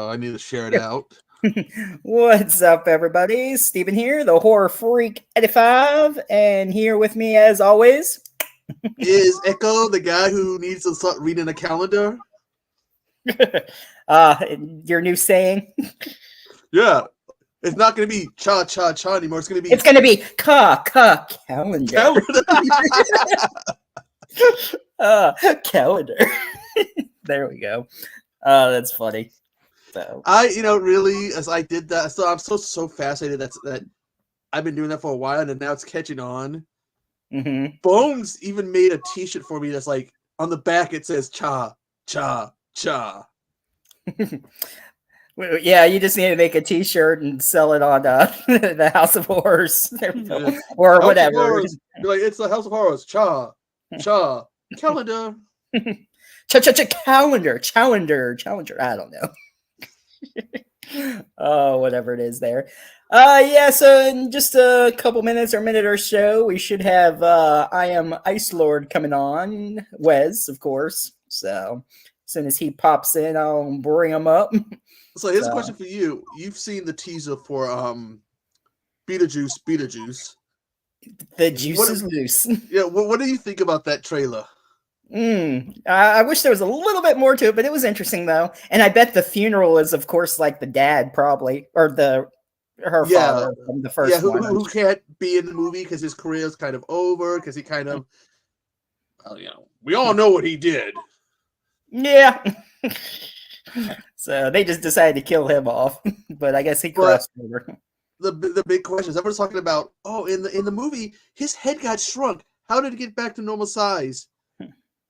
I need to share it out. What's up, everybody? Steven here, the Horror Freak 85, and here with me, as always, is Echo the guy who needs to start reading a calendar? Your new saying? Yeah. It's not going to be cha-cha-cha anymore. It's going to be... It's going to be calendar. Calendar. There we go. That's funny. So really, as I did that, so I'm so fascinated that I've been doing that for a while, and now it's catching on. Mm-hmm. Bones even made a T-shirt for me that's like, on the back it says cha, cha, cha. Yeah, you just need to make a T-shirt and sell it on the House of Horrors or House whatever. You're like, it's the House of Horrors. Cha, cha, calendar. Calendar. I don't know. Oh, whatever it is there. Yeah, so in just a couple minutes or minute or so, we should have Imtheicelord coming on. Wes, of course. So as soon as he pops in, I'll bring him up. So here's a question for you. You've seen the teaser for Beetlejuice. The juice is loose. Yeah, what do you think about that trailer? I wish there was a little bit more to it, but it was interesting though. And I bet the funeral is, of course, like the dad probably, or her father from the first one. Who can't be in the movie because his career is kind of over, because he kind of, we all know what he did. Yeah. So they just decided to kill him off, but I guess he crossed over. The big question is, everyone's talking about, in the movie, his head got shrunk. How did it get back to normal size?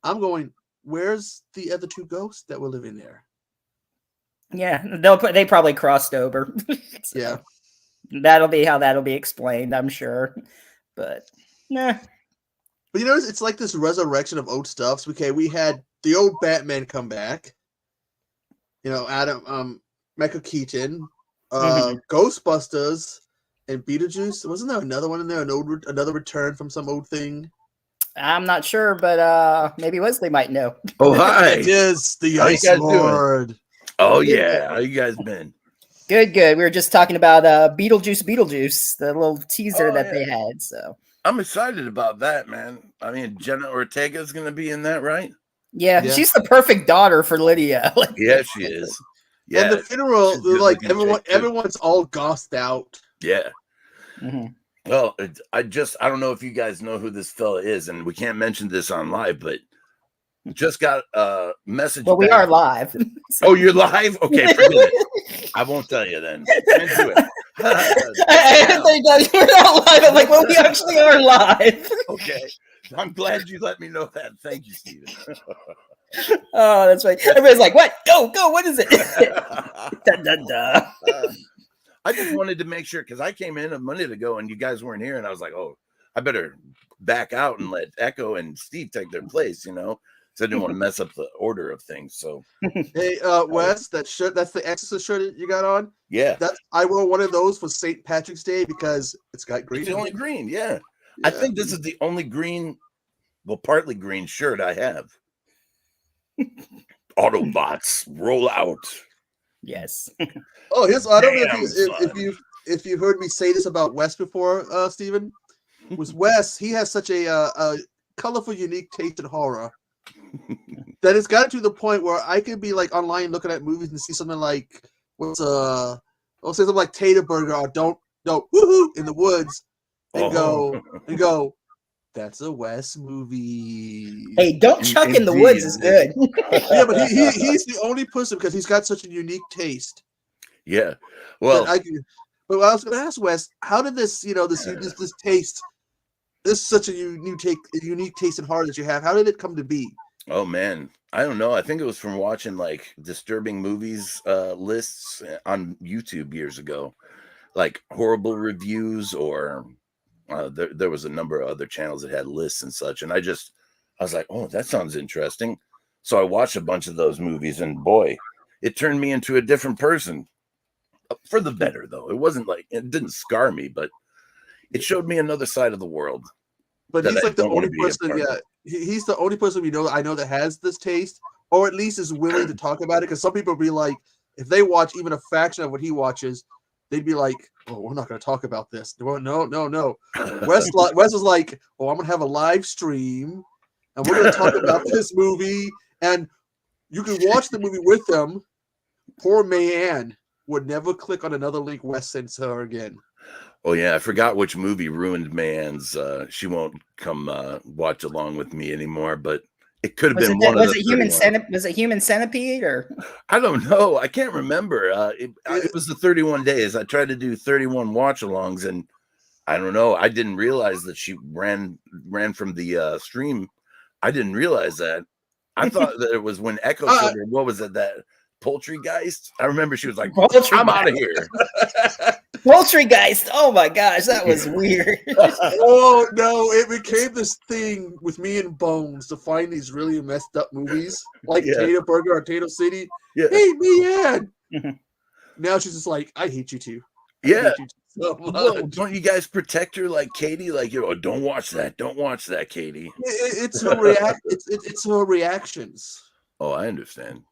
I'm going, where's the other two ghosts that were living there? Yeah, they probably crossed over. So yeah. That'll be how that'll be explained, I'm sure. But nah. But it's like this resurrection of old stuff. So, okay, we had the old Batman come back. Michael Keaton, Ghostbusters, and Beetlejuice. Wasn't there another one in there? Another return from some old thing? I'm not sure, but maybe Wesley might know. Oh, hi. It is the Imtheicelord. Oh, yeah. How you guys been? Good. We were just talking about Beetlejuice, the little teaser that they had. So I'm excited about that, man. I mean, Jenna Ortega's going to be in that, right? Yeah, she's the perfect daughter for Lydia. Yeah, she is. Yeah. And the funeral, like everyone's all gossed out. Yeah. Mm-hmm. Well, I don't know if you guys know who this fella is, and we can't mention this on live, but just got a message. Well, we are live. Oh, you're live? Okay, forget it. I won't tell you then. Can't do it. You're not live. I'm like, well, we actually are live. Okay. I'm glad you let me know that. Thank you, Steven. Oh, that's right. Everybody's like, what? Go. What is it? Dun, dun, dun. I just wanted to make sure, because I came in a minute ago and you guys weren't here, and I was like, oh, I better back out and let Echo and Steve take their place, so I didn't want to mess up the order of things. So, hey, Wes, that's the Exorcist shirt that you got on. Yeah, I wore one of those for St. Patrick's Day because it's got green. It's the only green, yeah. I think this is the only green, partly green shirt I have. Autobots roll out. Yes. Oh, I don't know if you heard me say this about Wes before, Steven. Was Wes? He has such a colorful, unique taste in horror that it's gotten to the point where I could be like online looking at movies and see something like I'll say something like Tater Burger or Don't Woohoo in the Woods and go. That's a Wes movie. Hey, Don't Chuck in the Woods is good. Yeah, but he's the only person because he's got such a unique taste. Yeah. Well, but I was going to ask Wes, how did this taste, this such a unique taste in horror that you have, how did it come to be? Oh man, I don't know. I think it was from watching like disturbing movies lists on YouTube years ago, like horrible reviews, or there was a number of other channels that had lists and such. And I was like, oh, that sounds interesting. So I watched a bunch of those movies, and boy, it turned me into a different person. For the better, though. It wasn't like, it didn't scar me, but it showed me another side of the world. But he's like the only person, he's the only person I know that has this taste, or at least is willing to talk about it. Because some people will be like, if they watch even a fraction of what he watches, they'd be like, "Oh, we're not going to talk about this." No. Wes is like, "Oh, I'm going to have a live stream, and we're going to talk about this movie, and you can watch the movie with them." Poor Mayanne would never click on another link Wes sends her again. Oh yeah, I forgot which movie ruined Mayanne's. She won't come watch along with me anymore, but it could have been one of the. Was it Human Centipede or? I don't know. I can't remember. It was the 31 days. I tried to do 31 watch-alongs, and I don't know. I didn't realize that she ran from the stream. I didn't realize that. I thought that it was when Echo showed her. What was it? That Poultrygeist? I remember she was like, "I'm out of here." Poultrygeist. Oh my gosh, that was weird. Oh no, it became this thing with me and Bones to find these really messed up movies like Tato Burger or Tato City. Yeah. Hey, Mayanne. Now she's just like, I hate you too. Yeah. So well, don't you guys protect her like Katie? Like, don't watch that. Don't watch that, Katie. It's her it's her reactions. Oh, I understand.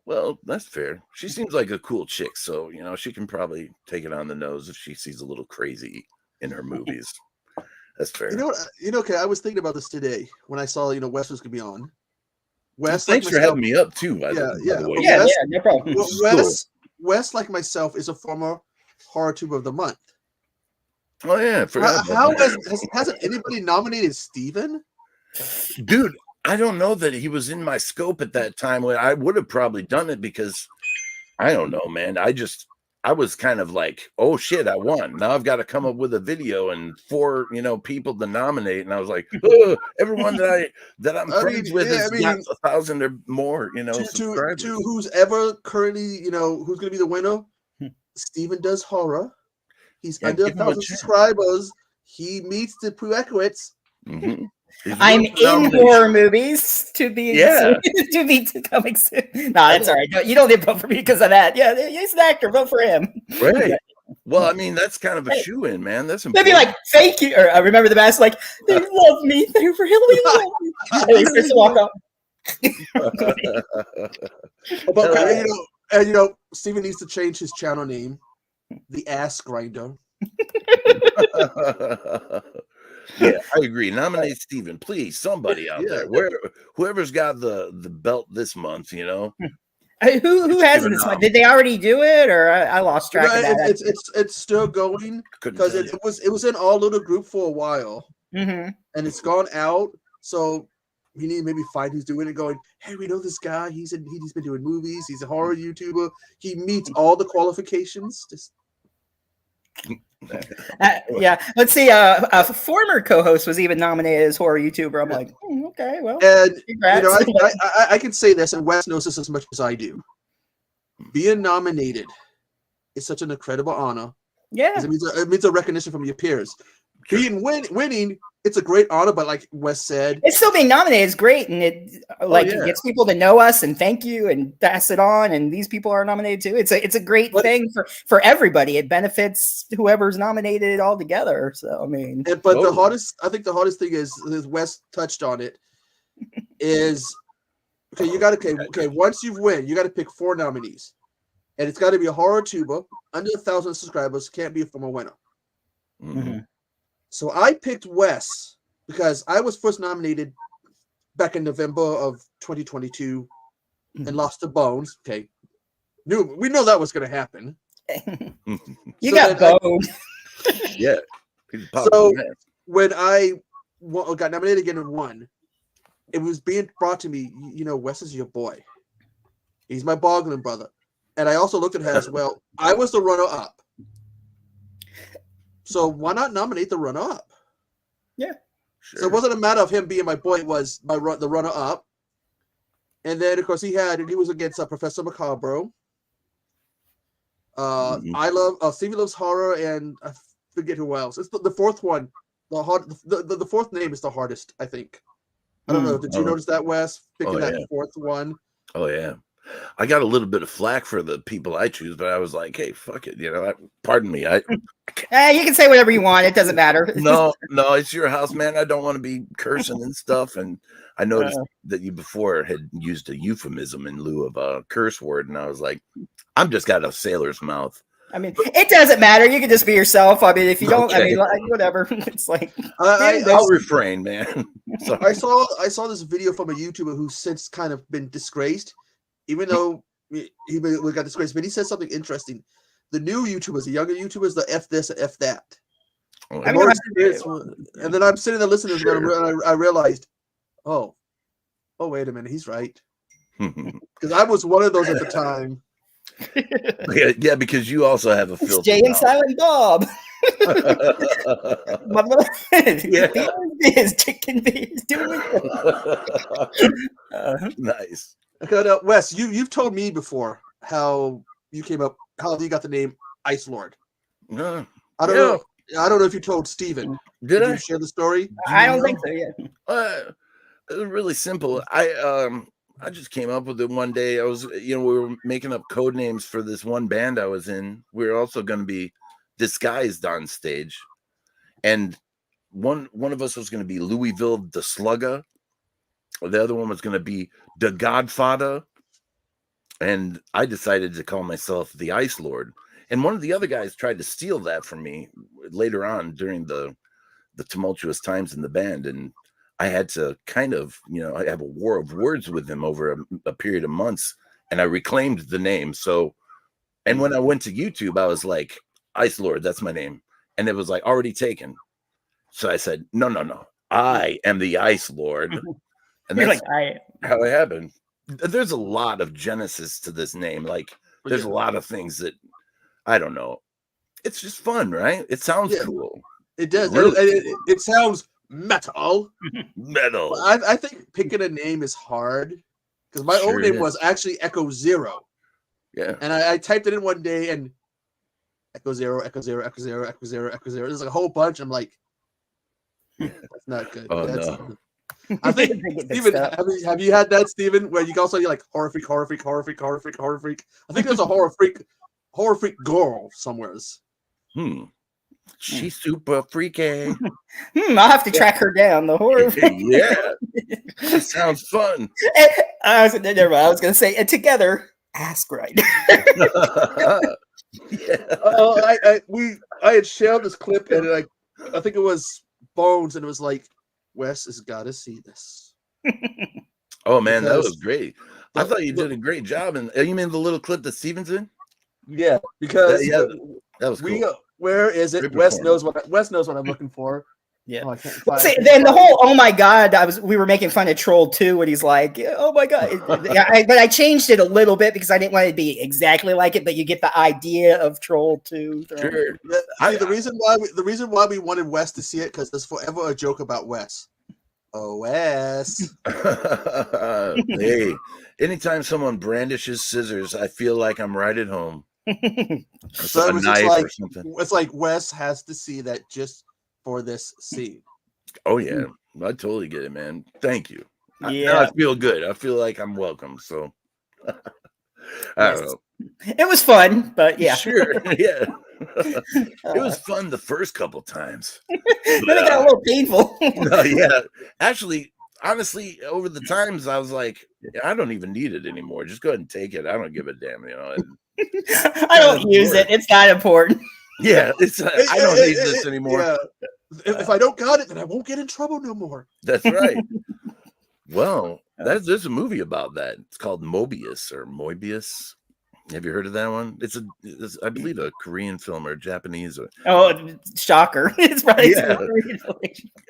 Well, that's fair. She seems like a cool chick, so she can probably take it on the nose if she sees a little crazy in her movies. That's fair. Okay. I was thinking about this today when I saw Wes was gonna be on. Wes, thanks for having me up too. By the way. Yeah, no problem. Wes, like myself, is a former horror tube of the month. Oh yeah, I forgot. Hasn't anybody nominated Steven? Dude, I don't know that he was in my scope at that time. When I would have probably done it because I don't know, man. I was kind of like, oh shit, I won. Now I've got to come up with a video and 4, people to nominate. And I was like, everyone that I'm friends with has got 1,000 or more, subscribers. To who's ever currently, who's gonna be the winner? Steven does horror. He's under 1,000 subscribers. He meets the prerequisites. Mm-hmm. I'm in horror movies to be coming soon. No, that's all right. No, you don't need to vote for me because of that. Yeah, he's an actor. Vote for him. Right. Well, I mean, that's kind of a shoe-in, man. That's important. They'd be like, "Thank you," or I remember the mask. Like, they love me. They really love me. And he starts to walk up. And Steven needs to change his channel name, The Ass Grinder. Yeah, I agree. Nominate Steven, please. Somebody out there, whoever's got the belt this month, Who has this one? Did they already do it, or I lost track of that? It's still going because it was in our little group for a while, and it's gone out. So we need to maybe find who's doing it. Going, hey, we know this guy. He's been doing movies. He's a horror YouTuber. He meets all the qualifications. Let's see. A former co-host was even nominated as horror YouTuber. I'm like, okay, well, and I can say this, and Wes knows this as much as I do. Being nominated is such an incredible honor. Yeah, it means a recognition from your peers. Winning, it's a great honor, but like Wes said, it's still being nominated is great, and it gets people to know us and thank you and pass it on. And these people are nominated too. It's a great thing for everybody. It benefits whoever's nominated all together. So I mean, the hardest thing is Wes touched on it. Is you got to once you win, you got to pick 4 nominees, and it's got to be a horror tuber under 1,000 subscribers. Can't be a former winner. Mm-hmm. So I picked Wes because I was first nominated back in November of 2022 and lost to Bones. Okay. We know that was going to happen. You got boned. Yeah. So when I got nominated again and won, it was being brought to me, Wes is your boy. He's my boggling brother. And I also looked at her as well. I was the runner-up. So why not nominate the runner-up? Yeah. Sure. So it wasn't a matter of him being my boy. It was the runner-up. And then, of course, he was against Professor Macabro. I love Stevie Loves Horror, and I forget who else. It's the fourth one. The fourth name is the hardest, I think. I don't know. Did you notice that, Wes? Picking that fourth one. Oh, yeah. I got a little bit of flack for the people I choose, but I was like, hey, fuck it. Pardon me. You can say whatever you want. It doesn't matter. No, it's your house, man. I don't want to be cursing and stuff. And I noticed that you before had used a euphemism in lieu of a curse word. And I was like, I'm just got a sailor's mouth. I mean, it doesn't matter. You can just be yourself. I mean, if you don't, I mean, whatever. It's like I'll refrain, man. I saw this video from a YouTuber who's since kind of been disgraced, even though he got disgraced. But he said something interesting. The new YouTubers, the younger YouTubers, the F this and F that. Oh, and then I'm sitting there listening, Sure. and I realized, oh, wait a minute, he's right. Because I was one of those at the time. Yeah, because you also have a filthy Jay and mouth. Silent Bob. Yeah. Chicken is doing Nice. Wes, you've told me before how you came up, how you got the name Imtheicelord. No. I don't know. I don't know if you told Steven. Did I you share the story? I don't think so. Yeah. It was really simple. I just came up with it one day. I was, we were making up code names for this one band I was in. We were also going to be disguised on stage, and one of us was going to be Louisville the Slugger. The other one was going to be the Godfather, and I decided to call myself the Imtheicelord. And one of the other guys tried to steal that from me later on during the tumultuous times in the band, and I had to kind of, I have a war of words with him over a period of months, and I reclaimed the name. So, and when I went to YouTube, I was like, Imtheicelord, that's my name. And it was like already taken. So I said, no, I am the Imtheicelord. And that's how it happened. There's a lot of genesis to this name. Like, there's a lot of things that, I don't know. It's just fun, right? It sounds cool. It does. Really? It sounds metal. I think picking a name is hard because my old name was actually Echo Zero. Yeah. And I typed it in one day and Echo Zero, Echo Zero, Echo Zero, Echo Zero, Echo Zero. There's like a whole bunch. I'm like, that's not good. Oh, no. I think, Steven, have you had that, Steven, where you also you're like horror freak, horror freak, horror freak, horror freak, horror freak? I think there's a horror freak girl somewheres. She's super freaky. I'll have to track her down. The horror. Yeah, it sounds fun. I was going to say, and together, ask right. I had shared this clip, and I think it was Bones, and it was like, Wes has got to see this. Oh man, that was great. I thought you did a great job. And you mean the little clip that Steven's in? Yeah, because that was cool. Where is it? Wes knows what I'm looking for. Yeah. Oh, I can't find See, then the whole oh my god, we were making fun of Troll 2 and he's like, oh my god. But I changed it a little bit because I didn't want it to be exactly like it, but you get the idea of Troll 2. Sure. The reason why we wanted Wes to see it because there's forever a joke about Wes. Oh, Wes. Hey, anytime someone brandishes scissors, I feel like I'm right at home. So a knife or something. It's like Wes has to see that just for this scene. Oh yeah, I totally get it, man. Thank you. Yeah, now I feel good. I feel like I'm welcome. So I don't know. It was fun, but yeah, sure, yeah. It was fun the first couple times. Then it got a little painful. No, yeah, actually, honestly, over the times I was like, I don't even need it anymore. Just go ahead and take it. I don't give a damn, I don't use it. It's not important. Yeah, I don't need this anymore. Yeah. If I don't got it, then I won't get in trouble no more. That's right. Well, there's a movie about that. It's called Mobius or Moebius. Have you heard of that one? It's I believe a Korean film or Japanese. Oh, shocker! It's probably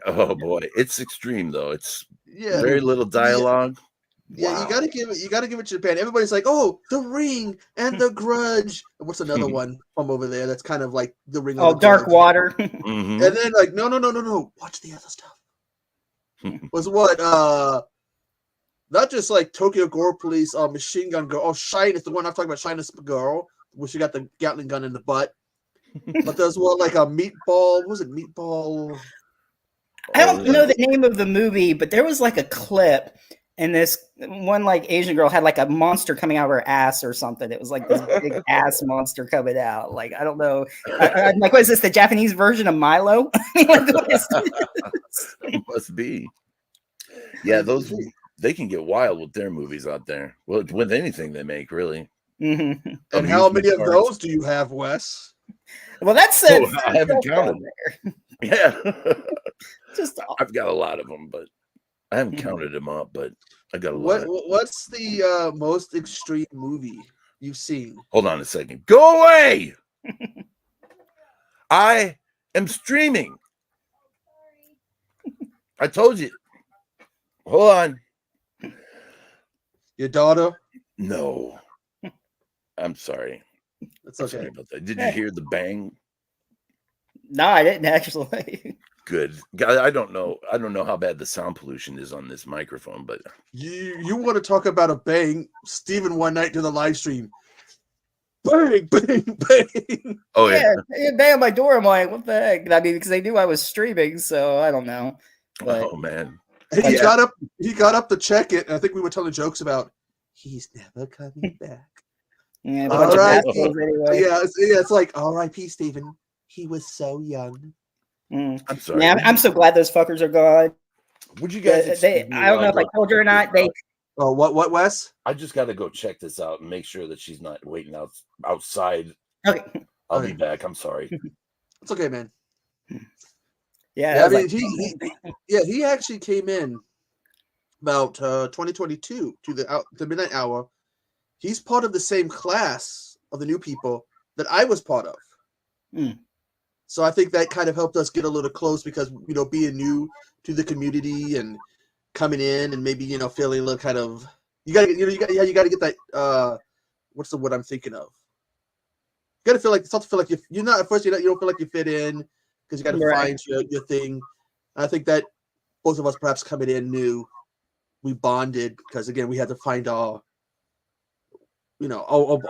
Oh boy, it's extreme though. It's very little dialogue. Yeah, wow. you gotta give it Japan. Everybody's like, oh, The Ring and The Grudge. What's another one from over there that's kind of like The Ring? Oh, Dark Grudge. Water. Mm-hmm. And then like, no. Watch the other stuff. Was what? Not just like Tokyo Gore Police, Machine Gun Girl. Oh, Shine is the one I'm talking about. Shine is the girl, where she got the Gatling gun in the butt. But there's one like a Meatball. What was it Meatball? I don't know the name of the movie, but there was like a clip, And this one like Asian girl had like a monster coming out of her ass or something. It was like this big ass monster coming out. Like I don't know. I'm like, what is this? The Japanese version of Milo? I mean, like, what is this? Must be. Yeah, they can get wild with their movies out there. Well, with anything they make, really. Mm-hmm. And how many of those do you have, Wes? Well, that's I haven't counted. Yeah, just I've got a lot of them, but I haven't counted them up. But I got a lot. What's the most extreme movie you've seen? Hold on a second. Go away. I am streaming. I told you. Hold on. Your daughter? No. I'm sorry. That's okay. Sorry about that. Did you hear the bang? No, I didn't actually. Good. I don't know how bad the sound pollution is on this microphone, but you want to talk about a bang? Steven one night to the live stream. Bang, bang, bang. Oh yeah. They bang on my door. I'm like, what the heck? I mean, because they knew I was streaming, so I don't know. But oh man. He got up to check it, and I think we were telling jokes about he's never coming back. Yeah, all right. Anyway. Yeah, it's like R.I.P. Steven. He was so young. I'm sorry. Yeah, I'm so glad those fuckers are gone. Would you guys? I don't know if I told you or not. Oh, what, Wes? I just got to go check this out and make sure that she's not waiting outside. Okay. I'll be back. I'm sorry. It's okay, man. Yeah, I mean, he actually came in about 2022 to the midnight hour. He's part of the same class of the new people that I was part of. So I think that kind of helped us get a little close because, being new to the community and coming in and maybe, feeling a little kind of, you got to get that, what's the word I'm thinking of? You got to feel like you're not, at first you don't feel like you fit in because you got to find your thing. And I think that both of us perhaps coming in knew we bonded because, again, we had to find our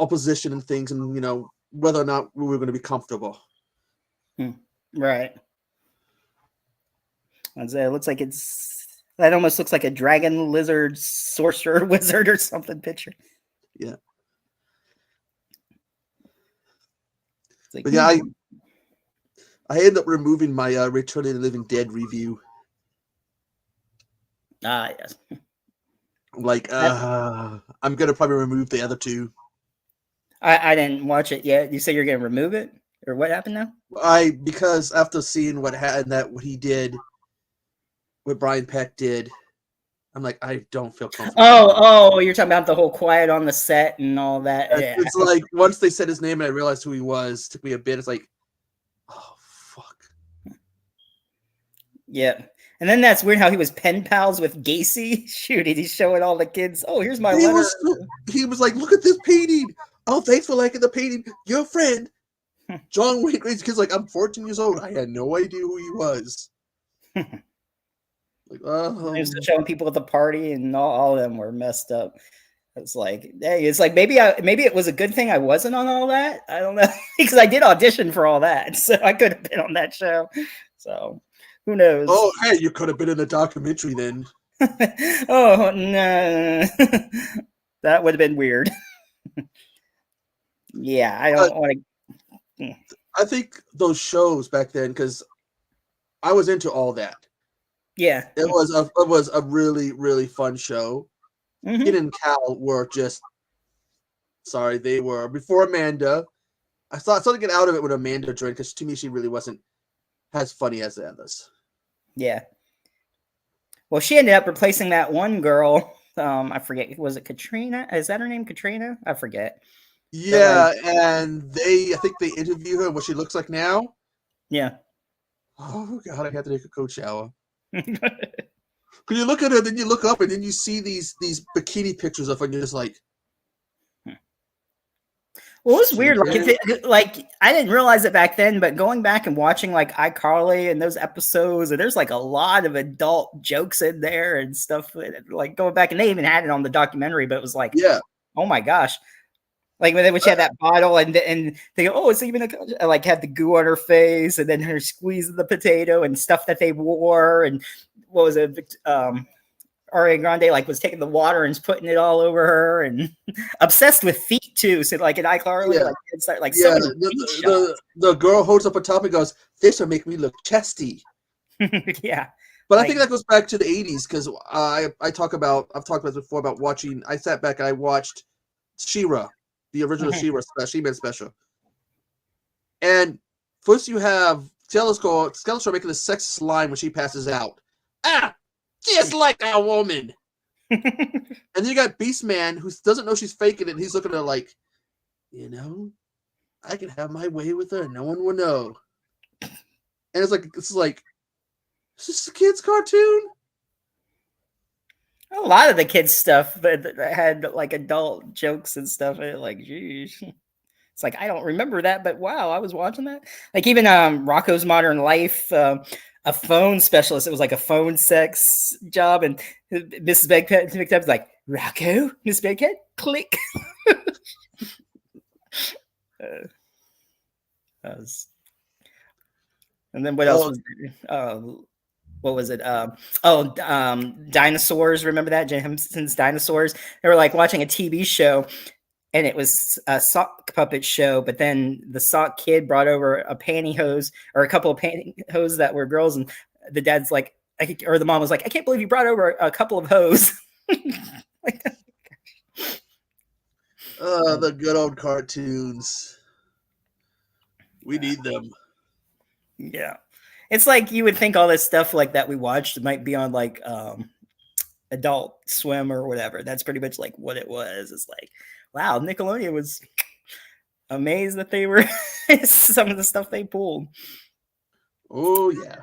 position and things and, whether or not we were going to be comfortable. Right. It looks like that almost looks like a dragon, lizard, sorcerer, wizard, or something picture. Yeah. Like, but yeah, I ended up removing my Return of the Living Dead review. Yes. Like, I'm gonna probably remove the other two. I didn't watch it yet. You say you're gonna remove it, or what happened now? Because after seeing what he did, what Brian Peck did, I'm like, I don't feel comfortable. Oh, you're talking about the whole quiet on the set and all that. Yeah. It's like once they said his name and I realized who he was, it took me a bit. It's like, oh fuck. Yeah. And then that's weird how he was pen pals with Gacy. Shoot, he's showing all the kids. Oh, here's my letter. He was like, look at this painting. Oh, thanks for liking the painting. Your friend, John Wayne. His kid's like, I'm 14 years old. I had no idea who he was. He was showing people at the party, and all of them were messed up. It's like, hey, maybe it was a good thing I wasn't on all that. I don't know because I did audition for all that, so I could have been on that show. So who knows? Oh, hey, you could have been in a documentary then. Oh no, that would have been weird. Yeah, I don't want to. I think those shows back then, because I was into all that. Yeah, it was a really, really fun show. Kid and Cal were just they were before Amanda. I started to get out of it when Amanda joined because to me she really wasn't as funny as the others. Yeah. Well, she ended up replacing that one girl. I forget. Was it Katrina? Is that her name, Katrina? I forget. Yeah, and I think they interview her what she looks like now. Yeah. Oh God, I had to take a cold shower. Because you look at her, then you look up, and then you see these bikini pictures of her, and you're just like, well, it was weird. Like I didn't realize it back then, but going back and watching like iCarly and those episodes, and there's like a lot of adult jokes in there and stuff. Like going back, and they even had it on the documentary, but it was like, yeah, oh my gosh. Like when she had that bottle and they go, oh, it's even like had the goo on her face and then her squeezing the potato and stuff that they wore and what was it? Ariana Grande like was taking the water and putting it all over her, and obsessed with feet too. So like in iCarly, like it's like yeah, so many the girl holds up a top and goes, "This will make me look chesty." Yeah, but like, I think that goes back to the '80s because I've talked about this before about watching. I sat back and I watched She-Ra, the original She-Man special, and first you have Skeletor making a sexist line when she passes out. Just like a woman. And then you got Beastman who doesn't know she's faking it. And he's looking at her like, I can have my way with her. No one will know. And it's like, is this a kid's cartoon? a lot of the kids' stuff that had like adult jokes and stuff. Like, geez. It's like, I don't remember that, but wow, I was watching that. Like even Rocco's Modern Life, a phone specialist. It was like a phone sex job, and Mrs. Beghead picked up like, Rocco, Miss Beghead, click. And then what else was there? What was it? Dinosaurs. Remember that? Jimson's Dinosaurs. They were like watching a TV show, and it was a sock puppet show, but then the sock kid brought over a pantyhose or a couple of pantyhose that were girls, and the dad's like, or the mom was like, I can't believe you brought over a couple of hose. The good old cartoons. We need them. Yeah. It's like you would think all this stuff like that we watched might be on like Adult Swim or whatever. That's pretty much like what it was. It's like, wow, Nickelodeon was amazed that they were some of the stuff they pulled. Oh yeah.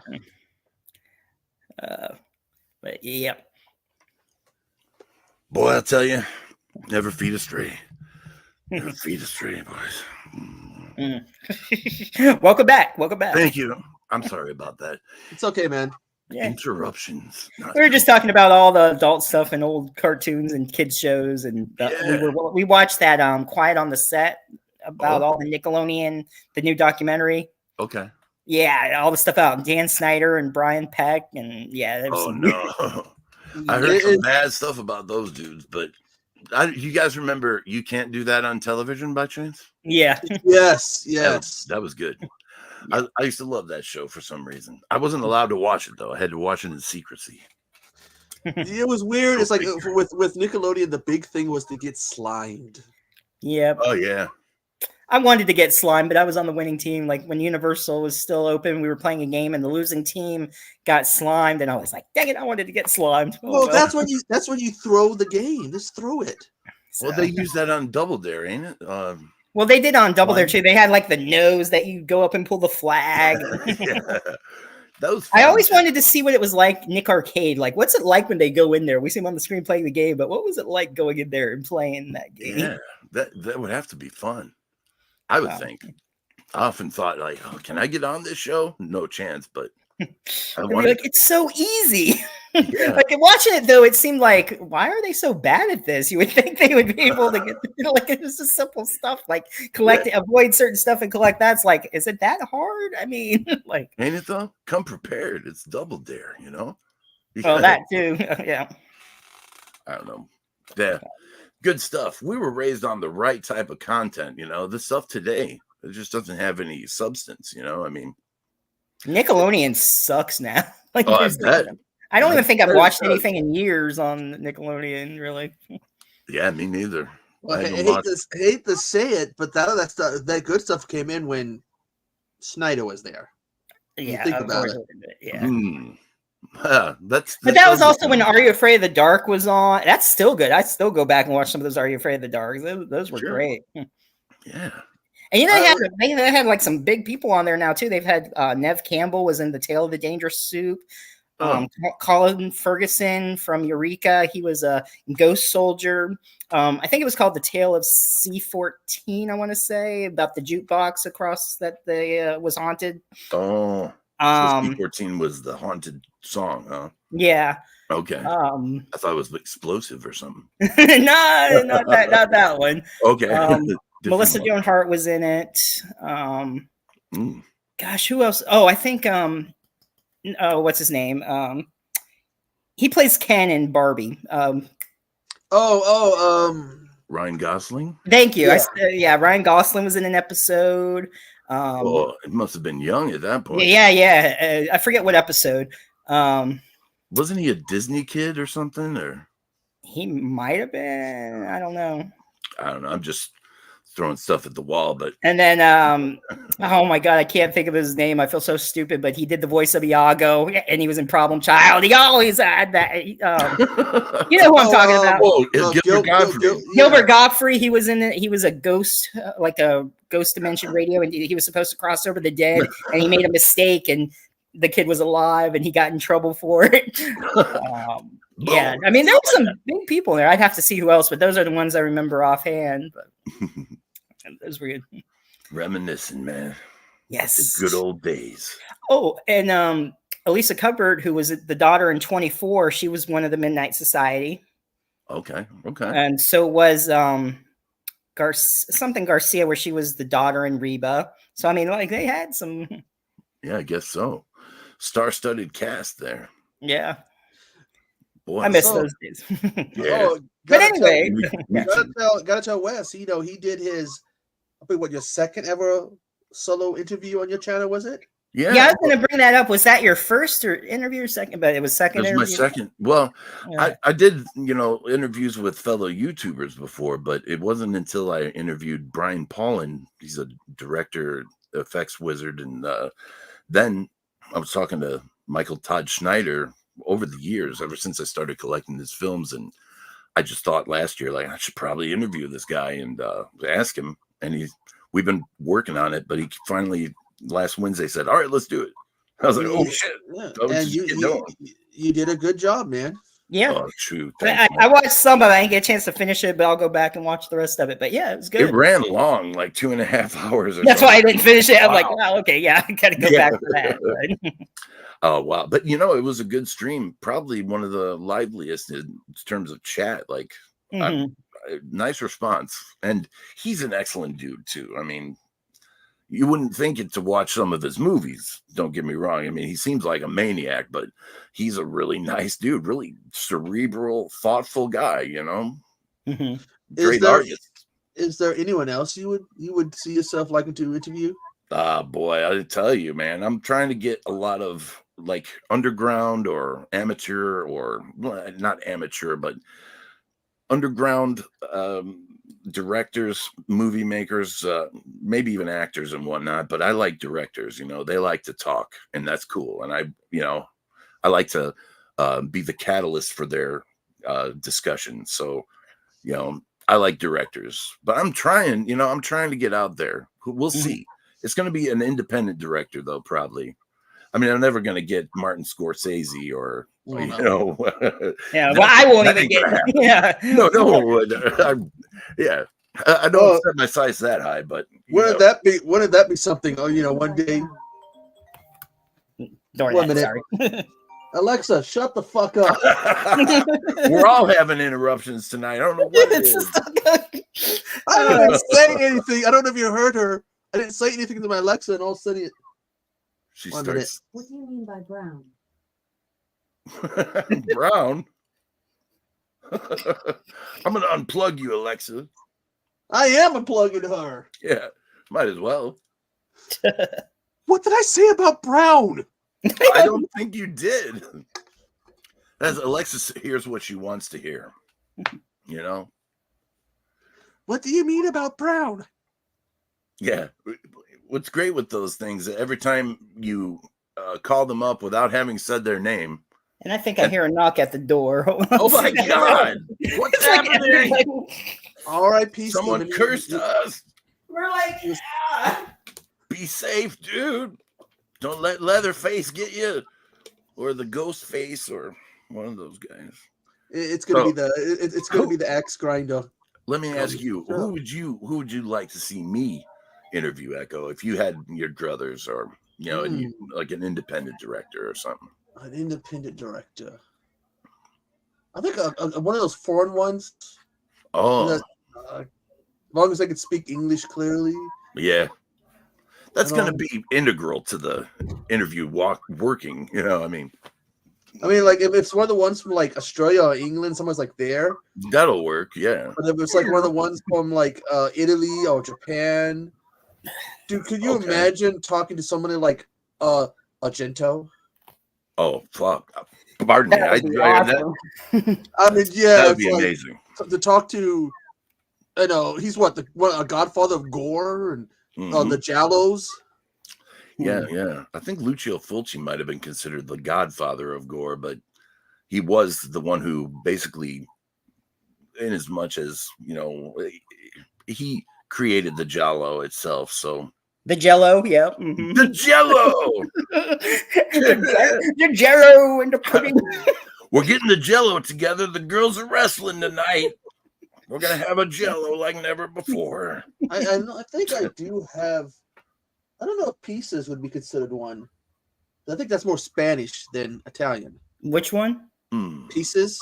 But yeah. Boy, I'll tell you, never feed a stray. Never feed a stray, boys. Welcome back. Welcome back. Thank you. I'm sorry about that. It's okay, man. Yeah. Interruptions. We were just talking about all the adult stuff and old cartoons and kids shows, and we watched that Quiet on the Set about all the Nickelodeon, the new documentary. Okay. Yeah, all the stuff out. Dan Snyder and Brian Peck, and yeah. No. I heard some bad stuff about those dudes, but you guys remember You Can't Do That on Television by chance? Yeah. Yes. That was good. I used to love that show for some reason. I wasn't allowed to watch it though. I had to watch it in secrecy. It was weird. It's like with Nickelodeon, the big thing was to get slimed. Yep. Oh yeah. I wanted to get slimed, but I was on the winning team. Like when Universal was still open, we were playing a game, and the losing team got slimed, and I was like, "Dang it, I wanted to get slimed." Well, that's when you throw the game. Just throw it. Well, they use that on Double Dare, ain't it? Well, they did on Double Dare too. They had like the nose that you go up and pull the flag. Yeah. That was fun. I always wanted to see what it was like, Nick Arcade. Like, what's it like when they go in there? We see them on the screen playing the game, but what was it like going in there and playing that game? Yeah, that would have to be fun. I would think. I often thought, like, oh, can I get on this show? No chance, but it's so easy. Yeah. Like watching it though, it seemed like, why are they so bad at this? You would think they would be able to get like it's just simple stuff like avoid certain stuff and collect. That's like, is it that hard? I mean, like, ain't it though? Come prepared. It's Double Dare, you know. Well, that too. Yeah. I don't know. Yeah. Good stuff. We were raised on the right type of content, you know. This stuff today, it just doesn't have any substance, you know. I mean, Nickelodeon sucks now. Like, I don't even think I've watched anything in years on Nickelodeon, really. Yeah, me neither. Well, I hate to say it, but that good stuff came in when Snyder was there. Yeah, think about it. Yeah. But that was also when Are You Afraid of the Dark was on. That's still good. I still go back and watch some of those Are You Afraid of the Dark. Those were great. Yeah. And you know, they had like some big people on there now too. They've had Nev Campbell was in The Tale of the Dangerous Soup. Colin Ferguson from Eureka. He was a ghost soldier. I think it was called The Tale of C-14. I want to say about the jukebox across that they was haunted. Oh. C-14 was the haunted song, huh? Yeah. Okay. I thought it was explosive or something. No, not that one. Okay. Melissa Joan Hart was in it. Gosh, who else? Oh, I think what's his name? He plays Ken in Barbie. Ryan Gosling. Thank you. Yeah. Ryan Gosling was in an episode. Oh, it must have been young at that point. Yeah. I forget what episode. Wasn't he a Disney kid or something? Or he might have been. I don't know. I'm just throwing stuff at the wall, but and then oh my god, I can't think of his name. I feel so stupid, but he did the voice of Iago, and he was in Problem Child. He always had that. You know who I'm talking about? Gilbert Godfrey. Gilbert Godfrey. He was in it. He was a ghost, like a ghost dimension radio, and he was supposed to cross over the dead, and he made a mistake, and the kid was alive, and he got in trouble for it. Yeah, I mean, there were some big people there. I'd have to see who else, but those are the ones I remember offhand. But those were good. Reminiscing, man. Yes, the good old days. Oh, and Elisa Cuthbert, who was the daughter in 24, she was one of the Midnight Society. Okay. And so was Garcia, where she was the daughter in Reba. So I mean, like they had some. Yeah, I guess so. Star-studded cast there. Yeah. Boy, I miss those days. Yeah. But anyway, gotta tell Wes, he did his, I think, your second ever solo interview on your channel, was it? Yeah, I was going to bring that up. Was that your first interview or second? But it was second. It was my second. Well, yeah. I did, interviews with fellow YouTubers before, but it wasn't until I interviewed Brian Paulin. He's a director, effects wizard, and then I was talking to Michael Todd Schneider over the years, ever since I started collecting his films, and I just thought last year, like, I should probably interview this guy and ask him. And we've been working on it, but he finally last Wednesday said, "All right, let's do it." I was like, "Oh shit!" Yeah. And you did a good job, man. Yeah, oh, true. I watched some of it. I didn't get a chance to finish it, but I'll go back and watch the rest of it. But yeah, it was good. It ran long, like 2.5 hours. That's why I didn't finish it. I'm like, wow, okay, yeah, I gotta go back to that. Oh wow! But it was a good stream. Probably one of the liveliest in terms of chat. Like, nice response, and he's an excellent dude too. I mean, you wouldn't think it to watch some of his movies. Don't get me wrong. I mean, he seems like a maniac, but he's a really nice dude, really cerebral, thoughtful guy. Great artist. Is there anyone else you would see yourself liking to interview? Boy, I tell you, man, I'm trying to get a lot of like underground or amateur, or not amateur, but underground directors, movie makers, maybe even actors and whatnot. But I like directors, they like to talk, and that's cool. And I like to be the catalyst for their discussion. So, I like directors, but I'm trying to get out there. We'll see. It's going to be an independent director, though, probably. I mean, I'm never going to get Martin Scorsese or, yeah, well, I won't even get. Yeah. No one would. I don't set my sights that high, but wouldn't that be something? One day. One minute. Sorry. Alexa, shut the fuck up. We're all having interruptions tonight. I don't know what it is. I didn't say anything. I don't know if you heard her. I didn't say anything to my Alexa, and all of a sudden she starts. What do you mean by brown? Brown? I'm going to unplug you, Alexa. I am unplugging her. Yeah, might as well. What did I say about brown? I don't think you did. As Alexa hears what she wants to hear. What do you mean about brown? Yeah. What's great with those things, every time you call them up without having said their name. And I think I hear a knock at the door. Oh my God. What's happening? R.I.P. Someone cursed us. We're like, yeah. Be safe, dude. Don't let Leatherface get you, or the Ghost Face, or one of those guys. It's gonna be the axe grinder. Let me ask you, who would you like to see me interview, Echo, if you had your druthers, or like an independent director or something? An independent director. I think one of those foreign ones. Oh, as long as I can speak English clearly. Yeah, that's going to be integral to the interview working. I mean, I mean, like if it's one of the ones from like Australia or England, someone's like there. That'll work, yeah. But if it's like one of the ones from like Italy or Japan, dude, could you imagine talking to somebody like Argento? Oh fuck! Pardon me. That would be awesome. I mean, yeah, that would be like, amazing. To talk to, you know, he's a godfather of gore and the Giallos. Yeah. I think Lucio Fulci might have been considered the godfather of gore, but he was the one who basically, in as much as, you know, he created the Giallo itself. So the Jello, yeah. Mm-hmm. The Jello! the Jello and the pudding. We're getting the Jello together. The girls are wrestling tonight. We're going to have a Jello like never before. I think I do have, I don't know if Pieces would be considered one. I think that's more Spanish than Italian. Which one? Pieces.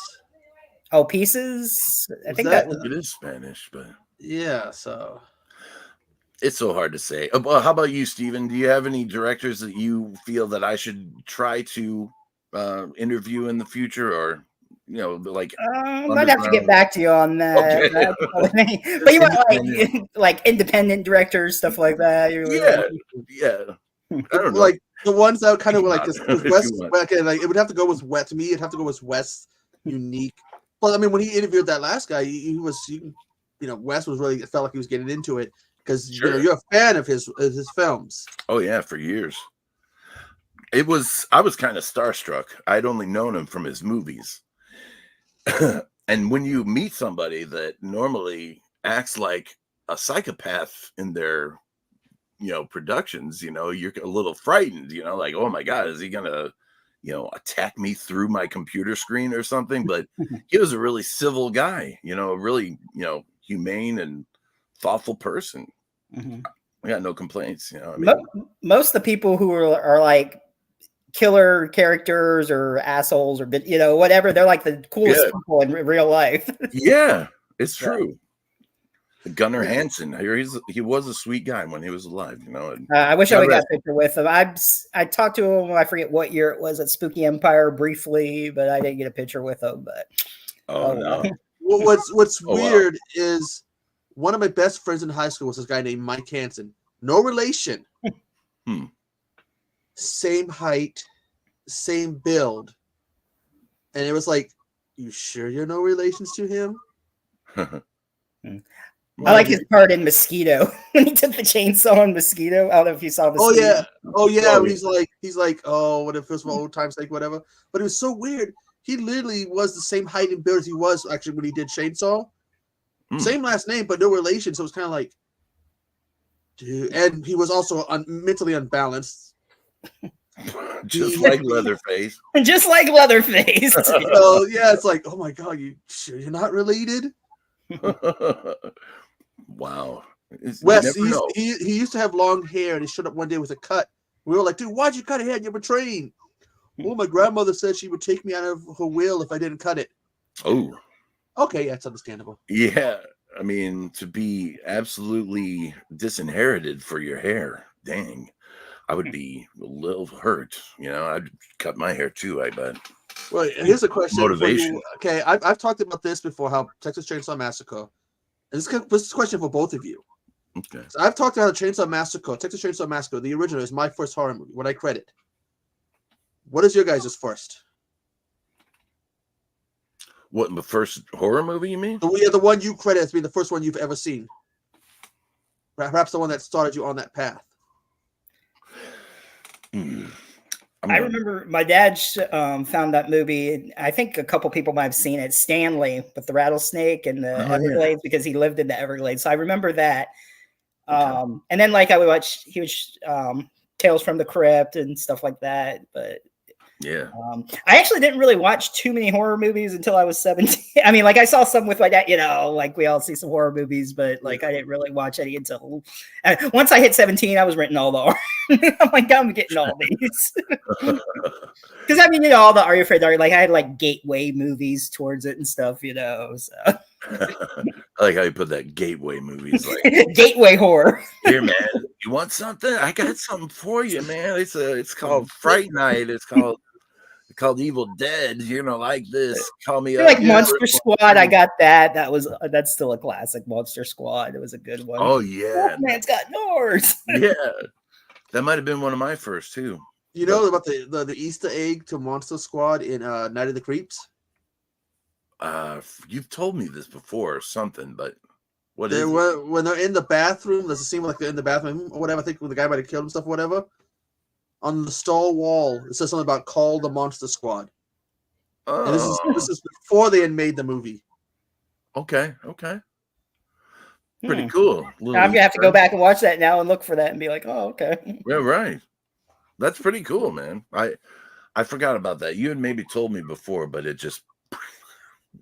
Oh, Pieces? I think that was... It is Spanish, but... Yeah, so... It's so hard to say. How about you, Steven? Do you have any directors that you feel that I should try to interview in the future, or like? I'd have to get back to you on that. Okay. But you want like independent directors, stuff like that. Yeah. I don't know. Like the ones that kind of were like West. Okay, like it would have to go with West. To me, it'd have to go with West unique. But I mean, when he interviewed that last guy, he was, West was really, it felt like he was getting into it. Because you're a fan of his films. Oh yeah, for years. I was kind of starstruck. I'd only known him from his movies. And when you meet somebody that normally acts like a psychopath in their, productions, you're a little frightened, like, oh my God, is he gonna, attack me through my computer screen or something? But he was a really civil guy, really, humane and thoughtful person. I got no complaints. Most of the people who are like killer characters or assholes or whatever, they're like the coolest people in real life. Yeah, it's true. Gunnar Hansen, he was a sweet guy when he was alive. I wish I would got a picture with him. I talked to him. I forget what year it was at Spooky Empire briefly, but I didn't get a picture with him. But no. Well, what's weird is one of my best friends in high school was this guy named Mike Hansen. No relation. Same height, same build. And it was like, you sure you're no relations to him? I like his part in Mosquito when he took the chainsaw in Mosquito. I don't know if you saw Mosquito. Oh yeah. He's like, oh, what if it was my old time's sake, whatever. But it was so weird. He literally was the same height and build as he was actually when he did Chainsaw. Same last name, but no relation. So it's kind of like, dude. And he was also mentally unbalanced. Just like Leatherface. Just like Leatherface. So yeah, it's like, oh my God, you sure you're not related? Wow. Wes, he used to have long hair, and he showed up one day with a cut. We were like, dude, why'd you cut your hair? You're betraying. Well, my grandmother said she would take me out of her will if I didn't cut it. Oh. Okay, that's understandable. Yeah, I mean, to be absolutely disinherited for your hair, dang, I would be a little hurt. I'd cut my hair too, I bet. Well, here's a question. Motivation. Okay, I've talked about this before, how Texas Chainsaw Massacre, and this is a question for both of you. Okay. So I've talked about Chainsaw Massacre, Texas Chainsaw Massacre, the original is my first horror movie, what I credit. What is your guys' first? What, the first horror movie you mean? The one you credit as being the first one you've ever seen. Perhaps the one that started you on that path. I remember my dad found that movie. I think a couple people might have seen it. Stanley with the rattlesnake and the Everglades, because he lived in the Everglades. So I remember that. And then he watched Tales from the Crypt and stuff like that. But yeah, I actually didn't really watch too many horror movies until I was 17. I mean, I saw some with my dad, like we all see some horror movies, but I didn't really watch any until once I hit 17. I was renting all the horror. I'm like, I'm getting all these. Because all the Are You Afraid? I had gateway movies towards it and stuff, So. I like how you put that gateway movies, gateway horror. Here, man, you want something? I got something for you, man. It's called Fright Night. It's called Evil Dead. You're gonna like this. Call me I up. feel like Monster Squad. I got that. That's still a classic. Monster Squad. It was a good one. Oh yeah, Man's got Nords. yeah. That might have been one of my first too. You know about the Easter egg to Monster Squad in Night of the Creeps? You've told me this before or something, but what They is were when they're in the bathroom. There's a scene like they're in the bathroom or whatever. I think when the guy might have killed himself, or whatever. On the stall wall, it says something about "Call the Monster Squad." Oh, And this is before they had made the movie. Okay. Pretty cool. I'm gonna have to go back and watch that now and look for that and be like, oh, okay. Yeah, right. That's pretty cool, man. I forgot about that. You had maybe told me before, but it just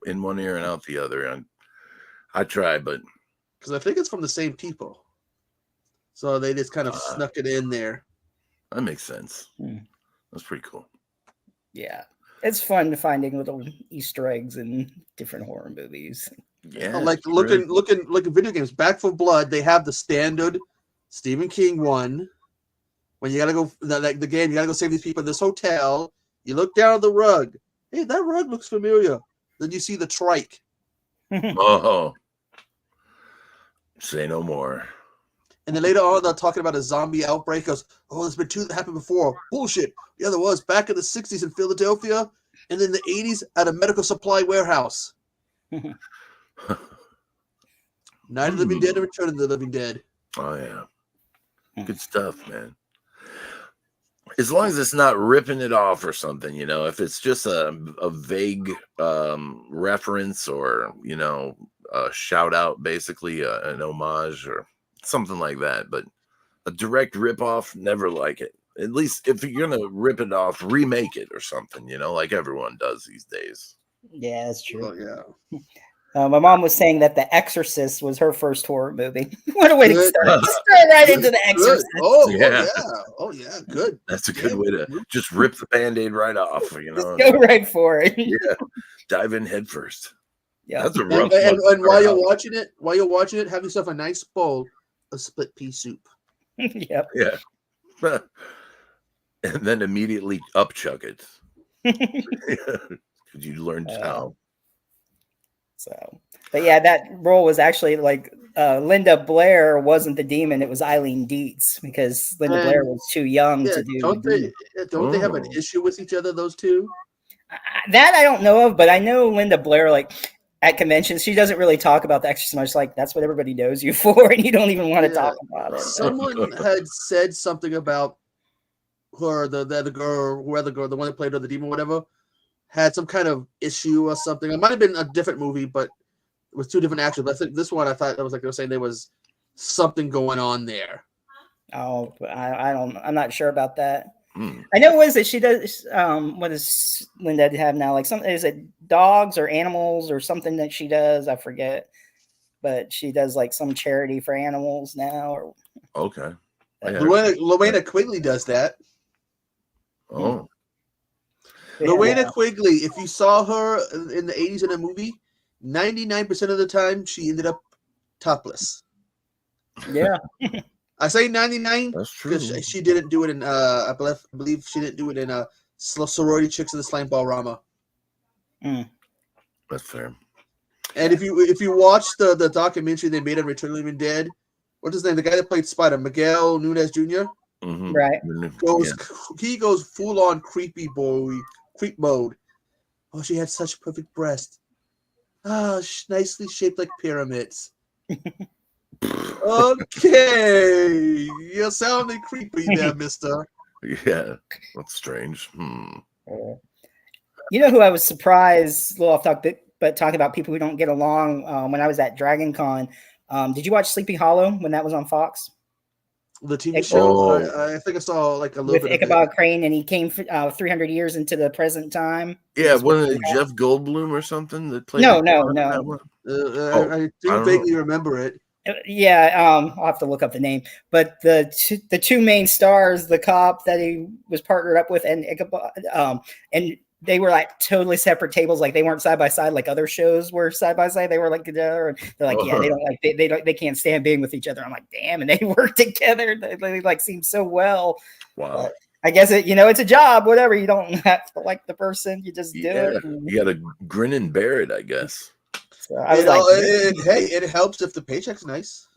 in one ear and out the other. And I tried, but Because I think it's from the same people, so they just kind of snuck it in there. That makes sense. That's pretty cool. Yeah, it's fun finding little Easter eggs in different horror movies. Yeah, like looking at video games. Back for Blood, they have the standard Stephen King one. When you gotta go, like the game, you gotta go save these people in this hotel. You look down at the rug. Hey, that rug looks familiar. Then you see the trike. Oh, say no more. And then later on, they're talking about a zombie outbreak. Goes, oh, there's been two that happened before. Bullshit. Yeah, there was back in the 60s in Philadelphia, and in the 80s at a medical supply warehouse. Night of the Living Dead and Return of the Living Dead. Oh yeah, good stuff, man. As long as it's not ripping it off or something, you know, if it's just a vague reference or, you know, a shout out, basically an homage or something like that. But a direct rip off, never like it. At least if you're going to rip it off, remake it or something, you know, like everyone does these days. Yeah, that's true. Oh, yeah. My mom was saying that The Exorcist was her first horror movie. What a way to start! Start right into The Exorcist. Oh yeah. Oh yeah, good. That's a good way to just rip the Band-Aid right off. You know, just go right for it. Yeah, dive in head first. Yeah, that's a rough. And while you're watching it, have yourself a nice bowl of split pea soup. Yep. Yeah. And then immediately upchuck it. Because you learned how. So, but yeah, that role was actually like Linda Blair wasn't the demon; it was Eileen Dietz because Linda Blair was too young to do. Don't they have an issue with each other? Those two? That I don't know of, but I know Linda Blair. Like at conventions, she doesn't really talk about the Exorcist much. Like that's what everybody knows you for, and you don't even want to talk about it. Someone had said something about her, the girl, the one that played her, the demon, whatever. Had some kind of issue or something. It might have been a different movie, but it was two different actors. But I think this one, I thought that was like they were saying there was something going on there. Oh, I'm not sure about that. I know what is it she does. What does Linda have now? Like something, is it dogs or animals or something that she does? I forget, but she does like some charity for animals now. Or okay, Lorena Quigley does that. Oh. Lorena Quigley, if you saw her in the 80s in a movie, 99% of the time she ended up topless. Yeah. I say 99 that's true. Because she didn't do it in I believe she didn't do it in Sorority Chicks of the Slime Ball Rama. That's fair. And if you watch the documentary they made on Return of the Living Dead, what's his name? The guy that played Spider, Miguel Nunez Jr. Mm-hmm. Right. He goes full on creep mode. Oh, she had such perfect breasts. Nicely shaped like pyramids. Okay, you're sounding creepy there, mister. Yeah, that's strange. You know who I was surprised, a little off topic, but talking about people who don't get along, when I was at Dragon Con, did you watch Sleepy Hollow when that was on Fox? The TV show? I think I saw like a little with bit Ichabod of it. Crane, and he came 300 years into the present time. Yeah, wasn't it Jeff Goldblum or something that played? No. I do vaguely remember it. Yeah, I'll have to look up the name. But the two main stars, the cop that he was partnered up with, and Ichabod, and they were like totally separate tables. Like they weren't side by side like other shows were side by side. They were like together, and they're like, yeah, they can't stand being with each other. I'm like, damn, and they work together. They like seem so well. Wow. I guess it's a job. Whatever. You don't have to like the person. You just do it. You got to grin and bear it, I guess. So I was like, hey, it helps if the paycheck's nice.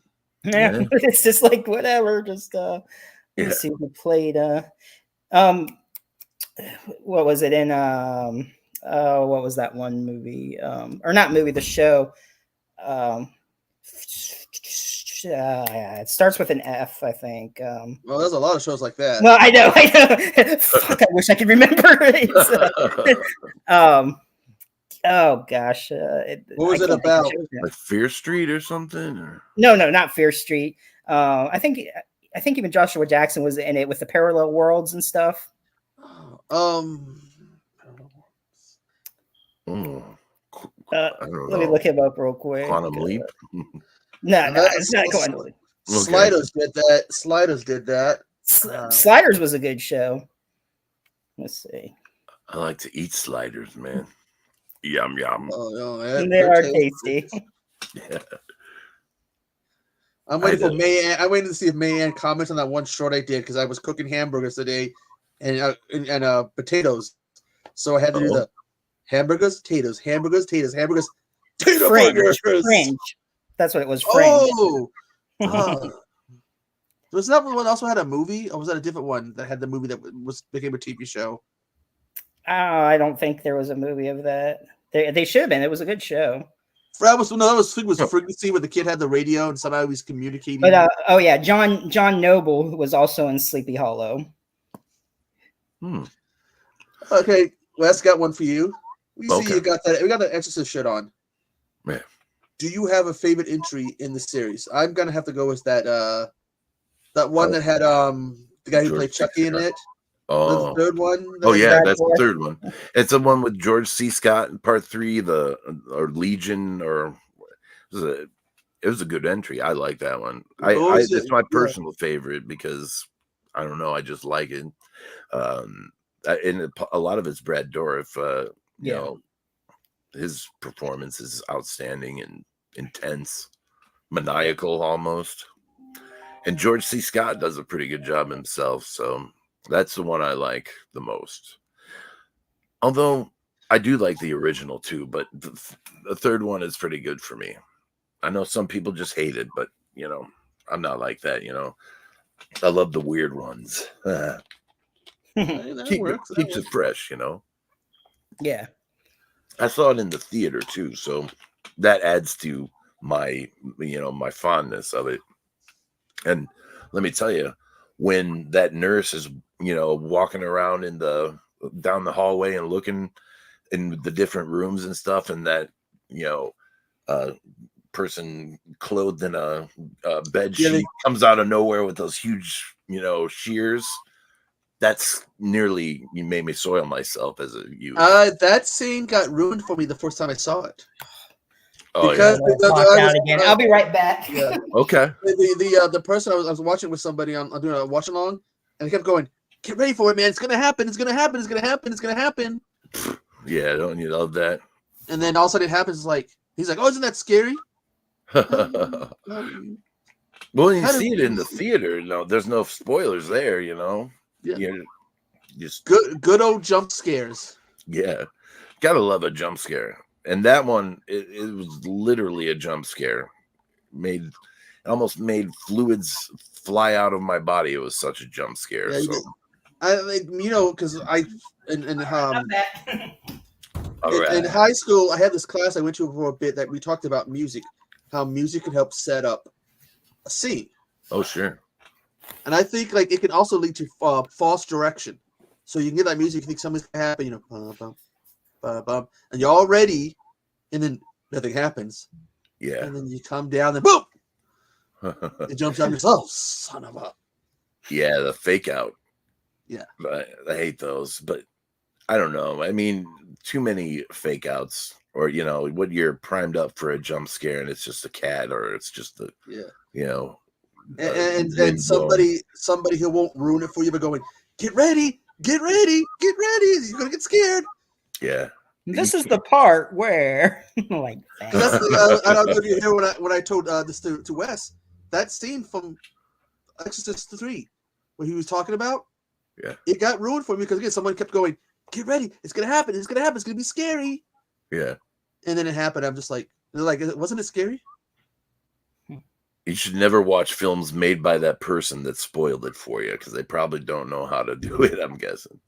yeah. It's just like whatever. Just let me see who played. What was it in? What was that one movie? Or not movie, the show. It starts with an F, I think. Well, there's a lot of shows like that. Well, I know. Fuck, I wish I could remember. Oh gosh, what was it about? Like Fear Street or something? Or? No, not Fear Street. I think even Joshua Jackson was in it with the parallel worlds and stuff. Let me look him up real quick. Quantum Leap. No, it's not Quantum Leap. Sliders did that. Sliders was a good show. Let's see. I like to eat sliders, man. Yum yum. Oh, man. They are tasty. Yeah. I'm waiting for Mayanne. I'm waiting to see if Mayanne comments on that one short I did because I was cooking hamburgers today and potatoes. So I had to do the hamburgers, potatoes, hamburgers, potato burgers. Fringe. That's what it was. Fringe. Was that one also had a movie, or was that a different one that had the movie that became a TV show? I don't think there was a movie of that. They should have been. It was a good show. That was Frequency where the kid had the radio and somehow he's communicating. But John Noble was also in Sleepy Hollow. Okay, Wes, got one for you. We see you got that. We got the Exorcist shit on. Yeah. Do you have a favorite entry in the series? I'm gonna have to go with that. That one that had the guy who played Chucky in it. Oh, the third one. That's the third one. It's the one with George C. Scott in part 3, or Legion, or it was a good entry. I like that one. It's my personal favorite because I don't know. I just like it. And a lot of it's Brad Dourif. You know, his performance is outstanding and intense, maniacal almost. And George C. Scott does a pretty good job himself. So that's the one I like the most. Although I do like the original too, but the third one is pretty good for me. I know some people just hate it, but I'm not like that. I love the weird ones. Keeps it fresh, Yeah. I saw it in the theater too, so that adds to my my fondness of it. And let me tell you, when that nurse is walking around down the hallway and looking in the different rooms and stuff, and that person clothed in a bed sheet comes out of nowhere with those huge shears, that's nearly made me soil myself as a youth. That scene got ruined for me the first time I saw it. Because I'll be right back. Yeah. Okay. The person I was watching with somebody on doing a watch along, and he kept going, "Get ready for it, man! It's gonna happen! It's gonna happen! It's gonna happen! It's gonna happen!" Yeah, don't you love that? And then all of a sudden it happens. He's like, "Oh, isn't that scary?" Well, you see it in the theater. There's no spoilers there. Yeah. Just good old jump scares. Yeah, gotta love a jump scare. And that one, it was literally a jump scare. Almost made fluids fly out of my body. It was such a jump scare. Yeah, so because in high school I had this class I went to for a bit that we talked about music, how music could help set up a scene. Oh, sure. And I think it can also lead to false direction. So you can get that music, you think something's gonna happen, bum, bum, bum, bum, and you're all ready, and then nothing happens. Yeah. And then you come down, and boom, it jumps out. Oh, son of a. Yeah, the fake out. Yeah, I hate those, but I don't know. I mean, too many fake outs, or when you're primed up for a jump scare and it's just a cat, or it's just and somebody who won't ruin it for you, but going, get ready, you're gonna get scared. Yeah. This is the part where I don't know if you hear when I told this to Wes, that scene from Exorcist 3 where he was talking about Yeah. It got ruined for me because again, someone kept going, "Get ready, it's gonna happen, it's gonna happen, it's gonna be scary." Yeah. And then it happened. I'm just like, they're like, wasn't it scary? You should never watch films made by that person that spoiled it for you because they probably don't know how to do it. I'm guessing.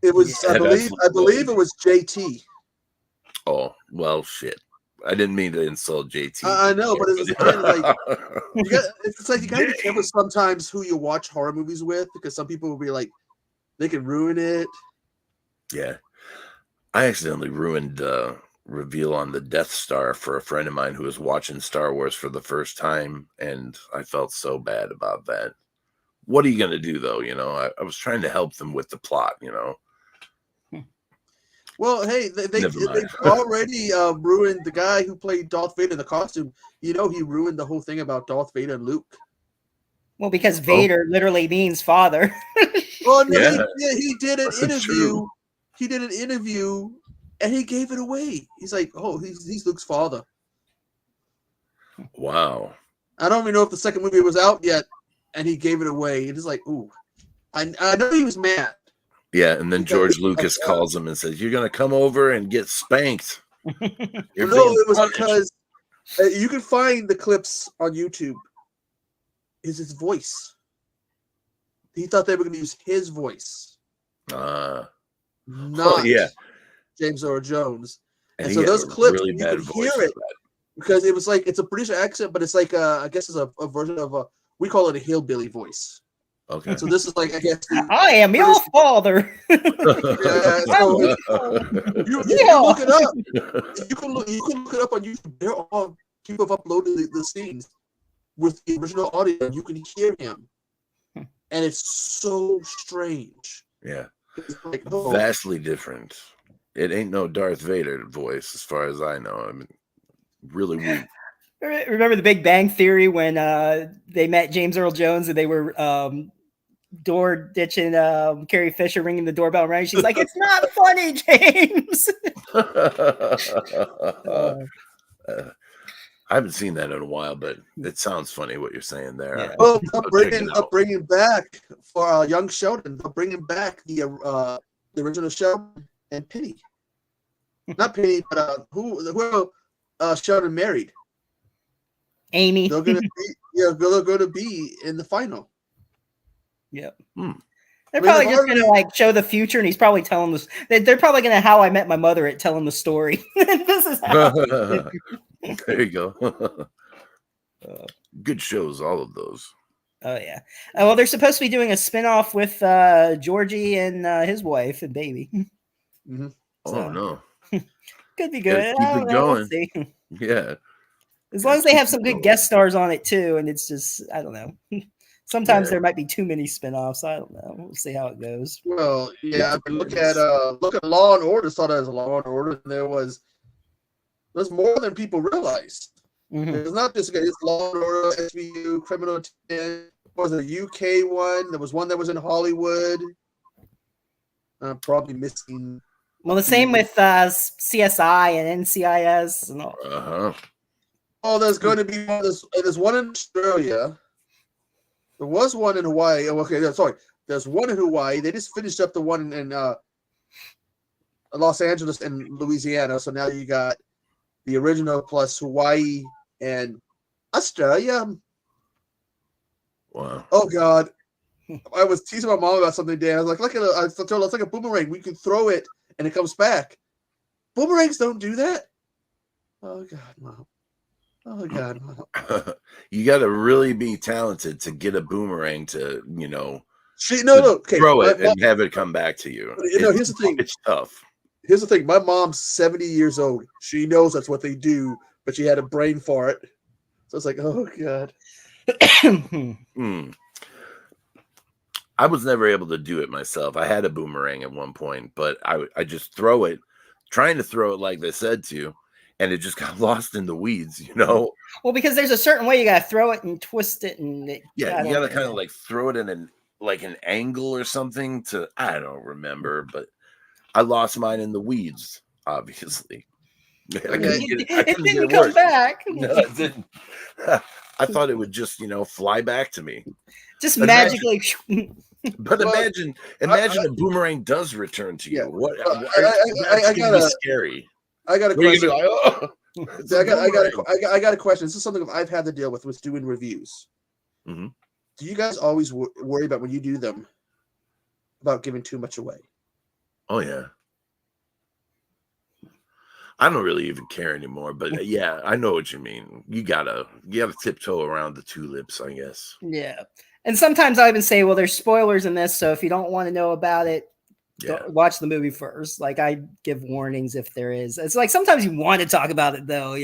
It was, I believe it was JT. Oh well, shit. I didn't mean to insult JT. I know, but it's again like it's like you gotta be careful sometimes who you watch horror movies with because some people will be like, they can ruin it. Yeah, I accidentally ruined reveal on the Death Star for a friend of mine who was watching Star Wars for the first time, and I felt so bad about that. What are you gonna do though? You know, I was trying to help them with the plot. You know. Well, hey, they already ruined the guy who played Darth Vader in the costume. You know, he ruined the whole thing about Darth Vader and Luke. Well, because Vader literally means father. Oh no, he did an interview. True. He did an interview, and he gave it away. He's like, "Oh, he's Luke's father." Wow. I don't even know if the second movie was out yet, and he gave it away. It is like, ooh, I know he was mad. Yeah, and then George Lucas calls him and says, "You're gonna come over and get spanked." No, it was because you can find the clips on YouTube. Is his voice? He thought they were going to use his voice, not James Earl Jones. And so those clips, really you could hear it because it was like it's a British accent, but it's like I guess it's a version of we call it a hillbilly voice. Okay. So this is like, I guess, I am your father. Yeah, so you can look it up. You can look it up on YouTube. They're all people have uploaded the scenes with the original audio. You can hear him, and it's so strange. Yeah, it's like, vastly different. It ain't no Darth Vader voice, as far as I know. I mean, really weak. Remember the Big Bang Theory when they met James Earl Jones and they were door ditching Carrie Fisher ringing the doorbell right? She's like, "It's not funny, James." I haven't seen that in a while, but it sounds funny what you're saying there. Yeah. Well, they're bringing back for young Sheldon. They're bringing back the original Sheldon and Penny. Not Penny, but who Sheldon married. Amy. They're gonna be in the final. Yep. They're probably just gonna like show the future, and he's probably telling this. They're probably gonna How I Met My Mother it, telling the story. This is how. There you go. Good shows, all of those. Oh yeah. Well, they're supposed to be doing a spinoff with Georgie and his wife and baby. Mm-hmm. So, no. Could be good. Keep it going. We'll see. Yeah. As long as they have some good guest stars on it too, and it's just I don't know. Sometimes there might be too many spinoffs. I don't know. We'll see how it goes. Well, yeah. Look at Law and Order. Saw that as Law and Order. And there's more than people realized. Mm-hmm. It's not just it's Law and Order, SVU, Criminal 10. Was a UK one. There was one that was in Hollywood. I'm probably missing. Well, the same with CSI and NCIS and all. Oh, there's going to be one. There's one in Australia. There was one in Hawaii. Oh, okay, sorry. There's one in Hawaii. They just finished up the one in Los Angeles and Louisiana. So now you got the original plus Hawaii and Australia. Wow. Oh God. I was teasing my mom about something today. I was like, I told her it's like a boomerang. We can throw it and it comes back. Boomerangs don't do that. Oh God, Mom. Oh God, Mom. You got to really be talented to get a boomerang to, throw it and have it come back to you. Here's the thing. It's tough. Here's the thing. My mom's 70 years old. She knows that's what they do, but she had a brain for it. So it's like, oh God. I was never able to do it myself. I had a boomerang at one point, but I just throw it, trying to throw it like they said to, and it just got lost in the weeds, Well, because there's a certain way you got to throw it and twist it, and you got to kind of like throw it in an angle or something to, I don't remember, but I lost mine in the weeds, obviously. It didn't come back. No, it didn't. I thought it would just, fly back to me. Just magically. But Well, imagine a boomerang does return to you. Yeah. What? I That's gonna be scary. I got a Where you question. gonna be like, oh, it's a boomerang. I got a question. This is something I've had to deal with doing reviews. Mm-hmm. Do you guys always worry about when you do them about giving too much away? Oh yeah. I don't really even care anymore, but yeah, I know what you mean. You gotta tiptoe around the tulips, I guess. Yeah. And sometimes I even say, well, there's spoilers in this, so if you don't want to know about it, watch the movie first. Like, I give warnings if there is. It's like sometimes you want to talk about it though,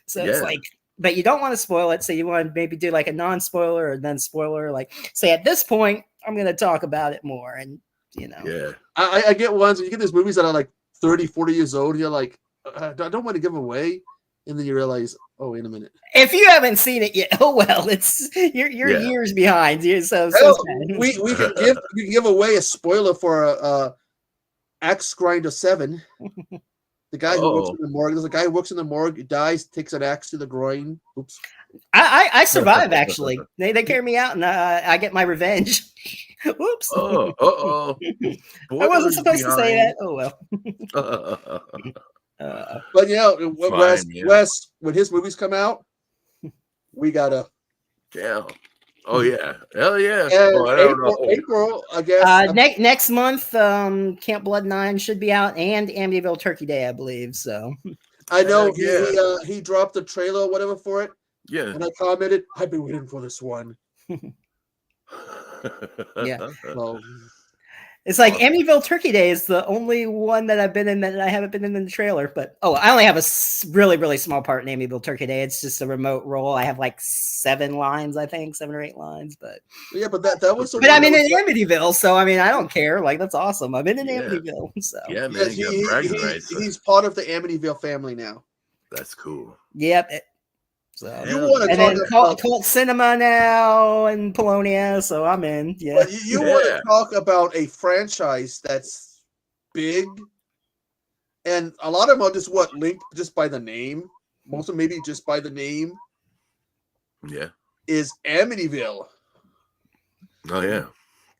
so it's like, but you don't want to spoil it, so you want to maybe do like a non-spoiler or then spoiler, like say at this point I'm going to talk about it more. And I get ones, you get these movies that are like 30, 40 years old, you're like, I don't want to give them away, and then you realize, oh, wait a minute. If you haven't seen it yet, oh well, you're years behind. So we can give away a spoiler for Axe Grinder 7. The guy who works in the morgue. There's a guy who works in the morgue, dies, takes an axe to the groin. Oops. I survive actually. They carry me out, and I get my revenge. Whoops. Oh. I wasn't supposed to say that. Oh well. But Wes, when his movies come out, we gotta. Yeah. Oh yeah. Hell yeah. April, I guess. Next month, Camp Blood 9 should be out, and Amityville Turkey Day, I believe. So. I know he dropped the trailer or whatever for it. Yeah. And I commented, I've been waiting for this one. Yeah. Well, it's like Amityville Turkey Day is the only one that I've been in that I haven't been in the trailer. But I only have a really, really small part in Amityville Turkey Day. It's just a remote role. I have like 7 lines, I think, 7 or 8 lines. But yeah, but that was. But I'm in Amityville, so I mean, I don't care. Like, that's awesome. I'm in Amityville. So yeah, man, he's part of the Amityville family now. That's cool. Yep. So you want to talk Cult Cinema now and Polonia, so I'm in. Yeah. But you want to talk about a franchise that's big, and a lot of them are just linked just by the name. Most of them maybe just by the name. Yeah. Is Amityville. Oh yeah.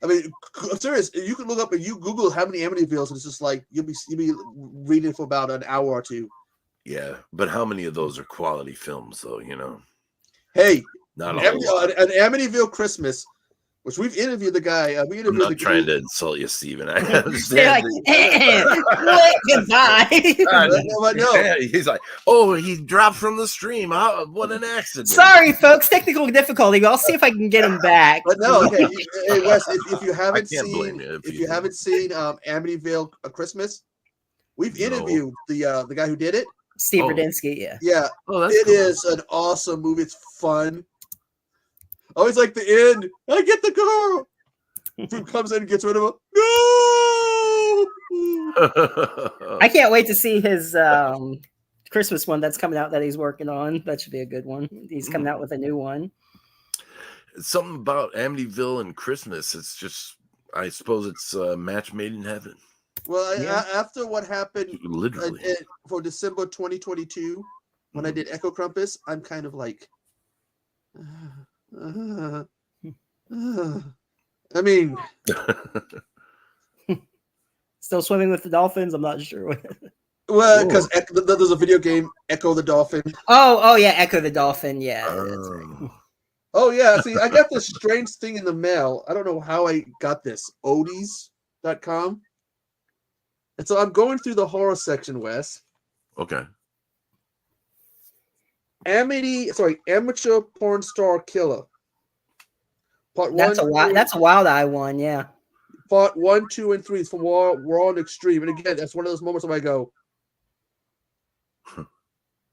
I mean, serious. You can look up and you Google how many Amityvilles, and it's just like you'll be reading for about an hour or two. Yeah, but how many of those are quality films, though? Hey, not all. An Amityville Christmas, which we've interviewed the guy. I'm not trying to insult you, Steven. I understand. Goodbye. No. He's like, oh, he dropped from the stream. What an accident! Sorry, folks, technical difficulty. I'll see if I can get him back. But no, okay. Hey, Wes, if you haven't seen, Amityville Christmas, we've interviewed the guy who did it. Steve Rudinsky, yeah. Yeah. It is an awesome movie. It's fun. Always like the end. I get the girl. Who comes in and gets rid of her. No! I can't wait to see his Christmas one that's coming out that he's working on. That should be a good one. He's coming out with a new one. Something about Amityville and Christmas. It's just, I suppose it's a match made in heaven. Well, after what happened literally for December 2022, when I did Echo Krampus, I'm kind of like, I mean, still swimming with the dolphins. I'm not sure. Well, because there's a video game, Echo the Dolphin. Oh yeah, Echo the Dolphin. Yeah. Oh yeah. See, I got this strange thing in the mail. I don't know how I got this. Odies.com. And so I'm going through the horror section, Wes. Okay. Amateur porn star killer. Part that's one. That's a Wild Eye one, yeah. Part 1, 2, and 3 is from Raw and Extreme. And again, that's one of those moments where I go,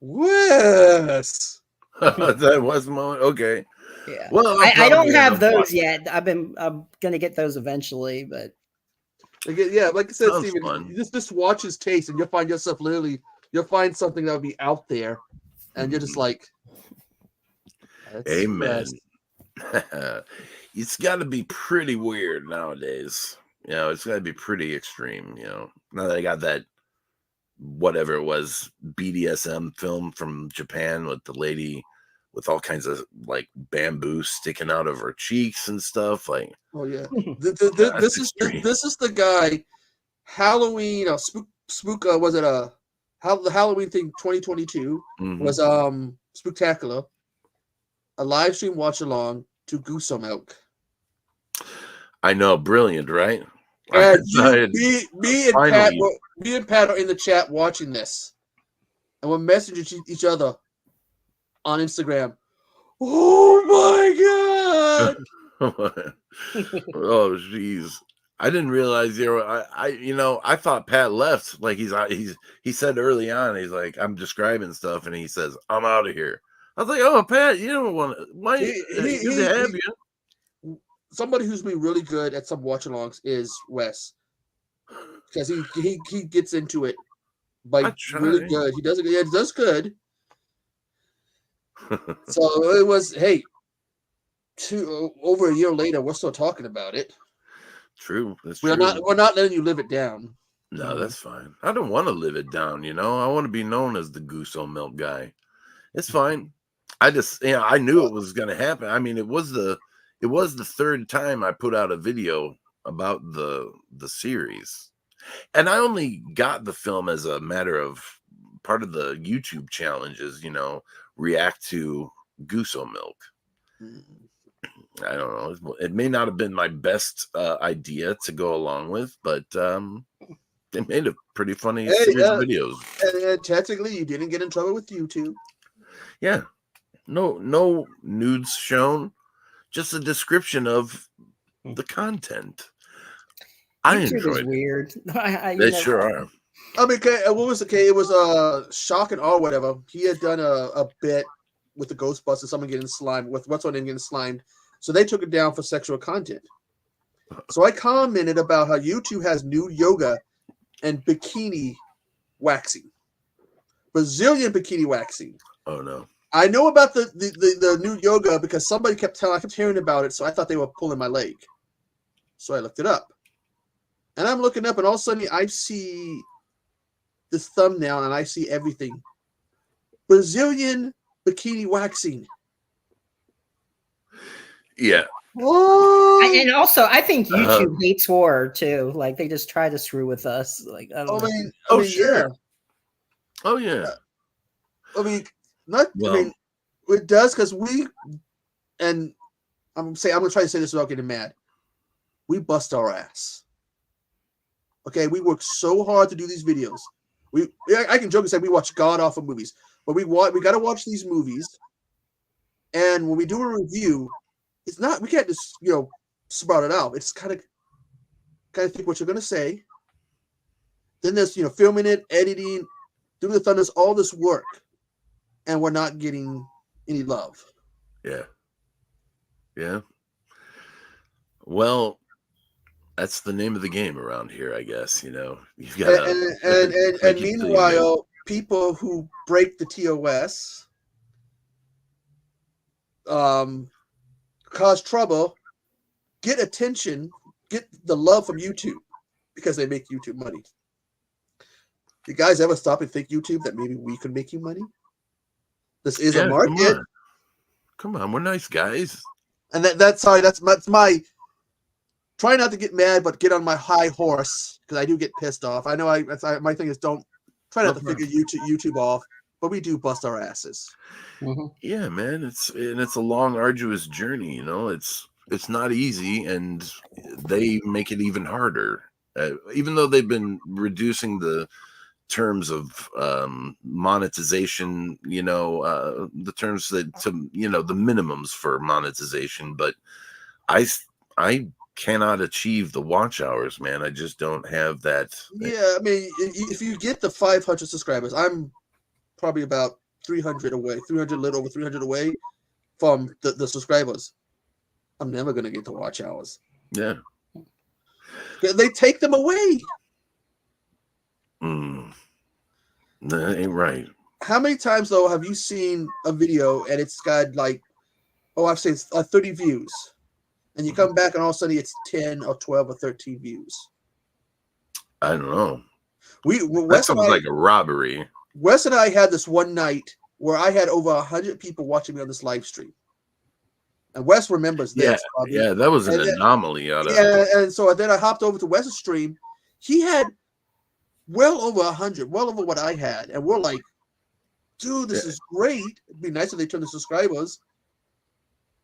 Wes. That was the moment. Okay. Yeah. Well, I don't have those yet. I'm gonna get those eventually, but again, yeah, like I said, sounds Steven, fun. you just watch his taste, and you'll find yourself you'll find something that will be out there, and you're just like, amen. It's got to be pretty weird nowadays. It's got to be pretty extreme. Now that I got that, whatever it was, BDSM film from Japan with the lady with all kinds of like bamboo sticking out of her cheeks and stuff. Like, oh yeah, that's this is the guy. Halloween, spook. Was it the Halloween thing? 2022 was Spooktacular, a live stream watch along to Guso Milk. I know, brilliant, right? And me and Pat are in the chat watching this, and we're messaging each other on Instagram. Oh my god! Oh jeez, I didn't realize you were. I thought Pat left. Like he said early on, he's like, I'm describing stuff, and he says, I'm out of here. I was like, oh Pat, you don't want to. Why? Good to have you. Somebody who's been really good at some watch-alongs is Wes, because he gets into it like really good. He does it. Yeah, he does good. So it was over a year later. We're still talking about it. True. We're not letting you live it down. No, that's fine. I don't want to live it down. I want to be known as the Guso Milk guy. It's fine. I just I knew it was going to happen. I mean, it was the third time I put out a video about the series, and I only got the film as a matter of part of the YouTube challenges, react to Guso Milk. I don't know. It may not have been my best idea to go along with, but they made a pretty funny series of videos. And technically, you didn't get in trouble with YouTube. Yeah, no nudes shown. Just a description of the content. I enjoyed it. Weird. They sure are. I mean, what was okay? It was Shock and Awe, whatever. He had done a bit with the Ghostbusters, someone getting slimed, with what's on him getting slimed. So they took it down for sexual content. So I commented about how YouTube has new yoga and bikini waxing, Brazilian bikini waxing. Oh no. I know about the new yoga because somebody kept hearing about it, so I thought they were pulling my leg. So I looked it up. And I'm looking up, and all of a sudden I see this thumbnail, and I see everything. Brazilian bikini waxing. Yeah. What? And also, I think YouTube hates horror, too. Like, they just try to screw with us. Like, I don't know. Sure. Yeah. Oh, yeah. I mean, it does because and I'm going to try to say this without getting mad. We bust our ass. Okay, we work so hard to do these videos. I can joke and say we watch god awful movies, but we got to watch these movies. And when we do a review, we can't just sprout it out. It's kind of think what you're going to say. Then there's filming it, editing, doing the thunders, all this work. And we're not getting any love. Yeah. Yeah. Well, that's the name of the game around here, I guess. You've got and meanwhile, people who break the TOS, cause trouble, get attention, get the love from YouTube because they make YouTube money. You guys ever stop and think, YouTube, that maybe we could make you money? This is a market. Come on, we're nice guys. And that's my try not to get mad, but get on my high horse because I do get pissed off. I know my thing is don't try not to figure YouTube off, but we do bust our asses. Mm-hmm. Yeah, man, it's a long, arduous journey. It's not easy, and they make it even harder. Even though they've been reducing the terms of monetization, the terms the minimums for monetization, but I cannot achieve the watch hours, man. I just don't have that. Yeah, I mean, if you get the 500 subscribers, I'm probably about 300 away, a little over 300 away from the subscribers. I'm never gonna get the watch hours. Yeah, they take them away. That ain't right. How many times though have you seen a video and it's got I've seen 30 views, and you come back and all of a sudden it's 10 or 12 or 13 views? I don't know. That sounds like a robbery. Wes and I had this one night where I had over 100 people watching me on this live stream. And Wes remembers this. Yeah, that was an anomaly. And so then I hopped over to Wes's stream. He had well over 100, well over what I had. And we're like, dude, this is great. It'd be nice if they turned the subscribers.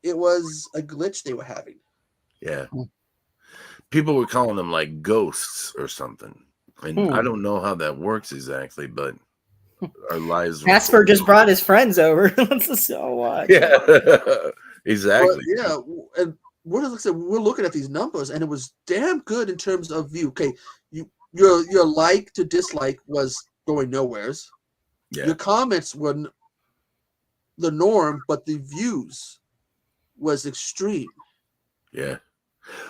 It was a glitch they were having. Yeah. People were calling them like ghosts or something. And I don't know how that works exactly, but our lives. Casper just brought his friends over. So what? Yeah, exactly. But, and we're looking at these numbers, and it was damn good in terms of view. Okay, your like to dislike was going nowheres. Yeah. Your comments were the norm, but the views was extreme. Yeah.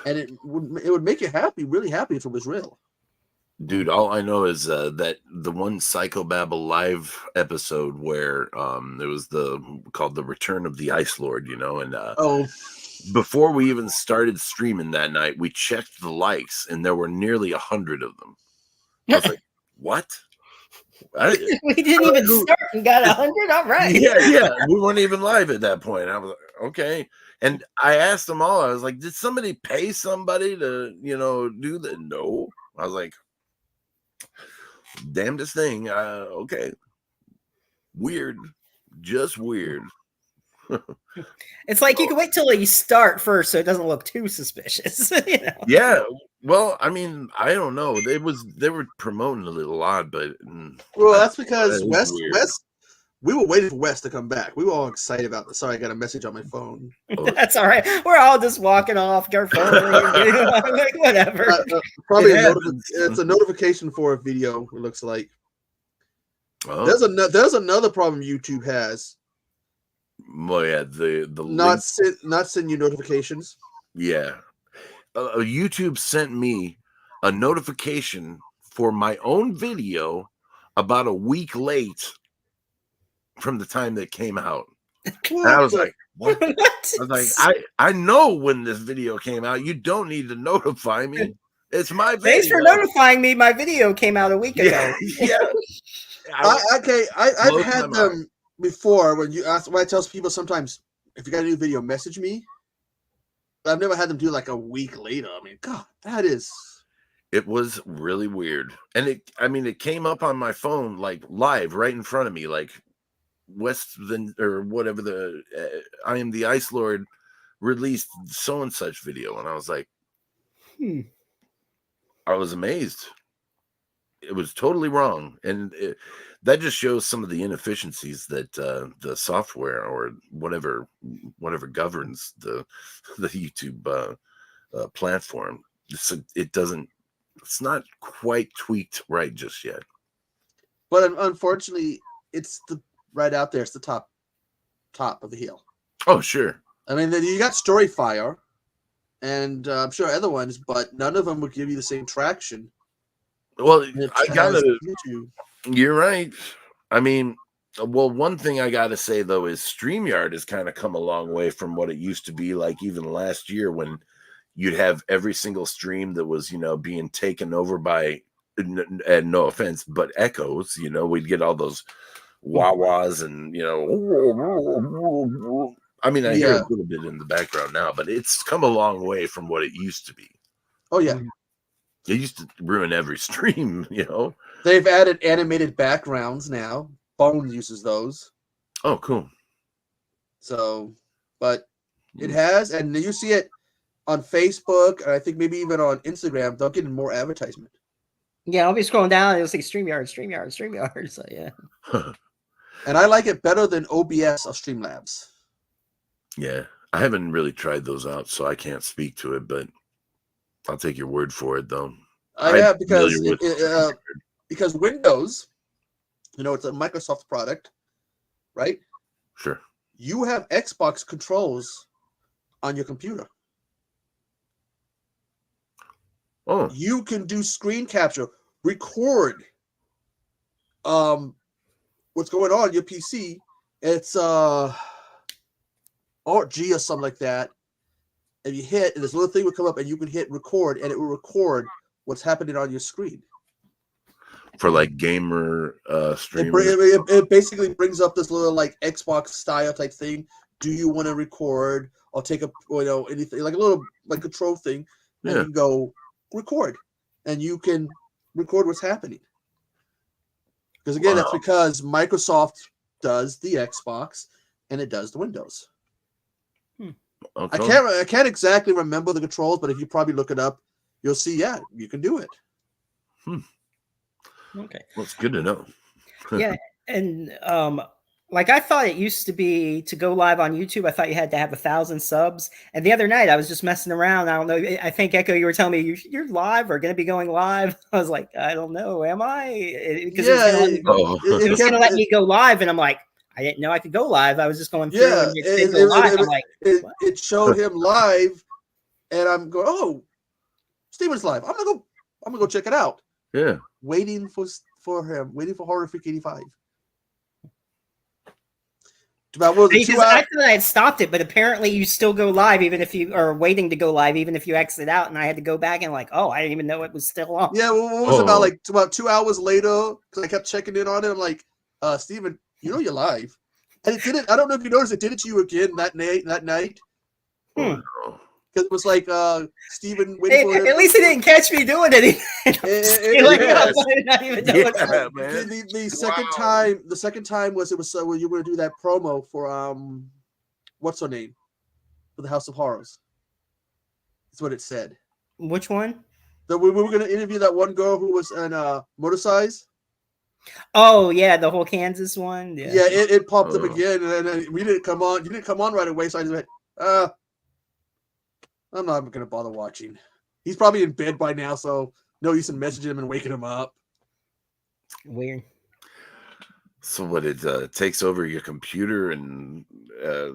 And it would make you happy, really happy if it was real. Dude, all I know is that the one Psychobabble live episode where it was called The Return of the Imtheicelord, and before we even started streaming that night, we checked the likes, and there were nearly 100 of them. I was like, what? We didn't even start and got 100. All right. Yeah. We weren't even live at that point. I was like, okay. And I asked them all, I was like, did somebody pay somebody to, do that? No. I was like, damnedest thing. Okay. Weird. Just weird. It's like you can wait till you start first so it doesn't look too suspicious. Yeah. Well, I mean, I don't know. They were promoting a little odd, but that's because Wes, we were waiting for Wes to come back. We were all excited about this. Sorry, I got a message on my phone. That's all right. We're all just walking off our phone. Like, whatever. Probably it's a notification for a video. It looks like. Oh. There's another problem YouTube has. Well, yeah, the not send you notifications. Yeah, YouTube sent me a notification for my own video about a week late from the time that came out. And I was like, what? I was like, I know when this video came out. You don't need to notify me. It's my video. Thanks for notifying me. My video came out a week ago. Yeah. I've had them before when I tell people sometimes if you got a new video, message me. But I've never had them do like a week later. I mean, God, it was really weird. And it came up on my phone like live right in front of me, like or whatever I Am the Imtheicelord released so and such video, and I was like, I was amazed. It was totally wrong, and that just shows some of the inefficiencies that the software or whatever governs the YouTube platform. It's not quite tweaked right just yet. But unfortunately, it's right out there. It's the top of the hill. Oh, sure. I mean, you got Storyfire, and I'm sure other ones, but none of them would give you the same traction. Well, you're right. I mean, one thing I got to say, though, is StreamYard has kind of come a long way from what it used to be like even last year when you'd have every single stream that was, being taken over by, and no offense, but echoes. We'd get all those wah-wahs and, I mean, I hear a little bit in the background now, but it's come a long way from what it used to be. Oh, yeah. It used to ruin every stream, They've added animated backgrounds now. Bone uses those. Oh, cool. So, but it has, and you see it on Facebook, and I think maybe even on Instagram, they're getting more advertisement. Yeah, I'll be scrolling down, and it'll say StreamYard. So, yeah. And I like it better than OBS or Streamlabs. Yeah, I haven't really tried those out, so I can't speak to it, but I'll take your word for it, though. Yeah, because Windows, it's a Microsoft product, right? Sure. You have Xbox controls on your computer. Oh. You can do screen capture, record what's going on your PC. It's Alt G or something like that. And you hit, and this little thing will come up, and you can hit record, and it will record what's happening on your screen. for like gamer streamers. It basically brings up this little like Xbox style type thing. Do you want to record or take a anything like a little like control thing? And you can go record, and you can record what's happening. Because again, that's because Microsoft does the Xbox and it does the Windows. Okay. I can't exactly remember the controls, but if you probably look it up, you'll see. Yeah, you can do it. Okay, well, it's good to know. Yeah, and like I thought it used to be to go live on YouTube. I thought you had to have 1,000 subs. And the other night I was just messing around. I don't know. I think Echo, you were telling me you're live or going to be going live. I was like, I don't know. Am I? Because it was going to let me go live, and I'm like, I didn't know I could go live. I was just going through and it go live. I'm like, it showed him live, and I'm going, oh, Steven's live. I'm gonna go check it out. Yeah, waiting for him, waiting for Horror Freak 85. About what was it, 2 hours? I thought I had stopped it, but apparently you still go live even if you are waiting to go live, even if you exit out. And I had to go back and like, oh, I didn't even know it was still on. Yeah, well, what was about 2 hours later? Because I kept checking in on it. I'm like, Steven, you're live, and it didn't. I don't know if you noticed, it did it to you again that night. Because it was like Steven waiting for him. At least he didn't catch me doing anything. The second time was when you were going to do that promo for what's her name for the House of Horrors. That's what it said. Which one? That we were going to interview that one girl who was in Motorsize. Oh yeah, the whole Kansas one. Yeah, it popped up again, and we didn't come on. You didn't come on right away, so I just went, I'm not going to bother watching. He's probably in bed by now, so no use in messaging him and waking him up. Weird. So what, it takes over your computer and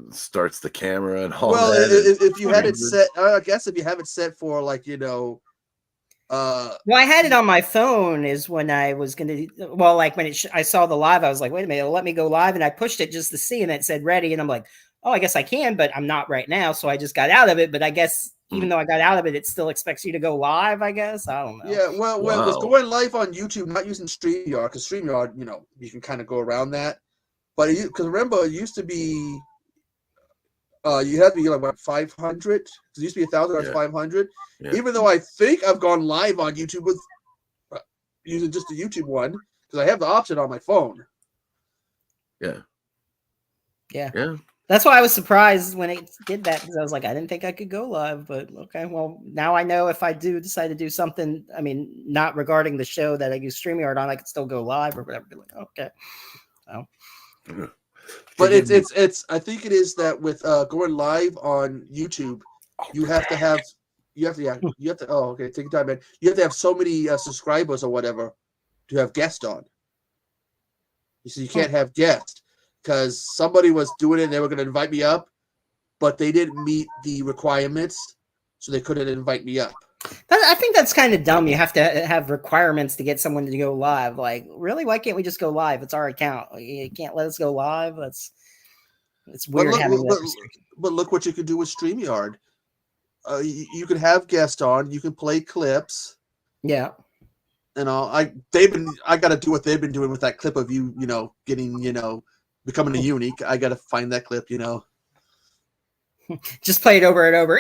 starts the camera and all that? Well, if you had it set, I guess if you have it set for like, well, I had it on my phone is when I was going to, well, like when I saw the live, I was like, wait a minute, it'll let me go live. And I pushed it just to see, and it said ready. And I'm like, oh, I guess I can, but I'm not right now. So I just got out of it. But I guess even though I got out of it, it still expects you to go live, I guess. I don't know. Yeah, well, it was going live on YouTube, not using StreamYard, because StreamYard, you can kind of go around that. But because remember, it used to be, you had to be like, what, 500? Because it used to be 1,000 or 500. Yeah. Even though I think I've gone live on YouTube with using just the YouTube one, because I have the option on my phone. Yeah. That's why I was surprised when it did that, because I was like, I didn't think I could go live, but okay. Well, now I know if I do decide to do something, I mean, not regarding the show that I use StreamYard on, I could still go live or whatever. Like, okay. So. But it's I think it is that with going live on YouTube, you have to take your time, man. You have to have so many subscribers or whatever to have guests on. So you can't have guests. Because somebody was doing it and they were going to invite me up, but they didn't meet the requirements, so they couldn't invite me up. I think that's kind of dumb. You have to have requirements to get someone to go live. Like, really? Why can't we just go live? It's our account. You can't let us go live? It's weird having that restriction. But look what you can do with StreamYard. You can have guests on. You can play clips. Yeah. And I got to do what they've been doing with that clip of you, getting, becoming a unique. I gotta find that clip, Just play it over and over.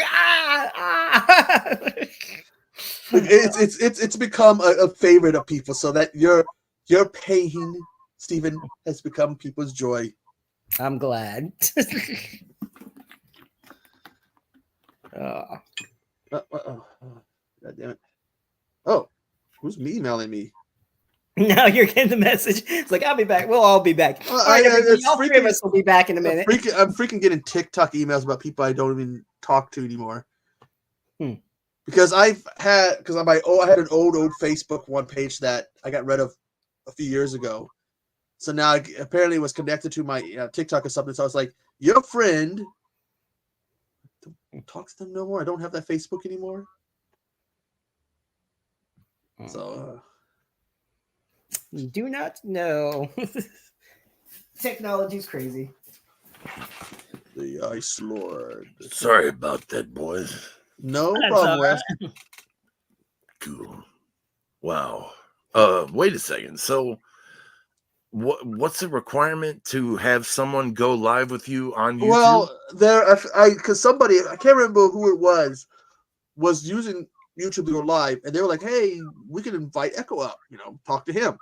It's become a favorite of people, so that your pain, Steven, has become people's joy. I'm glad. God damn it! Oh, who's emailing me? Now you're getting the message. It's like, I'll be back. We'll all be back. All three of us will be back in a minute. I'm freaking getting TikTok emails about people I don't even talk to anymore. Because I had an old Facebook one page that I got rid of a few years ago. So now apparently it was connected to my TikTok or something. So I was like, your friend, don't talk to them no more. I don't have that Facebook anymore. So. Do not know. Technology's crazy. The Imtheicelord. Sorry about that, boys. No problem, Wes. Cool. Wow. Wait a second. So what's the requirement to have someone go live with you on YouTube? Well, because somebody, I can't remember who it was using YouTube to go live, and they were like, "Hey, we can invite Echo up, talk to him."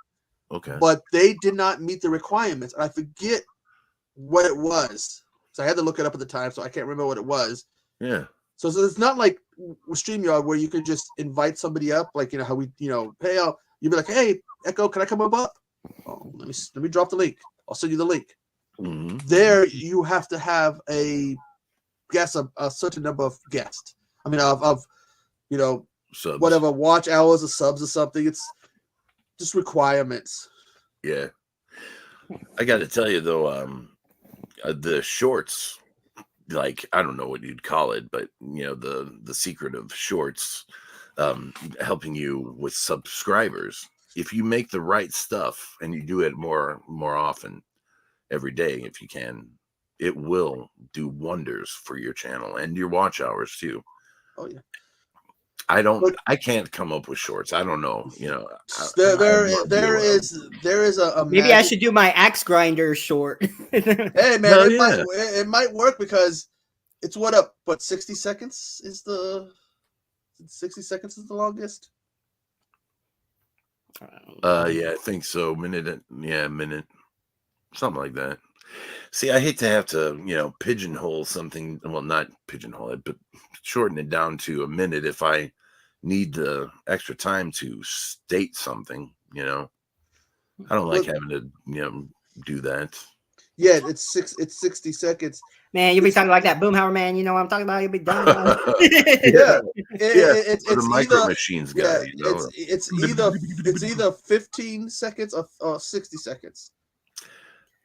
Okay. But they did not meet the requirements. I forget what it was, so I had to look it up at the time, so I can't remember what it was. Yeah. So it's not like with StreamYard where you can just invite somebody up, like how we, hey, you'd be like, "Hey, Echo, can I come up?" Oh, let me drop the link. I'll send you the link. Mm-hmm. There, you have to have a certain number of guests. I mean, of subs. Whatever watch hours or subs or something. It's just requirements. Yeah, I got to tell you though, the shorts, like I don't know what you'd call it, but the secret of shorts, helping you with subscribers. If you make the right stuff and you do it more often, every day, if you can, it will do wonders for your channel and your watch hours too. Oh yeah. I can't come up with shorts. I don't know. There is a maybe magic. I should do my axe grinder short. Hey man, it might work because it's what 60 seconds is the 60 seconds is the longest. Yeah, I think so. Minute, something like that. See, I hate to have to, pigeonhole something. Well, not pigeonhole it, but shorten it down to a minute if I need the extra time to state something. I don't like having to, do that. Yeah, it's 60 seconds. Man, you'll be talking like that Boomhauer man. You know what I'm talking about? You'll be done. It's the micro either, machines guy. It's either 15 seconds or 60 seconds.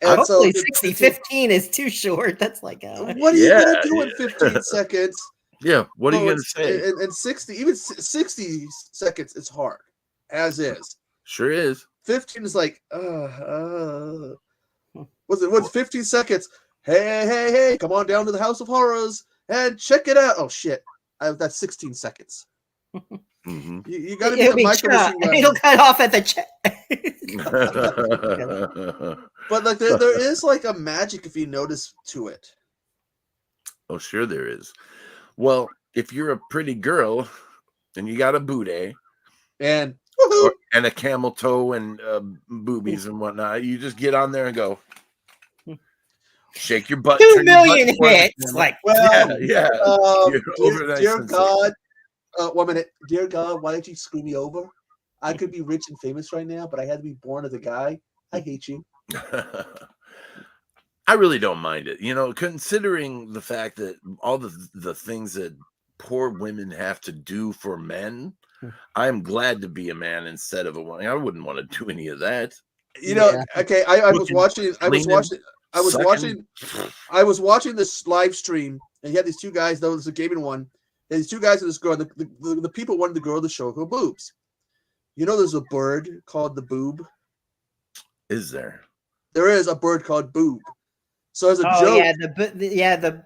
And hopefully 15 is too short. That's like what are you gonna do in 15 seconds? Yeah, what are you gonna say? And 60 seconds is hard, as is. Sure is. 15 is like what's 15 seconds? Hey, come on down to the House of Horrors and check it out. Oh shit, that's 16 seconds. Mm-hmm. You got to be the micro machine guy. It'll cut off at the check. But like there is like a magic if you notice to it. Oh, sure there is. Well, if you're a pretty girl and you got a booty and a camel toe and boobies and whatnot, you just get on there and go. Shake your butt. 2 million hits. Like, yeah. Dear God, 1 minute. Dear God, why didn't you screw me over? I could be rich and famous right now, but I had to be born as a guy. I hate you. I really don't mind it. Considering the fact that all the things that poor women have to do for men, I'm glad to be a man instead of a woman. I wouldn't want to do any of that. Okay. I was watching this live stream, and you had these two guys. That was a gaming one. And these two guys and this girl. The people wanted the girl to show her boobs. There's a bird called the boob. Is there? There is a bird called boob. So as a joke. The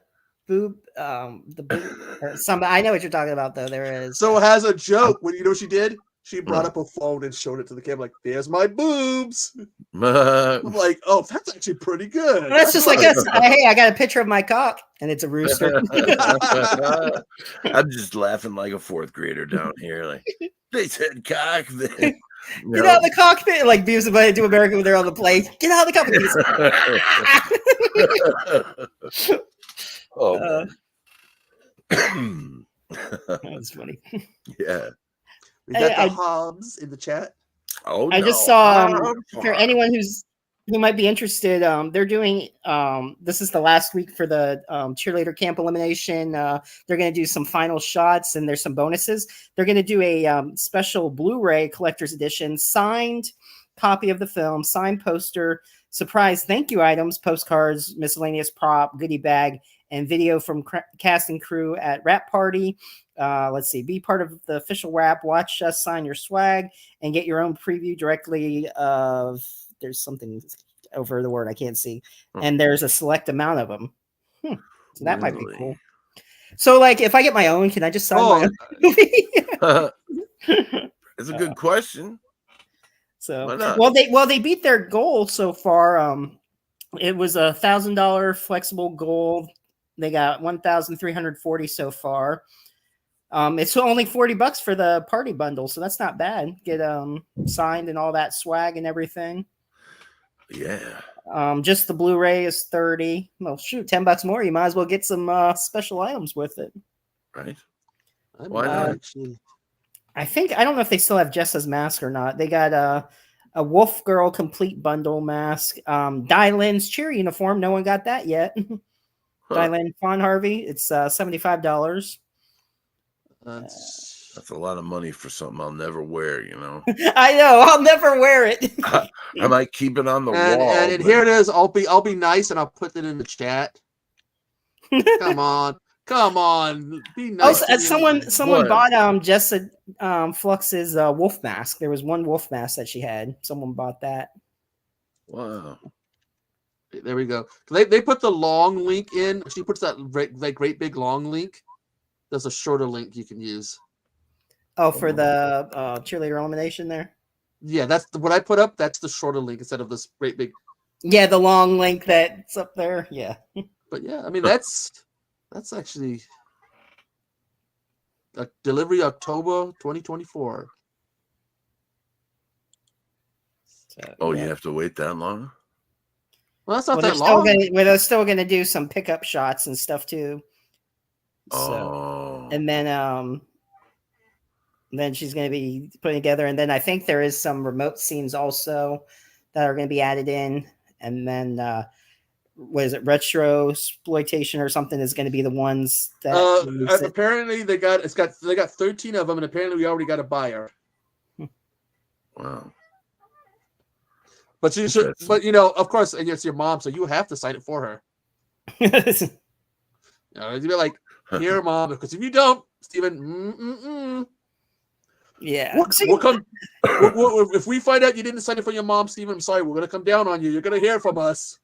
boob. The boob. I know what you're talking about, though. There is. So as a joke, when you know what she did? She brought up her phone and showed it to the camera, like, "There's my boobs." I'm like, "Oh, that's actually pretty good." Well, that's just like us. Hey, I got a picture of my cock, and it's a rooster. I'm just laughing like a fourth grader down here. Like, they said cock. Get out of the cockpit, like Beavis and Butthead to America when they're on the plane. Get out of the cockpit. Oh, that's funny. Yeah. We got the Hobbs in the chat. Oh, I just saw for anyone who might be interested, they're doing this is the last week for the cheerleader camp elimination. They're going to do some final shots and there's some bonuses. They're going to do a special Blu-ray collector's edition, signed copy of the film, signed poster, surprise thank you items, postcards, miscellaneous prop, goodie bag, and video from cast and crew at Wrap Party. Let's see, be part of the official wrap, watch us sign your swag, and get your own preview directly of, there's something over the word I can't see, and there's a select amount of them. So that might be cool. So, like, if I get my own, can I just sign my own movie? It's a good question. So, Why not? well they beat their goal so far. It was $1,000 flexible goal. They got 1,340 so far. It's only $40 for the party bundle, so that's not bad. Get signed and all that swag and everything. Yeah. Just the Blu-ray is $30. Well, shoot, $10 more. You might as well get some special items with it. Right. Why not? Actually, I don't know if they still have Jessa's mask or not. They got a Wolf Girl complete bundle mask. Dylan's cheer uniform. No one got that yet. Dylan Fawn Harvey. It's $75. that's a lot of money for something I'll never wear. I know. I'll never wear it. I might keep it on the wall. And here it is. I'll be nice and I'll put it in the chat. Come on, be nice. Someone bought Jessa Flux's wolf mask. There was one wolf mask that she had. Someone bought that. Wow. There we go. They put the long link in. She puts that great big long link. There's a shorter link you can use. Oh, for the cheerleader elimination there? Yeah, that's what I put up. That's the shorter link instead of this great big. Yeah, the long link that's up there. Yeah. But yeah, I mean that's actually a delivery October 2024. Oh, you have to wait that long? Well, that's not that long. They're still gonna do some pickup shots and stuff too. So, and then she's going to be putting together, and then I think there is some remote scenes also that are going to be added in, and then what is it, retro exploitation or something is going to be the ones that apparently they got 13 of them, and apparently we already got a buyer. Wow. But you should, of course, and it's your mom, so you have to sign it for her. You'd be like, here, mom, because if you don't, Steven, yeah, we'll come. If we find out you didn't sign it for your mom, Steven, I'm sorry, we're gonna come down on you. You're gonna hear from us.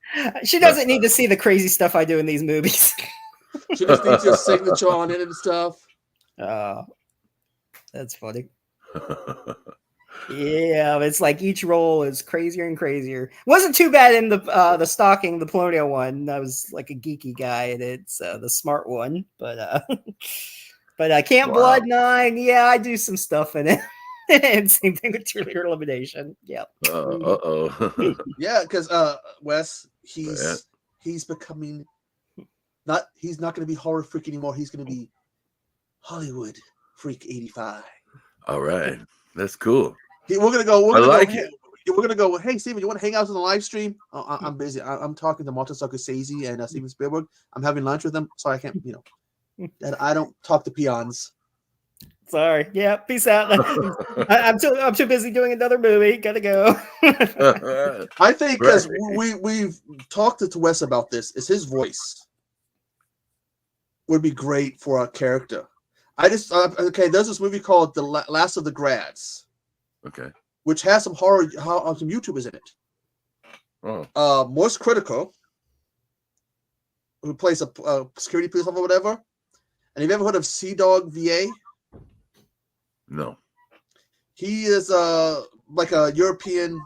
She doesn't need to see the crazy stuff I do in these movies. She just needs your signature on it and stuff. That's funny. Yeah, it's like each role is crazier and crazier. Wasn't too bad in the stalking the Polonial one. I was like a geeky guy in it, so the smart one. But Camp Blood 9, yeah, I do some stuff in it. And same thing with cheerleader elimination. Yep. Yeah, because Wes, he's becoming he's not going to be horror freak anymore. He's going to be Hollywood Freak 85. All right, that's cool. We're gonna go. We're gonna go. Hey, Steven, you want to hang out on the live stream? I'm busy. I'm talking to Martin Scorsese and Steven Spielberg. I'm having lunch with them, so I can't. And I don't talk to peons. Sorry. Yeah. Peace out. I'm too busy doing another movie. Gotta go. I think because we've talked to Wes about this, is his voice would be great for a character. There's this movie called The Last of the Grads. Okay. Which has some horror, some YouTubers in it. Oh. Most Critical, who plays a security police officer or whatever. And have you ever heard of Sea Dog VA? No. He is like a European.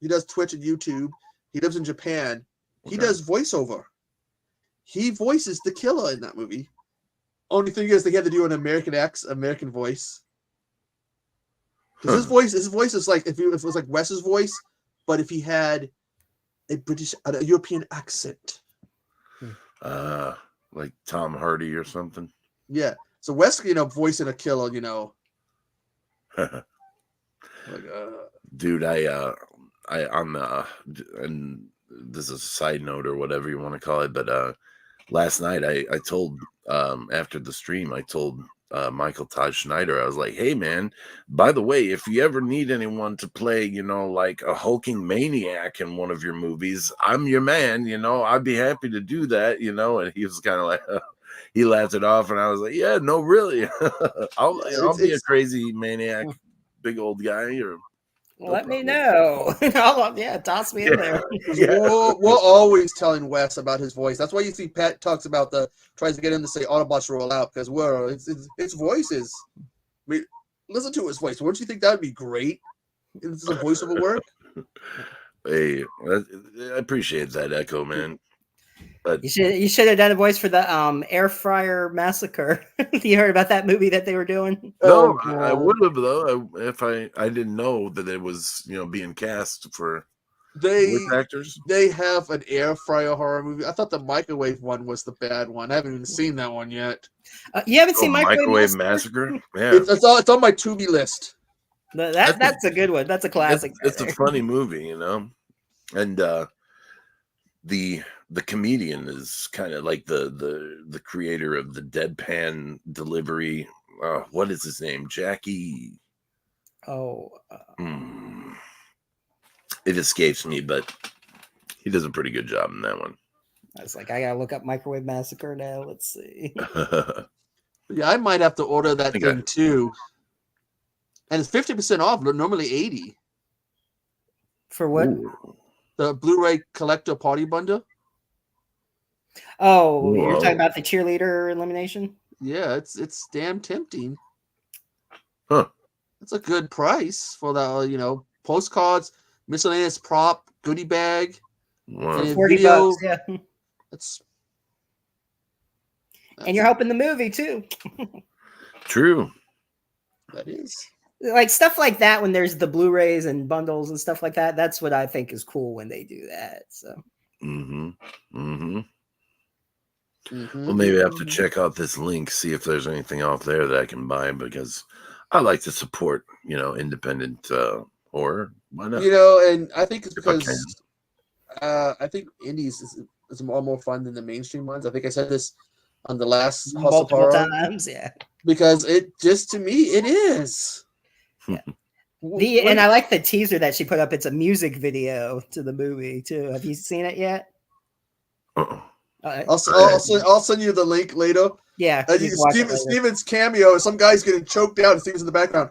He does Twitch and YouTube. He lives in Japan. Okay. He does voiceover. He voices the killer in that movie. Only thing is they had to do an American voice. Because his voice is like if it was like Wes's voice, but if he had a European accent. Like Tom Hardy or something. Yeah. So Wes, voicing a killer, Dude, and this is a side note or whatever you want to call it, but last night I told after the stream, I told Michael Todd Schneider, I was like, hey man, by the way, if you ever need anyone to play, like a hulking maniac in one of your movies, I'm your man, I'd be happy to do that, and he was kind of like, he laughed it off, and I was like, yeah, no, really. I'll be a crazy maniac, big old guy, or let me know. Toss me in there. Yeah. We're always telling Wes about his voice. That's why you see Pat talks about tries to get him to say Autobots roll out, because his voice is. I mean, listen to his voice. Wouldn't you think that would be great? some voiceover work. Hey, I appreciate that, Echo, man. But You should have done a voice for the air fryer massacre. You heard about that movie that they were doing? no, I would have though if I didn't know that it was being cast for voice actors. They have an air fryer horror movie. I thought the microwave one was the bad one. I haven't even seen that one yet. You haven't seen Microwave Massacre? Yeah, it's on my Tubi list. That's a good one. That's a classic. It's a funny movie, and the comedian is kind of like the creator of the deadpan delivery. What is his name? Jackie. It escapes me, but he does a pretty good job in that one. I was like, I gotta look up Microwave Massacre now. Let's see. Yeah, I might have to order that thing too. And it's 50% off. Normally $80. For what? Ooh. The Blu-ray collector party bundle. Oh, Whoa. You're talking about the cheerleader elimination? Yeah, it's damn tempting. Huh. It's a good price for the postcards, miscellaneous prop, goodie bag, Wow. $40. Yeah. And you're helping the movie too. True. That is. Like stuff like that when there's the Blu-rays and bundles and stuff like that. That's what I think is cool when they do that. So. Well, maybe I have to check out this link, see if there's anything off there that I can buy, because I like to support, independent horror. Why not? And I think it's because I think indies is more fun than the mainstream ones. I think I said this on the last multiple times, yeah. Because it just, to me, it is. Yeah. And I like the teaser that she put up. It's a music video to the movie too. Have you seen it yet? I'll send you the link later. Yeah. Steven's cameo. Some guy's getting choked out, and Steven's in the background.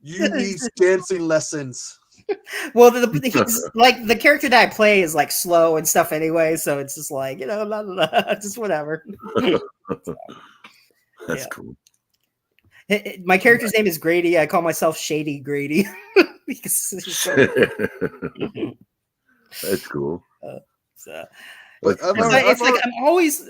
You need dancing lessons. Well, he's, like the character that I play is like slow and stuff anyway, so it's just like blah, blah, blah, just whatever. That's cool. My character's name is Grady. I call myself Shady Grady. That's cool. It's like I'm always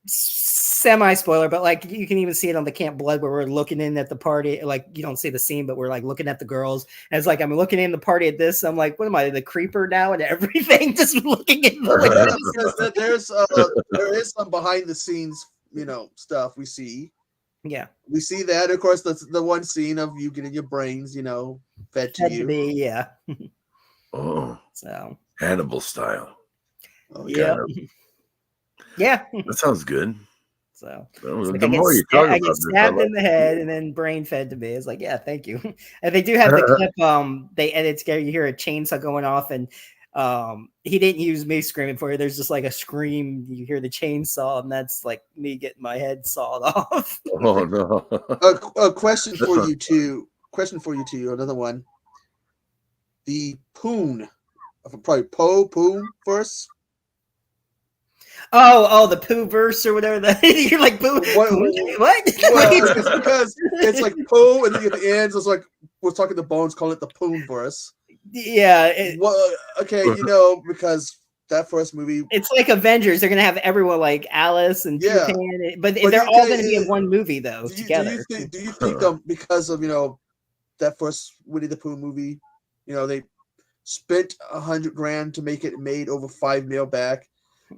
semi spoiler, but like you can even see it on the Camp Blood where we're looking in at the party. Like you don't see the scene, but we're like looking at the girls. And it's like I'm looking in the party at this. I'm like, what am I, the creeper now and everything? Just looking in the there is some behind the scenes, stuff we see. Yeah, we see that. Of course, that's the one scene of you getting your brains, fed to you. Yeah. Oh, so Hannibal style. Oh, yeah. Yeah. That sounds good. So the more you talk about this, I get stabbed in the head and then brain fed to me. It's like, yeah, thank you. And they do have the clip. They edit together. You hear a chainsaw going off, and he didn't use me screaming for you. There's just like a scream. You hear the chainsaw, and that's like me getting my head sawed off. Oh no! A question for you too. Another one. The Poon, probably Poon verse. Oh, the poo verse or whatever. You're like poo. What? Well, it's because it's like poo, and then at the ends, it's like we're talking to Bones, calling it the Poon verse. Yeah. Because that first movie, it's like Avengers. They're gonna have everyone like Alice and Japan, but they're all gonna be in one movie though together. Do you think because of that first Winnie the Pooh movie, they spent $100,000 to make it, made over $5 million back?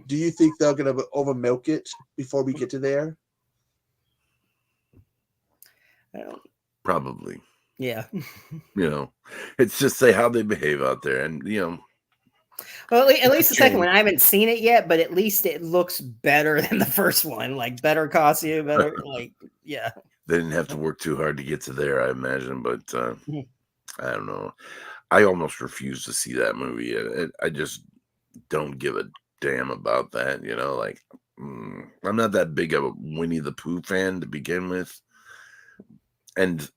Do you think they're gonna over milk it before we get to there? Probably. Yeah. It's just how they behave out there, and Well, at least the second one, I haven't seen it yet, but at least it looks better than the first one. Like better costume, better yeah. They didn't have to work too hard to get to there, I imagine, but I don't know. I almost refuse to see that movie. I just don't give a damn about that, I'm not that big of a Winnie the Pooh fan to begin with, and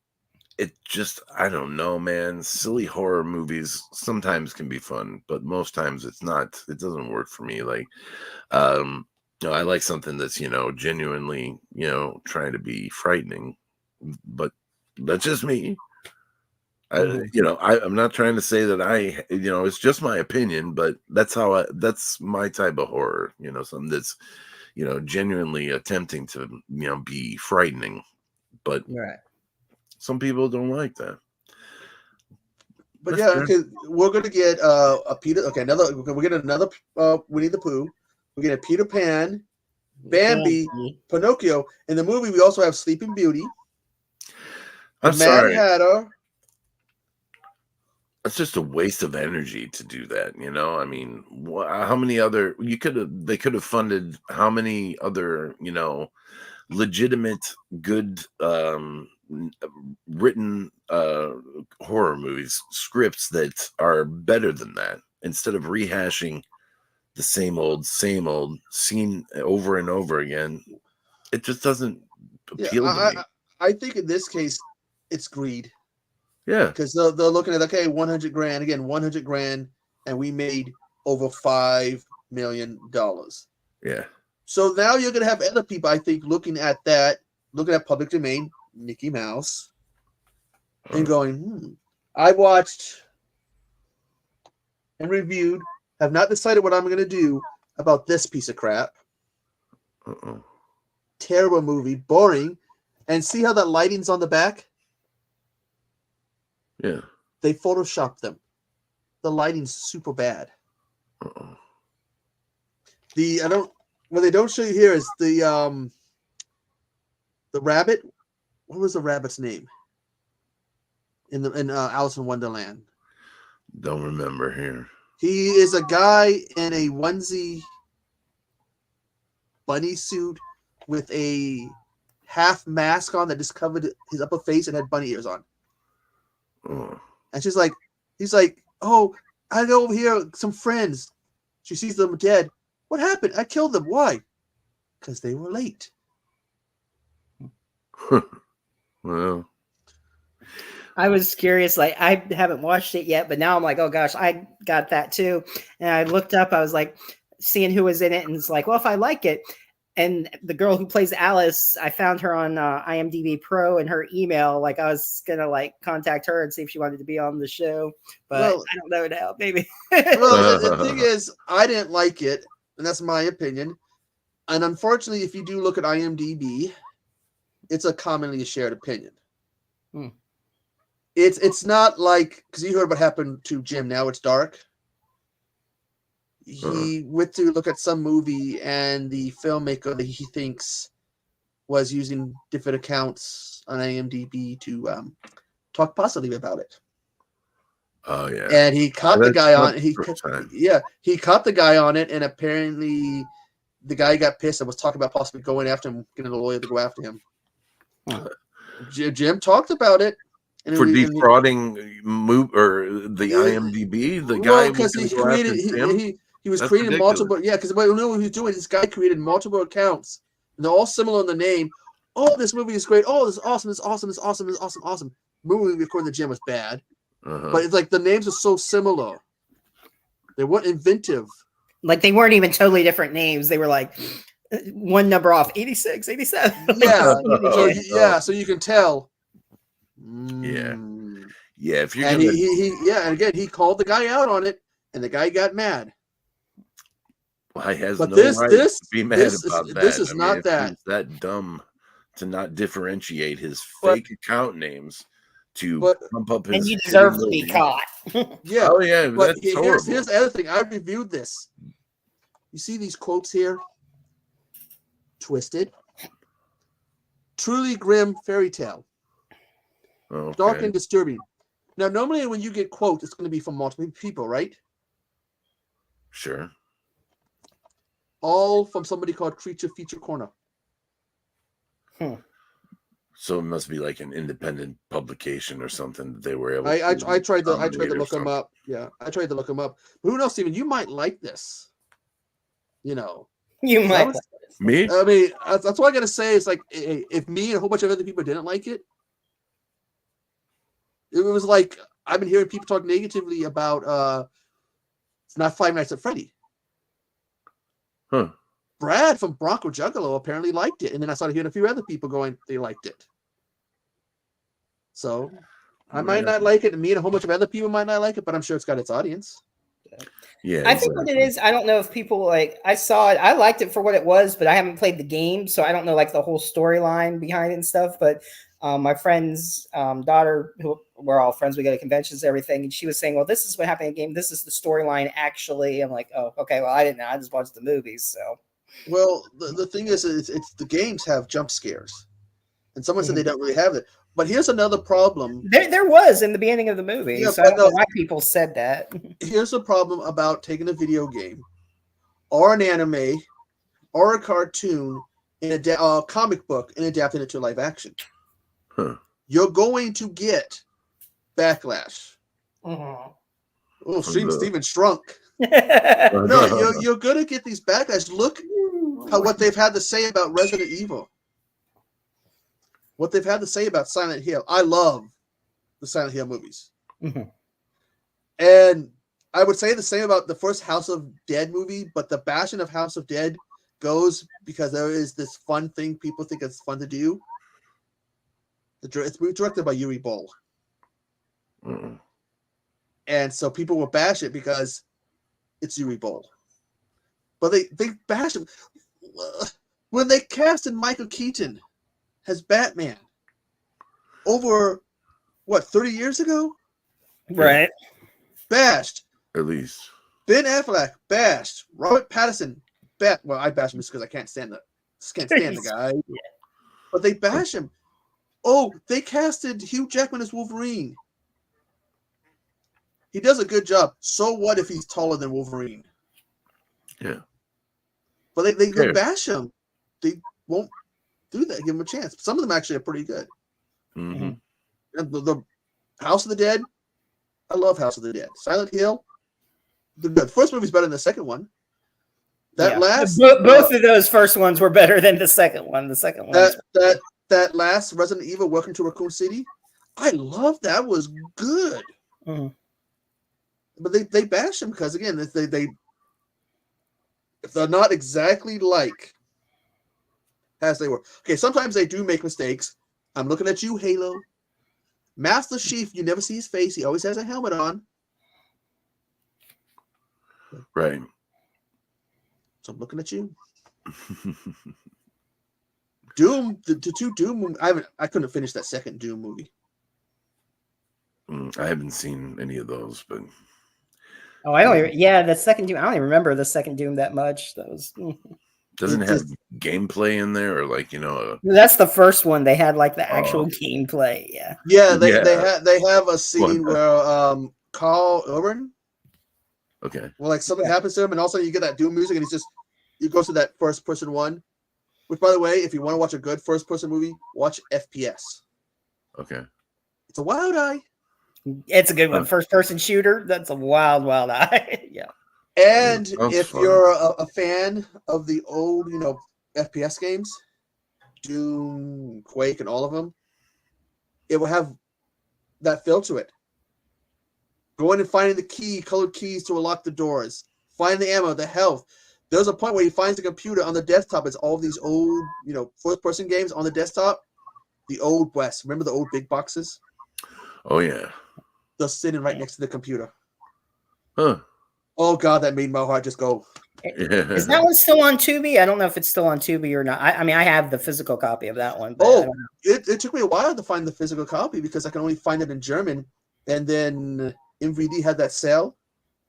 it just, I don't know, man. Silly horror movies sometimes can be fun, but most times it doesn't work for me. I like something that's genuinely trying to be frightening, but that's just me. I'm not trying to say that it's just my opinion, but that's my type of horror. Something that's, genuinely attempting to, be frightening, but Right. some people don't like that. But That's yeah, fair. okay, we're gonna get a Peter. Okay, we get another Winnie the Pooh. We get a Peter Pan, Bambi, Pinocchio. In the movie, we also have Sleeping Beauty, the I'm Mad sorry. Hatter. It's just a waste of energy to do that. I mean, how many other they could have funded how many other, legitimate, good, written horror movies, scripts that are better than that, instead of rehashing the same old scene over and over again. It just doesn't appeal to me. I think in this case, it's greed. Yeah, because they're looking at, okay, 100 grand again, 100 grand, and we made over $5 million. Yeah. So now you're gonna have other people, I think, looking at public domain, Mickey Mouse, and going, I watched and reviewed, have not decided what I'm gonna do about this piece of crap. Terrible movie, boring, and see how that lighting's on the back. Yeah. They photoshopped them. The lighting's super bad. What they don't show you here is the rabbit. What was the rabbit's name in Alice in Wonderland? Don't remember here. He is a guy in a onesie bunny suit with a half mask on that just covered his upper face and had bunny ears on. And he's like, oh, I go over here, some friends. She sees them dead. What happened? I killed them. Why? Because they were late. Well, I was curious. Like, I haven't watched it yet, but now I'm like, oh gosh, I got that too. And I looked up. I was like, seeing who was in it, and it's like, well, if I like it. And the girl who plays Alice, I found her on IMDb Pro and her email. Like, I was gonna contact her and see if she wanted to be on the show, but I don't know now. Maybe. Well, the thing is, I didn't like it, and that's my opinion. And unfortunately, if you do look at IMDb, it's a commonly shared opinion. It's not like, because you heard what happened to Jim. Now It's Dark. He went to look at some movie, and the filmmaker that he thinks was using different accounts on IMDb to talk positively about it. Oh yeah, and he caught the guy on. He caught the guy on it, and apparently, the guy got pissed and was talking about possibly going after him, getting a lawyer to go after him. Jim talked about it. For defrauding the IMDb, the guy because he was creating multiple. Yeah, because what he was doing, this guy created multiple accounts, and they're all similar in the name. Oh, this movie is great. Oh, this is awesome. This is awesome. This is awesome. This is awesome. Awesome. Movie according to Jim was bad, but it's like the names are so similar. They weren't inventive. Like, they weren't even totally different names. They were like one number off, 86, 87. Yeah. So you can tell. Yeah. If you're and and again, he called the guy out on it, and the guy got mad. Well, he has right to be mad about that. This is not that. He's that dumb to not differentiate his fake account names to pump up his. And you deserve to be caught. Yeah. Oh yeah. But that's horrible. Here's the other thing. I reviewed this. You see these quotes here? Twisted. Truly grim fairy tale. Okay. Dark and disturbing. Now, normally when you get quotes, it's going to be from multiple people, right? Sure. All from somebody called Creature Feature Corner. So it must be like an independent publication or something that they were able. I tried to look them up. Yeah, I tried to look them up. But who knows, Steven? You might like this. You might. Me? I mean, that's what I got to say. It's like, if me and a whole bunch of other people didn't like it, it was like, I've been hearing people talk negatively about it's not Five Nights at Freddy. Brad from Bronco Juggalo apparently liked it, and then I started hearing a few other people going they liked it. So, I might not like it, and me and a whole bunch of other people might not like it, but I'm sure it's got its audience. Yeah, I think what it is, I don't know if people like. I saw it. I liked it for what it was, but I haven't played the game, so I don't know like the whole storyline behind it and stuff. But my friend's daughter, who we're all friends, we go to conventions, and everything, and she was saying, "Well, this is what happened in the game. This is the storyline, actually." I'm like, "Oh, okay. Well, I didn't know. I just watched the movies." So, well, the thing is, it's the games have jump scares, and someone said they don't really have it. But here's another problem. There was in the beginning of the movie, Yeah, so I don't know why people said that. Here's a problem about taking a video game, or an anime, or a cartoon, in a comic book, and adapting it to live action. Huh. You're going to get backlash. Uh-huh. Oh, Steven shrunk. Yeah. No, you're gonna get these backlash. Look what they've had to say about Resident Evil. What they've had to say about Silent Hill. I love the Silent Hill movies. Mhm. And I would say the same about the first House of Dead movie, but the bashing of House of Dead goes because there is this fun thing people think it's fun to do. It's directed by Yuri Boll. Mm. And so people will bash it because it's Yuri Boll. But they bash him. When they casted Michael Keaton as Batman over, 30 years ago? Right. Bashed. At least. Ben Affleck, bashed. Robert Pattinson, well, I bash him just because I can't stand the guy. Yeah. But they bash him. Oh, they casted Hugh Jackman as Wolverine. He does a good job. So what if he's taller than Wolverine? Yeah. But they bash him. They won't do that. Give him a chance. Some of them actually are pretty good. Mm-hmm. And the House of the Dead, I love House of the Dead. Silent Hill, the first movie's better than the second one. Both of those first ones were better than the second one. The second one. That last Resident Evil, Welcome to Raccoon City, I love that. Was good. Mm-hmm. But they bash them because again, if they're not exactly like as they were. Okay, sometimes they do make mistakes. I'm looking at you, Halo. Master Chief, you never see his face. He always has a helmet on. Right. So I'm looking at you. Doom, the two Doom. I couldn't finish that second Doom movie. I haven't seen any of those, but Oh, I don't. Yeah, the second Doom. I don't even remember the second Doom that much. That was. Doesn't it have gameplay in there, or like That's the first one. They had like the actual gameplay. Yeah. Yeah, they have a scene where Carl Urban. Okay. Well, like something happens to him, and all of a sudden you get that Doom music, and he goes to that first person one. Which, by the way, if you want to watch a good first person movie, watch FPS. Okay. It's a wild eye. It's a good one. First person shooter. That's a wild eye. Yeah. And if you're a fan of the old, FPS games, Doom, Quake, and all of them, it will have that feel to it. Going and finding the colored keys to unlock the doors, find the ammo, the health. There's a point where he finds the computer on the desktop. It's all these old, first-person games on the desktop. The old West. Remember the old big boxes? Oh, yeah. They're sitting right next to the computer. Huh. Oh, God, that made my heart just go. Is that one still on Tubi? I don't know if it's still on Tubi or not. I mean, I have the physical copy of that one. But it took me a while to find the physical copy because I can only find it in German. And then MVD had that sale.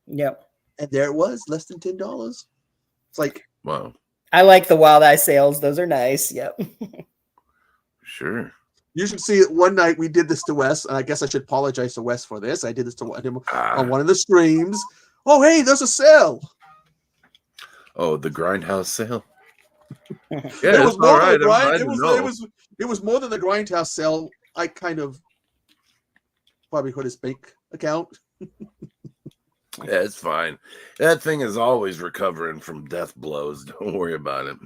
Yep. And there it was, less than $10. It's like, wow. I like the Wild Eye sales. Those are nice. Yep. Sure. You should see it. One night we did this to Wes, and I guess I should apologize to Wes for this. I did this to him on one of the streams. Oh, hey, there's a sale. Oh, the Grindhouse sale. Yeah, it was more than it was more than the Grindhouse sale. I kind of probably hurt his bank account. Yeah, it's fine. That thing is always recovering from death blows. Don't worry about it.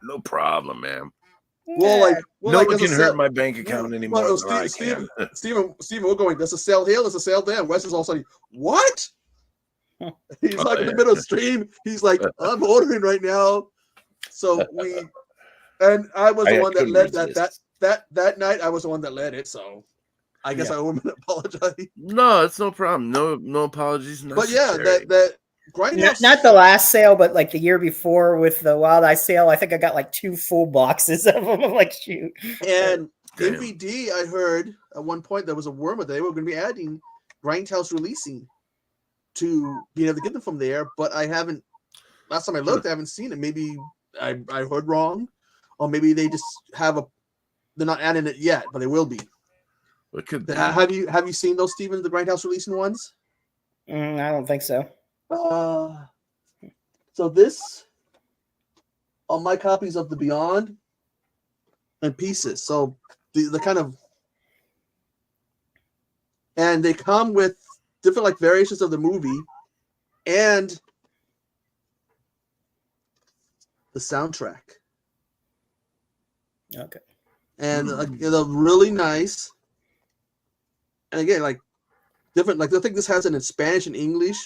No problem, man. Well, no one can hurt my bank account anymore. Well, Steven, we're going, there's a sale here, there's a sale there. And Wes is all sudden, what? He's like in the middle of the stream. He's like, I'm ordering right now. So I was the one that led that night. I was the one that led it. So I guess I owe him an apology. No, it's no problem. No apologies But necessary. yeah, that Grindhouse, not the last sale, but like the year before with the Wild Eye sale, I think I got like 2 full boxes of them. I'm like, shoot. And Damn. MVD, I heard at one point there was a rumor that they were going to be adding Grindhouse releasing to being able to get them from there, but I haven't. Last time I looked, I haven't seen it. Maybe I heard wrong, or maybe they just have they're not adding it yet, but they will be. It could be. Have you seen those, Steven, the Grindhouse releasing ones? I don't think so. So this are my copies of the Beyond and Pieces. So the kind of, and they come with different like variations of the movie and the soundtrack. Okay. And they're really nice. And again, like different, like I think this has it in Spanish and English.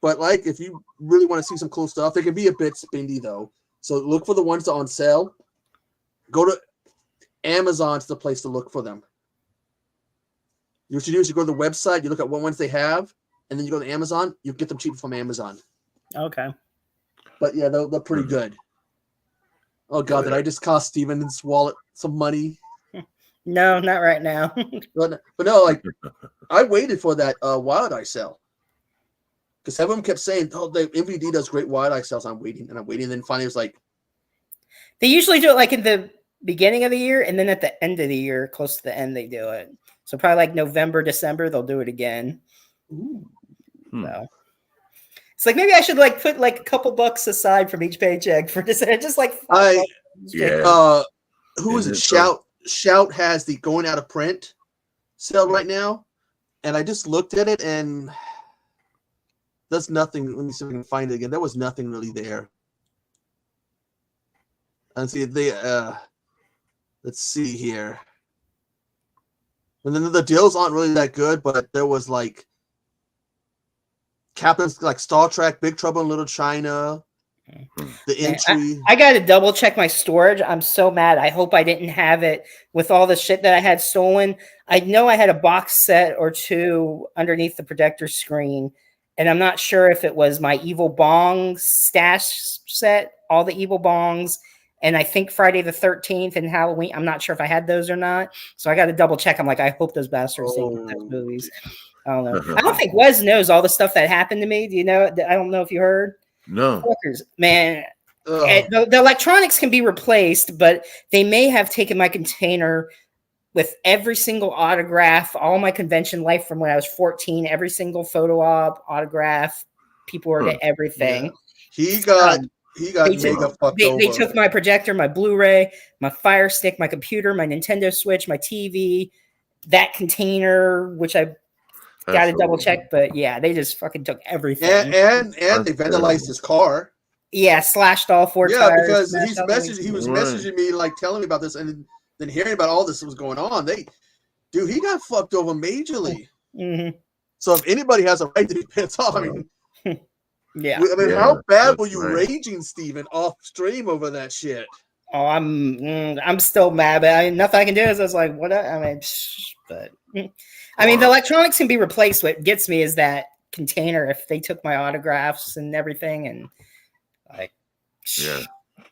But like, if you really want to see some cool stuff, they can be a bit spendy though. So look for the ones that are on sale. Go to Amazon's the place to look for them. What you do is you go to the website, you look at what ones they have, and then you go to Amazon. You get them cheap from Amazon. Okay. But yeah, they're pretty good. Oh God, did I just cost Steven's wallet some money? No, not right now. But no, like I waited for that Wild Eye sale. Because everyone kept saying, "Oh, the MVD does great Wild Eye sales." I'm waiting, and then finally it was like, they usually do it like in the beginning of the year, and then at the end of the year, close to the end, they do it. So probably like November, December, they'll do it again. So it's like maybe I should like put like a couple bucks aside from each paycheck for this. Just like who is it? Shout has the going out of print sale right now, and I just looked at it and there's nothing. Let me see if I can find it again. There was nothing really there. And see let's see here. And then the deals aren't really that good, but there was like Captain's like Star Trek, Big Trouble in Little China, the entry. I got to double check my storage. I'm so mad. I hope I didn't have it with all the shit that I had stolen. I know I had a box set or two underneath the projector screen, and I'm not sure if it was my Evil Bongs stash set, all the Evil Bongs, and I think Friday the 13th and Halloween. I'm not sure if I had those or not. So I got to double check. I'm like, I hope those bastards didn't get those movies. I don't know. I don't think Wes knows all the stuff that happened to me. Do you know? I don't know if you heard. No. Fuckers, man. The electronics can be replaced, but they may have taken my container with every single autograph, all my convention life from when I was 14, every single photo op, autograph, people were to everything. Yeah. He got mega fucked over. They took my projector, my Blu-ray, my Fire Stick, my computer, my Nintendo Switch, my TV, that container, which I got to double check. But yeah, they just fucking took everything. And they vandalized his car. Yeah, slashed all 4 tires. Because he was messaging me, like telling me about this, and then hearing about all this was going on. He got fucked over majorly. Mm-hmm. So if anybody has a right to be pissed off, I mean, yeah. I mean, how bad were you raging, Steven, off stream over that shit? Oh, I'm still mad, but nothing I can do is I was like, what? I mean, but I mean, the electronics can be replaced. What gets me is that container. If they took my autographs and everything, and like,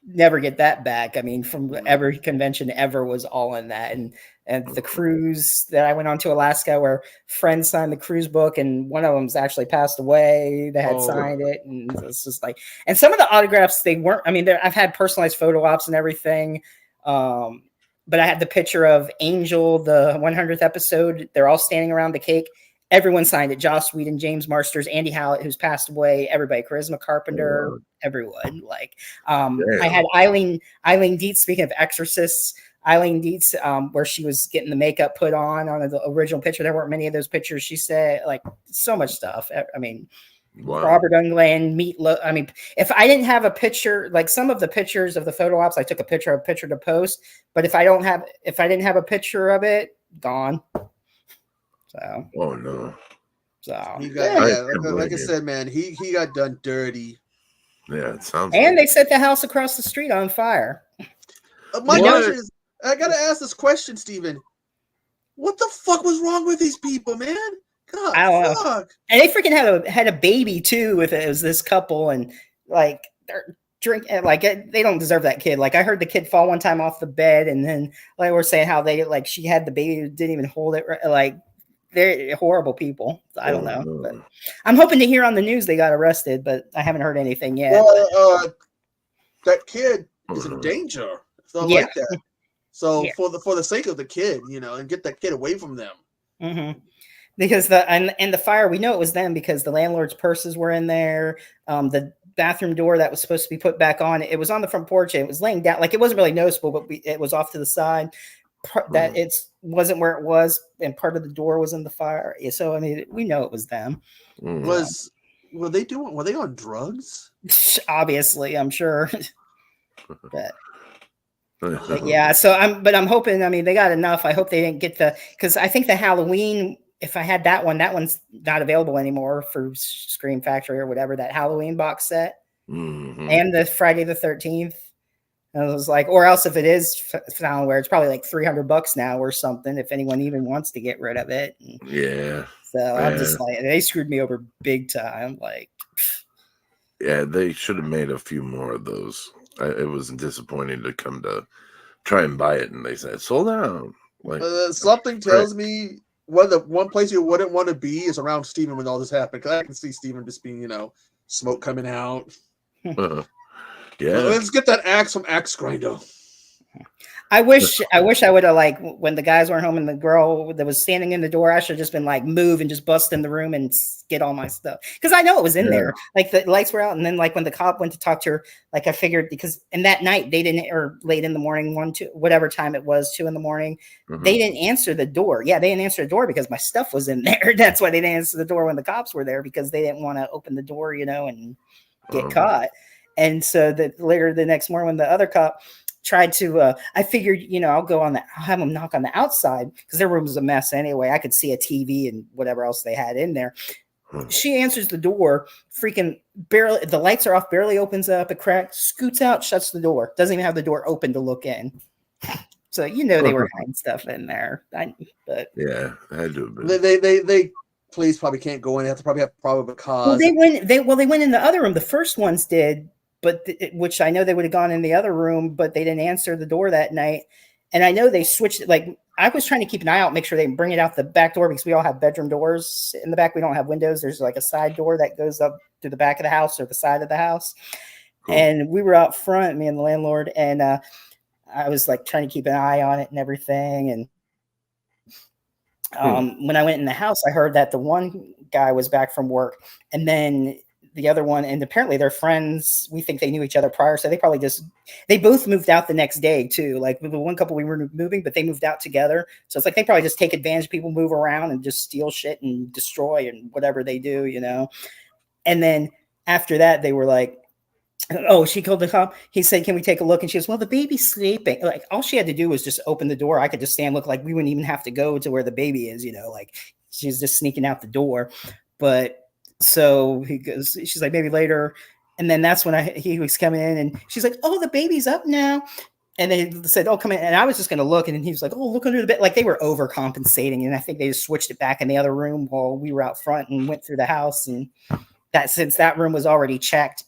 never get that back. I mean, from every convention ever was all in that, and the cruise that I went on to Alaska, where friends signed the cruise book, and one of them's actually passed away. They had signed it, and it's just like, and some of the autographs they weren't. I mean, I've had personalized photo ops and everything, but I had the picture of Angel, the 100th episode. They're all standing around the cake. Everyone signed it. Joss Whedon, James Marsters, Andy Howlett, who's passed away. Everybody, Charisma Carpenter, everyone. Like, I had Eileen Dietz. Speaking of exorcists, Eileen Dietz, where she was getting the makeup put on the original picture. There weren't many of those pictures. She said, like, so much stuff. I mean, Robert Englund, Meatloaf. I mean, if I didn't have a picture, like some of the pictures of the photo ops, I took a picture to post. But if I didn't have a picture of it, gone. So. Oh no. So he got, like I said, man, he got done dirty. Yeah, it sounds. And they set the house across the street on fire. My question is, I gotta ask this question, Steven. What the fuck was wrong with these people, man? God, I don't know. fuck. And they freaking had a baby too with it. It was this couple, and like they're they don't deserve that kid. Like I heard the kid fall one time off the bed, and then like we're saying how they like she had the baby, didn't even hold it. Like they're horrible people. I don't know. But I'm hoping to hear on the news they got arrested, but I haven't heard anything yet. Well, that kid is in danger. It's not like that. So for the sake of the kid, and get that kid away from them. Mm-hmm. Because the fire, we know it was them because the landlord's purses were in there. The bathroom door that was supposed to be put back on, it was on the front porch. And it was laying down, like it wasn't really noticeable, but it was off to the side. That it wasn't where it was, and part of the door was in the fire. So I mean, we know it was them. Were they on drugs? Obviously, I'm sure. But yeah, so I'm hoping. I mean, they got enough. I hope they didn't get because I think the Halloween. If I had that one, that one's not available anymore for Scream Factory or whatever. That Halloween box set and the Friday the 13th. And I was like, or else if it is found where it's probably like $300 now or something. If anyone even wants to get rid of it. Yeah. So I'm just like, they screwed me over big time. Like, yeah, they should have made a few more of those. It was disappointing to come to try and buy it, and they said sold out. Like something tells me one place you wouldn't want to be is around Steven when all this happened. Because I can see Steven just being, smoke coming out. Yeah, let's get that axe from Axe Grinder. I wish I would have, like, when the guys weren't home and the girl that was standing in the door, I should have just been like, move and just bust in the room and get all my stuff. Because I know it was in there. Like the lights were out. And then like when the cop went to talk to her, like I figured and that night they didn't, or late in the morning, 1, 2, whatever time it was, 2 a.m, they didn't answer the door. Yeah, they didn't answer the door because my stuff was in there. That's why they didn't answer the door when the cops were there, because they didn't want to open the door, and get caught. And so that later the next morning when the other cop tried to, I figured, I'll have them knock on the outside because their room was a mess anyway. I could see a TV and whatever else they had in there. She answers the door, freaking barely, the lights are off, barely opens up a crack, scoots out, shuts the door, doesn't even have the door open to look in. So, they were hiding stuff in there. But yeah, I had to. They police probably can't go in. They have to probably have probable cause. Well, they went in the other room. The first ones did. But which I know they would have gone in the other room, but they didn't answer the door that night. And I know they switched it. Like I was trying to keep an eye out, make sure they bring it out the back door because we all have bedroom doors in the back. We don't have windows. There's like a side door that goes up to the back of the house or the side of the house. Cool. And we were out front, me and the landlord, and I was like trying to keep an eye on it and everything. And when I went in the house, I heard that the one guy was back from work, and then the other one, and apparently they're friends. We think they knew each other prior. So they both moved out the next day too. Like the one couple we were moving, but they moved out together. So it's like, they probably just take advantage of people, move around and just steal shit and destroy and whatever they do, And then after that, they were like, oh, she called the cop. He said, can we take a look? And she goes, well, the baby's sleeping. Like all she had to do was just open the door. I could just stand, look like we wouldn't even have to go to where the baby is, like she's just sneaking out the door. But so he goes, she's like, maybe later. And then that's when he was coming in and she's like, oh, the baby's up now. And they said, oh, come in. And I was just going to look. And then he was like, oh, look under the bed. Like they were overcompensating. And I think they just switched it back in the other room while we were out front and went through the house. And that since that room was already checked,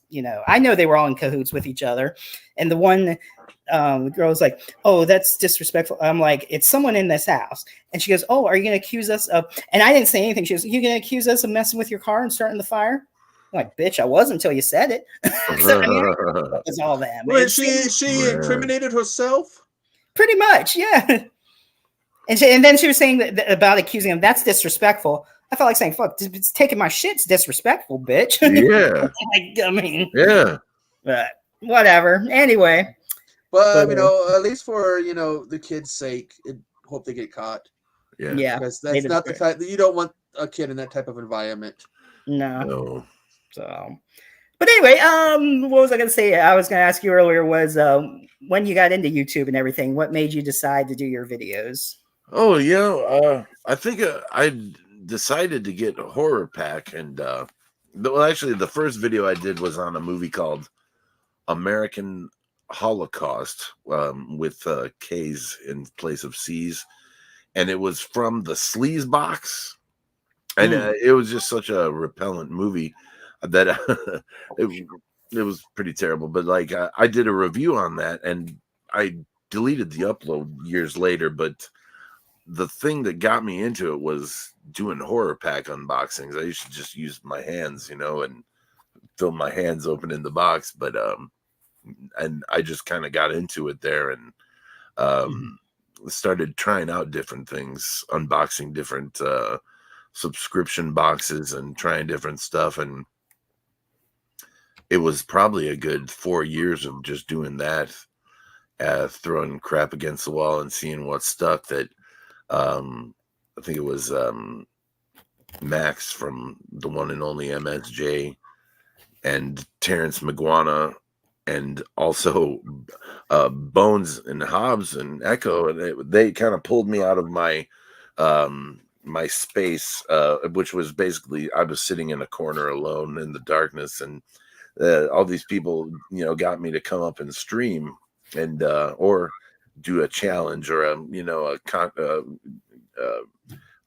I know they were all in cahoots with each other. And the one, the girl was like, oh, that's disrespectful. I'm like, it's someone in this house. And she goes, oh, are you going to accuse us of, and I didn't say anything. She goes, you going to accuse us of messing with your car and starting the fire? I'm like, bitch, I was until you said it. So, I mean, it was all that. Wait, she incriminated herself? Pretty much, yeah. And then she was saying that about accusing him. That's disrespectful. I felt like saying, fuck, it's taking my shit's disrespectful, bitch. Yeah. Like, I mean, yeah. But whatever. Anyway. But at least for, the kids' sake, hope they get caught. Yeah. Because that's not the type, you don't want a kid in that type of environment. No. So, but anyway, what was I going to say? I was going to ask you earlier was when you got into YouTube and everything, what made you decide to do your videos? Oh, yeah. I think I decided to get a horror pack. And, actually, the first video I did was on a movie called American Holocaust with K's in place of C's. and it was from the Sleaze box, and it was just such a repellent movie that it was pretty terrible. But like I did a review on that, and I deleted the upload years later. But the thing that got me into it was doing horror pack unboxings. I used to just use my hands, and film my hands open in the box. But and I just kind of got into it there, and started trying out different things, unboxing different subscription boxes and trying different stuff. And it was probably a good 4 years of just doing that, throwing crap against the wall and seeing what stuck. That I think it was Max from the one and only MSJ and Terrence McGuana, and also Bones and Hobbs and Echo, and they kind of pulled me out of my my space, which was basically I was sitting in a corner alone in the darkness, and all these people, got me to come up and stream and or do a challenge or a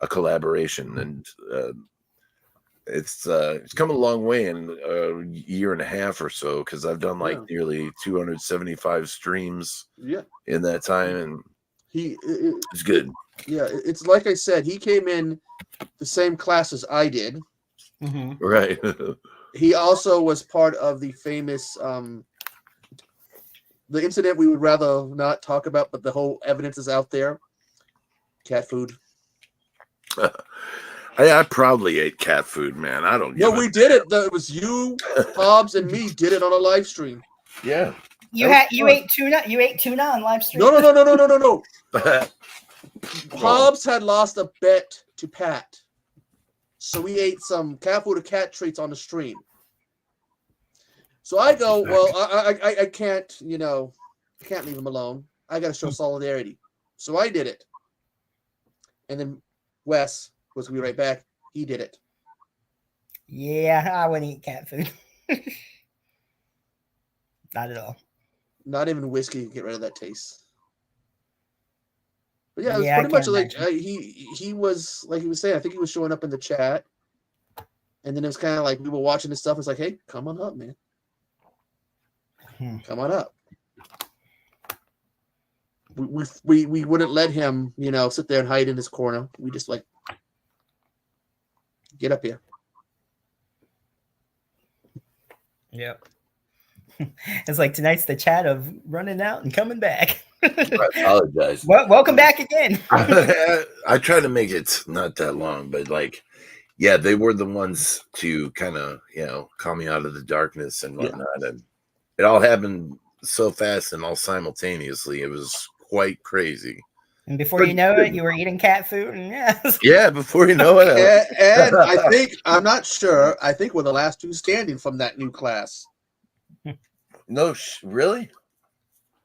collaboration, and it's come a long way in a year and a half or so, because I've done like nearly 275 streams in that time, and it's good. Yeah, it's like I said, he came in the same class as I did. Mm-hmm. Right. He also was part of the famous the incident we would rather not talk about, but the whole evidence is out there. Cat food. I proudly ate cat food, man. I don't. No, we did it. It was you, Hobbs, and me did it on a live stream. Yeah. You ate tuna. You ate tuna on live stream. No. Hobbs had lost a bet to Pat, so we ate some cat food or cat treats on the stream. So I go, well, I can't, can't leave him alone. I got to show solidarity. So I did it, and then Wes was going to be right back. He did it. Yeah, I wouldn't eat cat food. Not at all. Not even whiskey can get rid of that taste. But yeah, it was pretty much like he was, like he was saying, I think he was showing up in the chat. And then it was kind of like we were watching this stuff. It's like, hey, come on up, man. Come on up. We wouldn't let him, sit there and hide in his corner. We just like, get up here. Yep. It's like tonight's the chat of running out and coming back. I apologize. Well, welcome back again. I try to make it not that long, but they were the ones to kind of, call me out of the darkness and whatnot. Yeah. And it all happened so fast and all simultaneously. It was quite crazy. And before you know it, you were eating cat food. And yeah, before you know it. And I think, I'm not sure, I think we're the last two standing from that new class. No, really?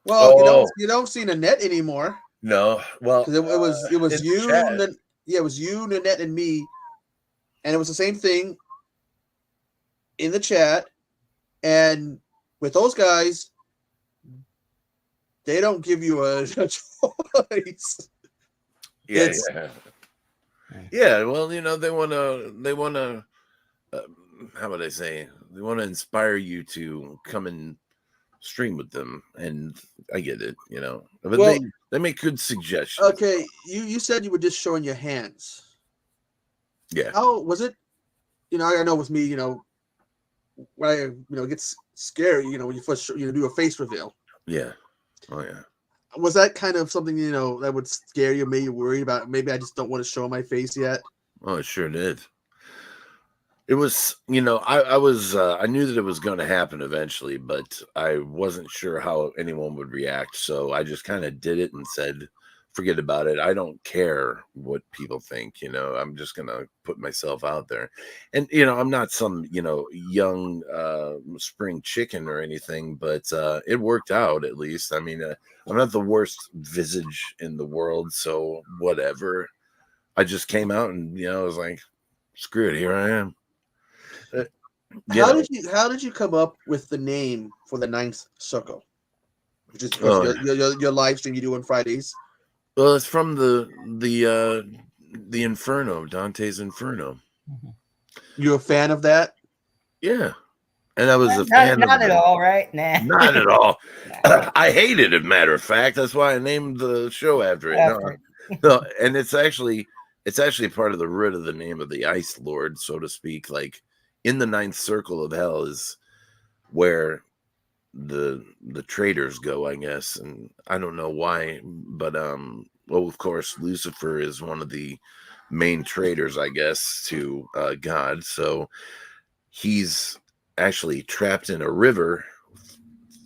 Well, you don't see Nanette anymore. No, well, it was you, it was you, Nanette, and me, and it was the same thing in the chat. And with those guys, they don't give you a choice. Yeah. Well, they want to. How would I say? They want to inspire you to come and stream with them, and I get it, but they make good suggestions. Okay, you said you were just showing your hands. Yeah. How was it? I know with me, when it gets scary, when you first do a face reveal. Yeah. Oh yeah. Was that kind of something that would scare you, made you worried about? Maybe I just don't want to show my face yet. Oh, it sure did. It was, I knew that it was going to happen eventually, but I wasn't sure how anyone would react. So I just kind of did it and said, forget about it. I don't care what people think, I'm just going to put myself out there. And, I'm not some, young spring chicken or anything, but it worked out at least. I mean, I'm not the worst visage in the world, so whatever. I just came out and, I was like, screw it, here I am. How did you come up with the name for the Ninth Circle, which is your live stream you do on Fridays? Well, it's from the Inferno, Dante's Inferno. You're a fan of that? Yeah, and I was a Not, fan of not at the. all, right? Nah. Not at all. Nah. I hate it. As a matter of fact, that's why I named the show after it. No, no, and it's actually part of the root of the name of the Ice Lord, so to speak. Like in the ninth circle of hell is where the traitors go, I guess, and I don't know why, but well, of course, Lucifer is one of the main traitors, I guess, to God. So he's actually trapped in a river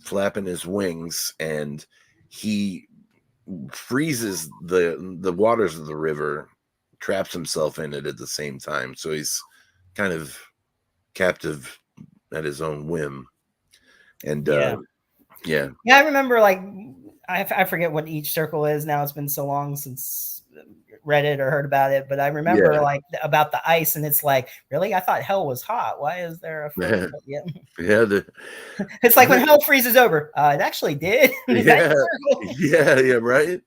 flapping his wings, and he freezes the waters of the river, traps himself in it at the same time, so he's kind of captive at his own whim. And yeah, I remember, like, I forget what each circle is now. It's been so long since read it or heard about it, but I remember like about the ice, and it's like, really, I thought hell was hot. Why is there a frozen? yeah. It's like when hell freezes over. It actually did. Yeah, right.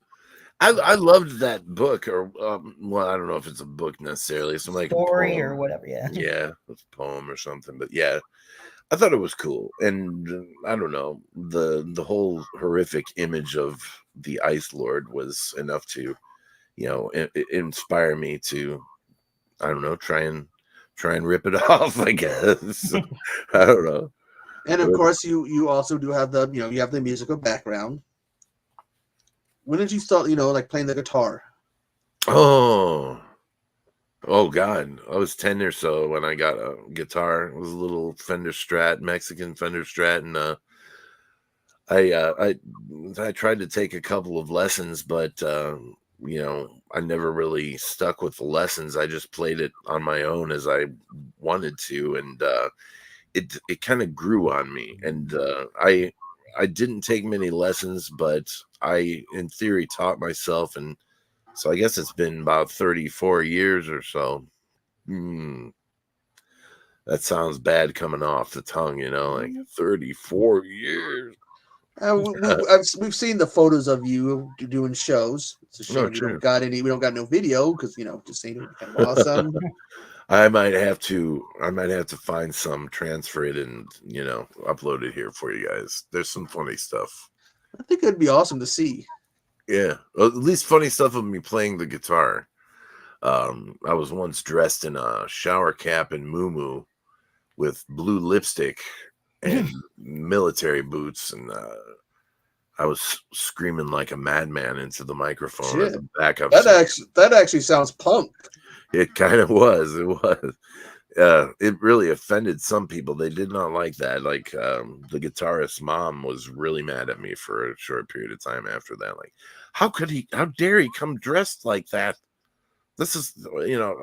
I loved that book, or well, I don't know if it's a book necessarily, some like story a poem or whatever. Yeah, it's a poem or something. But yeah, I thought it was cool, and I don't know, the whole horrific image of the Ice Lord was enough to, inspire me to, I don't know, try and rip it off, I guess. I don't know. And of course, you also do have the you have the musical background. When did you start like playing the guitar? Oh God, I was 10 or so when I got a guitar. It was a little Fender Strat, Mexican Fender Strat, and I tried to take a couple of lessons, but I never really stuck with the lessons. I just played it on my own as I wanted to, and it kind of grew on me. And I didn't take many lessons, but I, in theory, taught myself, and so I guess it's been about 34 years or so. That sounds bad coming off the tongue, like 34 years. We've seen the photos of you doing shows. It's a shame we don't got no video because just saying it would be kind of awesome. I might have to find some, transfer it, and upload it here for you guys. There's some funny stuff. I think it'd be awesome to see. Yeah, well, at least funny stuff of me playing the guitar. I was once dressed in a shower cap and muumuu with blue lipstick and military boots, and I was screaming like a madman into the microphone at the back of that actually sounds punk. It kind of was. It was. It really offended some people. They did not like that. Like the guitarist's mom was really mad at me for a short period of time after that. Like, how dare he come dressed like that? This is,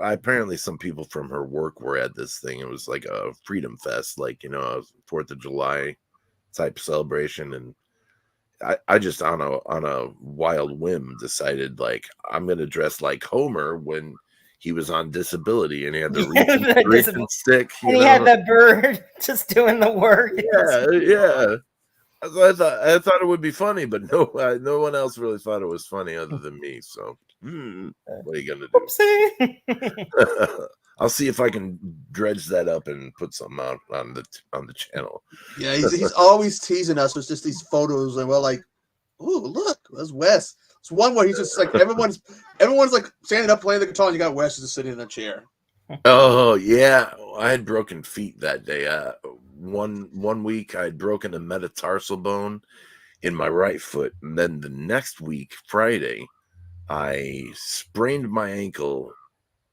apparently some people from her work were at this thing. It was like a freedom fest, like, a 4th of July type celebration. And I just on a wild whim decided, like, I'm going to dress like Homer when he was on disability, and he had the reaching stick. And he had the bird just doing the work. Yeah. So I thought it would be funny, but no one else really thought it was funny other than me. So what are you gonna do? I'll see if I can dredge that up and put something out on the channel. Yeah, he's always teasing us with just these photos, and we're like, "Oh, look, that's Wes." It's one where he's just like everyone's like standing up playing the guitar, and you got Wes just sitting in a chair. Oh yeah, I had broken feet that day. One week I had broken a metatarsal bone in my right foot, and then the next week, Friday, I sprained my ankle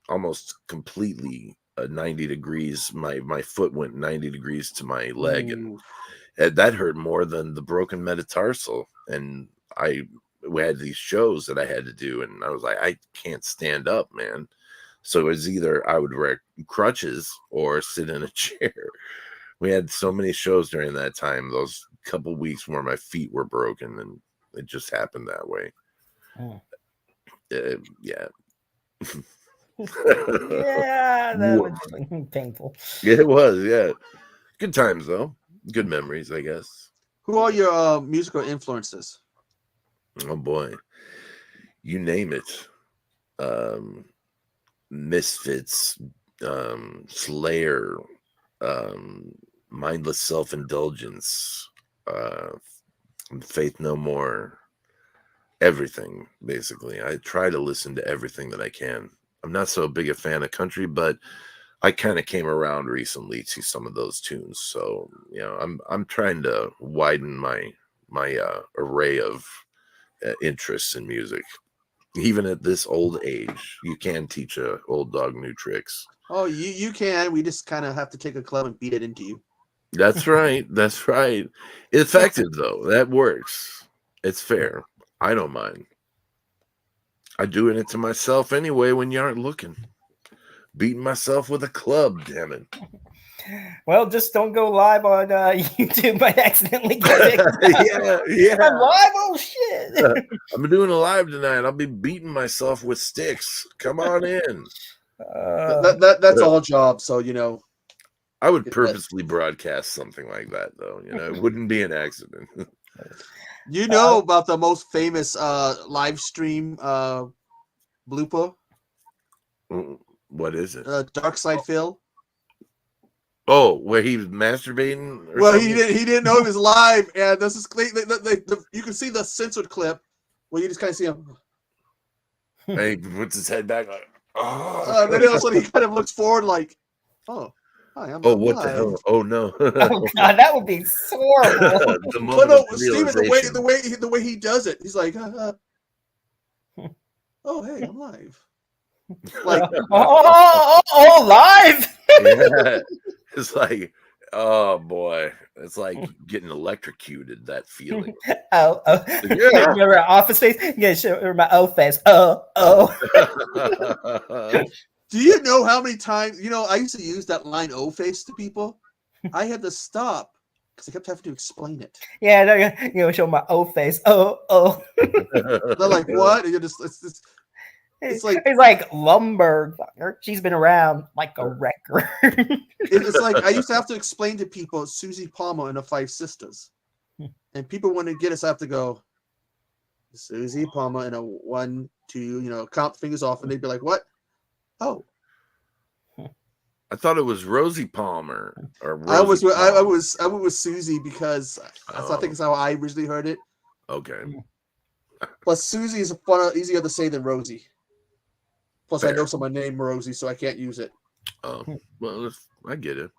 almost completely 90 degrees. My foot went 90 degrees to my leg, and that hurt more than the broken metatarsal. And we had these shows that I had to do, and I was like, I can't stand up, man. So it was either I would wear crutches or sit in a chair. We had so many shows during that time, those couple weeks where my feet were broken, and it just happened that way. Yeah. Yeah, that was painful. Yeah, it was. Yeah, good times though. Good memories, I guess. Who are your musical influences? Oh boy, you name it. Misfits, Slayer, Mindless Self-Indulgence, Faith No More, everything, basically. I try to listen to everything that I can. I'm not so big a fan of country, but I kind of came around recently to some of those tunes. So, I'm trying to widen my array of interests in music. Even at this old age, you can teach a old dog new tricks. Oh, you can. We just kind of have to take a club and beat it into you. That's right. That's right. Effective, though. That works. It's fair. I don't mind. I doing it to myself anyway when you aren't looking. Beating myself with a club, damn it. Well, just don't go live on YouTube by accidentally get yeah. I'm live? Oh, shit. I'm doing a live tonight. I'll be beating myself with sticks. Come on in. That's all job, so, I would purposely broadcast something like that, though. It wouldn't be an accident. You know about the most famous live stream blooper? What is it? Dark Side Phil. Oh, where he was masturbating? Well, something? He didn't know he was live, and this is you can see the censored clip where you just kind of see him. He puts his head back like, then all of a sudden he kind of looks forward like, oh, hi, I'm what live. the hell? Oh no! Oh God, that would be horrible. Steven, the way he does it, he's like, oh hey, I'm live. Like, live. Yeah. It's like, oh boy, it's like getting electrocuted. That feeling. Yeah. Remember Office Space? Yeah, sure. My face. Oh. Do you know how many times? I used to use that line "O face" to people. I had to stop because I kept having to explain it. Yeah, show my O face. Oh. They're like, what? And you're just it's like Lumberg. She's been around like a record. It's like I used to have to explain to people Susie Palmer and the Five Sisters, and people want to get us. I have to go Susie Palmer and a 1, 2, count fingers off, and they'd be like, "What? Oh, I thought it was Rosie Palmer or I was with Susie because I think it's how I originally heard it. Okay. Plus, Susie is easier to say than Rosie. Plus, fair. I know someone named Rosie, so I can't use it. Oh, well, I get it.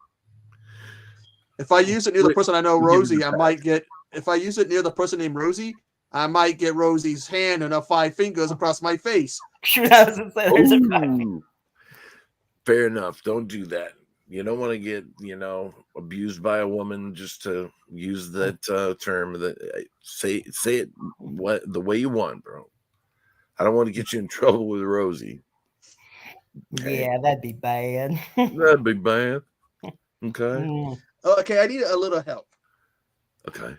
If I use it near the person I know, Rosie, I might get. If I use it near the person named Rosie, I might get Rosie's hand and her 5 fingers across my face. Fair enough. Don't do that. You don't want to get, abused by a woman just to use that term. That say it the way you want, bro. I don't want to get you in trouble with Rosie. Okay. Yeah, that'd be bad. That'd be bad. Okay. Okay, I need a little help. Okay.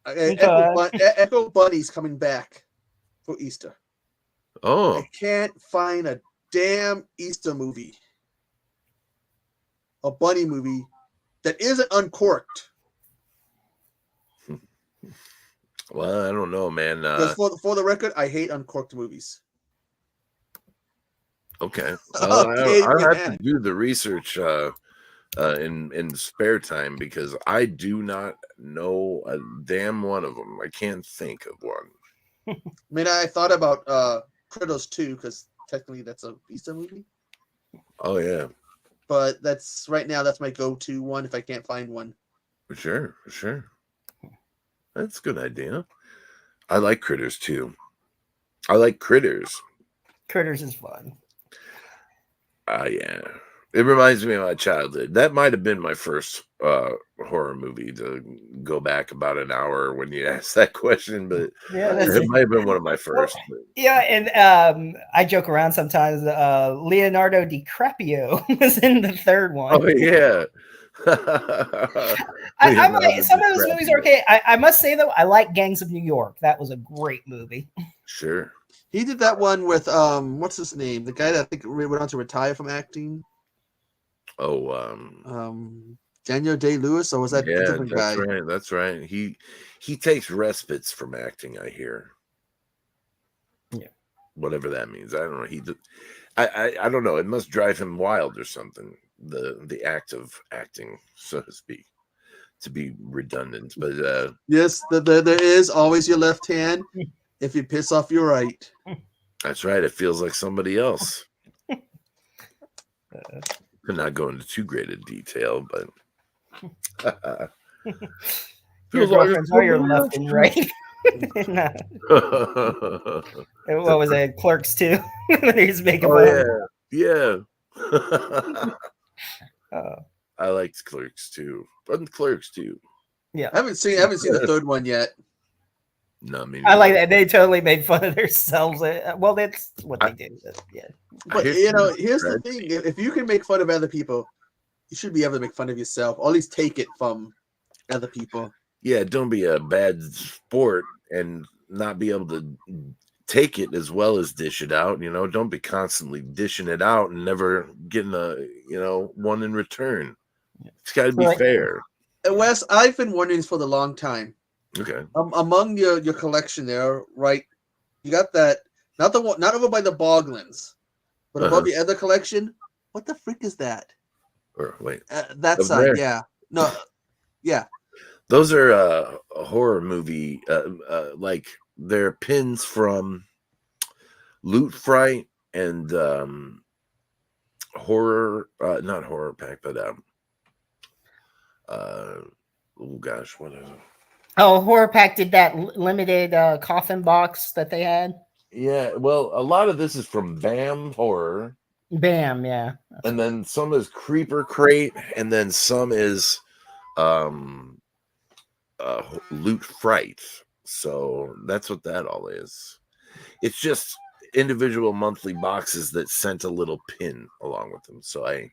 Echo Bunny's coming back for Easter. Oh. I can't find a damn Easter movie. A bunny movie that isn't uncorked. Well, I don't know, man. For the record, I hate uncorked movies. Okay. I have to do the research in spare time because I do not know a damn one of them. I can't think of one. I mean, I thought about Critters 2 because technically that's a Easter movie. Oh yeah. But that's my go-to one if I can't find one. For sure. That's a good idea. I like Critters too. I like Critters. Critters is fun. Yeah. It reminds me of my childhood. That might have been my first horror movie to go back about an hour when you asked that question, but it might have been one of my first. Yeah, and I joke around sometimes. Leonardo DiCaprio was in the third one. Oh yeah. Some of those movies are okay. I must say though, I like Gangs of New York. That was a great movie. Sure. He did that one with what's his name? The guy that I think went on to retire from acting. Daniel Day-Lewis, or was that a different guy? That's right. He takes respites from acting, I hear. Yeah. whatever that means. I don't know. I don't know. It must drive him wild or something. The act of acting, so to speak, to be redundant. But yes, there is always your left hand if you piss off your right. that's right. It feels like somebody else. Could not go into too great a detail, but Your girlfriends are your left and right. No. What was it? Clerks 2? He's making fun. Yeah. I liked Clerks 2. But Clerks 2. Yeah. I haven't seen the third one yet. No, I like that. They totally made fun of themselves. Well, that's what they do. Yeah. But here's the thing: if you can make fun of other people, you should be able to make fun of yourself, or at least take it from other people. Yeah, don't be a bad sport and not be able to take it as well as dish it out. Don't be constantly dishing it out and never getting one in return. It's got to be fair. And Wes, I've been wondering this for a long time. Okay. Among your collection there, right? You got that not over by the Boglins, but above your other collection. What the freak is that? Or wait, that side, yeah. No, yeah. Those are a horror movie. Like they're pins from Loot Fright and horror, not horror pack, but oh gosh, what is it? Oh, Horror Pack did that limited coffin box that they had. Yeah, well, a lot of this is from BAM Horror. BAM, yeah. And then some is Creeper Crate, and then some is Loot Fright. So that's what that all is. It's just individual monthly boxes that sent a little pin along with them. So I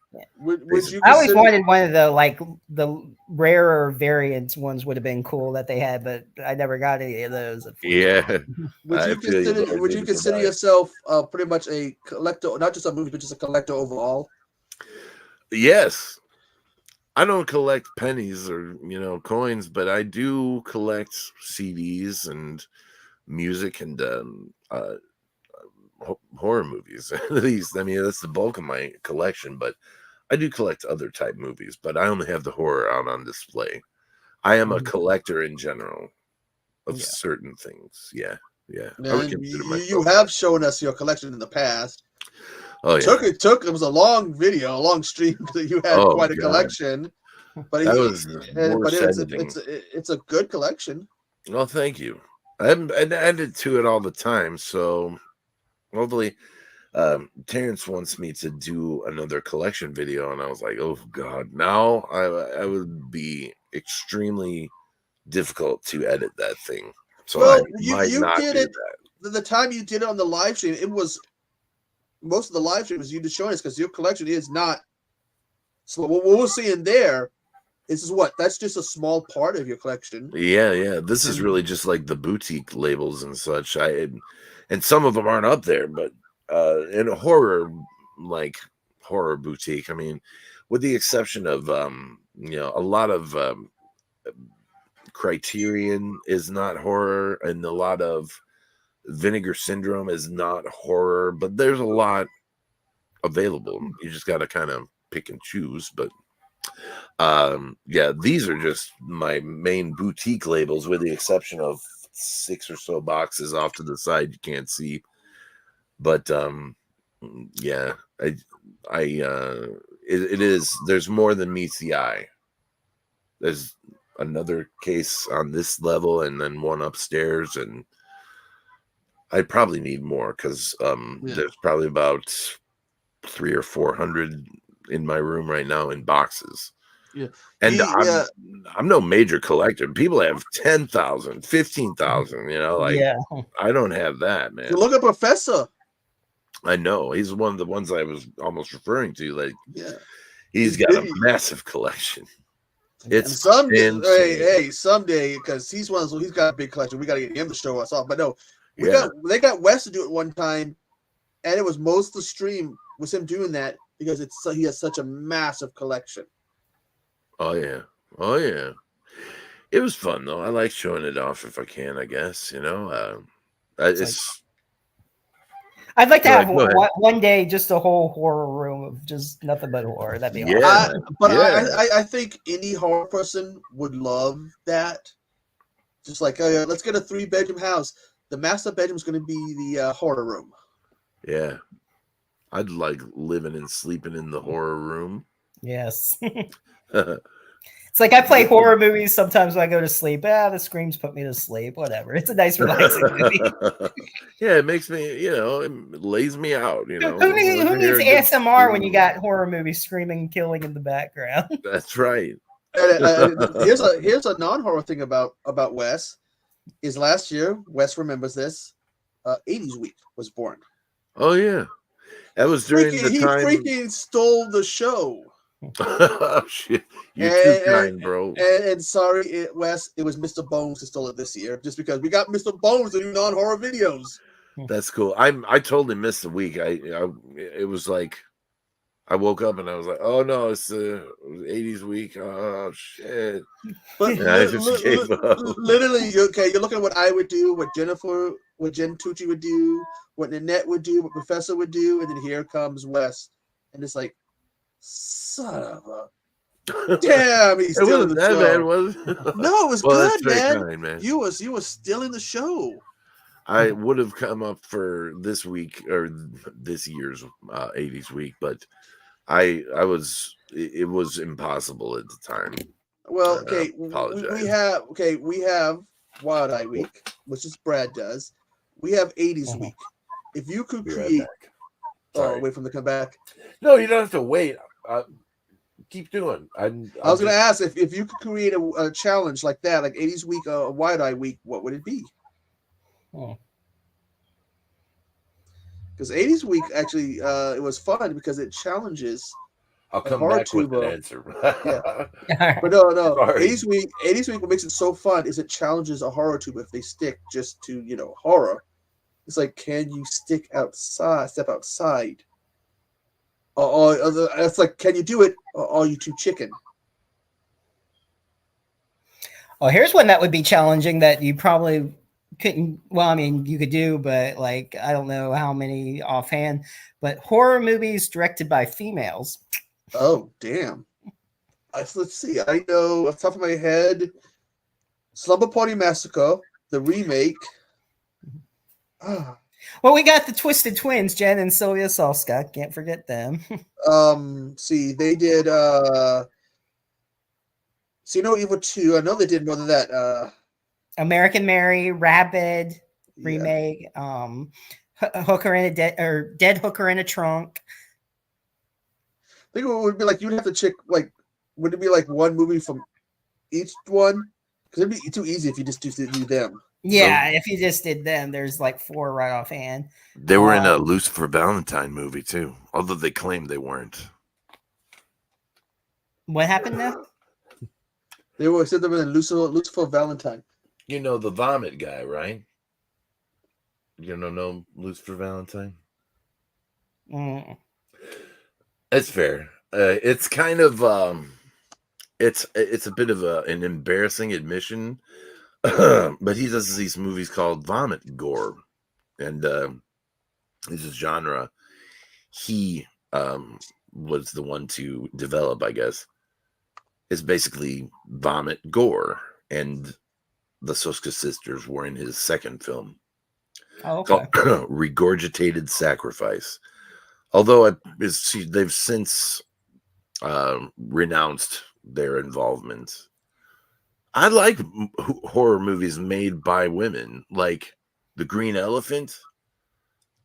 always wanted one of the rarer variants ones would have been cool that they had, but I never got any of those. Yeah. Would you consider yourself pretty much a collector, not just a movie, but just a collector overall? Yes. I don't collect pennies or coins, but I do collect CDs and music and horror movies. These, that's the bulk of my collection, but I do collect other type movies, but I only have the horror out on display. I am a collector in general of certain things. Yeah. You have shown us your collection in the past. Oh yeah. It was a long video, a long stream that you had quite a collection. But it's a good collection. Well, thank you. I added to it all the time, so hopefully Terrence wants me to do another collection video, and I was like, oh god, now I would be extremely difficult to edit that thing. So you did it the time you did it on the live stream. It was most of the live stream was you just showing us because your collection is not. So what we're seeing there is what? That's just a small part of your collection. Yeah. This is really just like the boutique labels and such. And some of them aren't up there, but in a horror boutique, I mean, with the exception of a lot of Criterion is not horror, and a lot of Vinegar Syndrome is not horror, but there's a lot available. You just got to kind of pick and choose, but these are just my main boutique labels, with the exception of 6 or so boxes off to the side you can't see. But it is, there's more than meets the eye. There's another case on this level and then one upstairs, and I probably need more because there's probably about 300 or 400 in my room right now in boxes. Yeah. And I'm no major collector. People have 10,000, 15,000, I don't have that, man. You look at Professor. I know. He's one of the ones I was almost referring to. He's got a massive collection. It's someday, because he's got a big collection. We got to get him to show us off. But no, they got Wes to do it one time, and it was most of the stream was him doing that because he has such a massive collection. Oh yeah. It was fun though. I like showing it off if I can. I guess I'd like to have Go ahead. one day just a whole horror room of just nothing but horror. That'd be awesome. I think any horror person would love that. Just like, oh yeah, let's get a 3-bedroom house. The master bedroom is going to be the horror room. Yeah. I'd like living and sleeping in the horror room. Yes. It's like I play horror movies sometimes when I go to sleep. The screams put me to sleep. Whatever. It's a nice, relaxing movie. Yeah, it makes me, it lays me out. Who needs ASMR when you got horror movies screaming and killing in the background? That's right. Here's a non-horror thing about Wes. Is last year, Wes remembers this. 80s Week was born. Oh yeah, that was during the time he freaking stole the show. Oh shit! You're too kind, bro. And sorry, Wes, it was Mr. Bones who stole it this year, just because we got Mr. Bones to do non-horror videos. That's cool. I totally missed the week. It was like I woke up and I was like, oh no, it's the 80s week. Oh shit! But I just gave up. Literally, you're looking at what I would do, what Jen Tucci would do, what Nanette would do, what Professor would do, and then here comes Wes, and it's like, son of a damn, he's stealing the show. Bad, was it? No, it was good, man. You was stealing the show. I would have come up for this week or this year's 80s week, but it was impossible at the time. Well, okay, we have Wild Eye Week, which is Brad does. We have 80s Week. If you could create, wait for them to come back. No, you don't have to wait. Keep doing. I was going to ask if you could create a challenge like that, like 80s Week, Wild Eye Week, what would it be? Because 80s Week actually it was fun because it challenges. I'll come back with an answer. Yeah. But no. Sorry. 80s Week, what makes it so fun is it challenges a horror tube if they stick just to horror. It's like, can you step outside? Or it's like, can you do it? Or are you too chicken? Oh, here's one that would be challenging that you probably couldn't. Well, I mean, you could do, but like, I don't know how many offhand. But horror movies directed by females. Oh, damn. Let's see. I know off the top of my head, Slumber Party Massacre, the remake. Well, we got the Twisted Twins, Jen and Sylvia Solska. Can't forget them. See, they did See No Evil 2. I know they did more than that. American Mary, Rabid remake, Hooker in a Dead Hooker in a Trunk. I think it would be like you'd have to check, like, would it be like one movie from each one? Because it'd be too easy if you just do them. Yeah, if you just did them, there's like 4 right offhand. They were in a Lucifer Valentine movie too, although they claimed they weren't. What happened now? They said they were in Lucifer Valentine. You know the vomit guy, right? You don't know Lucifer Valentine? It's fair. It's kind of it's a bit of an embarrassing admission. But he does these movies called vomit gore, and this is genre he was the one to develop, I guess. It's basically vomit gore, and the Soska sisters were in his second film called Regurgitated Sacrifice. Although they've since renounced their involvement. I like horror movies made by women, like The Green Elephant.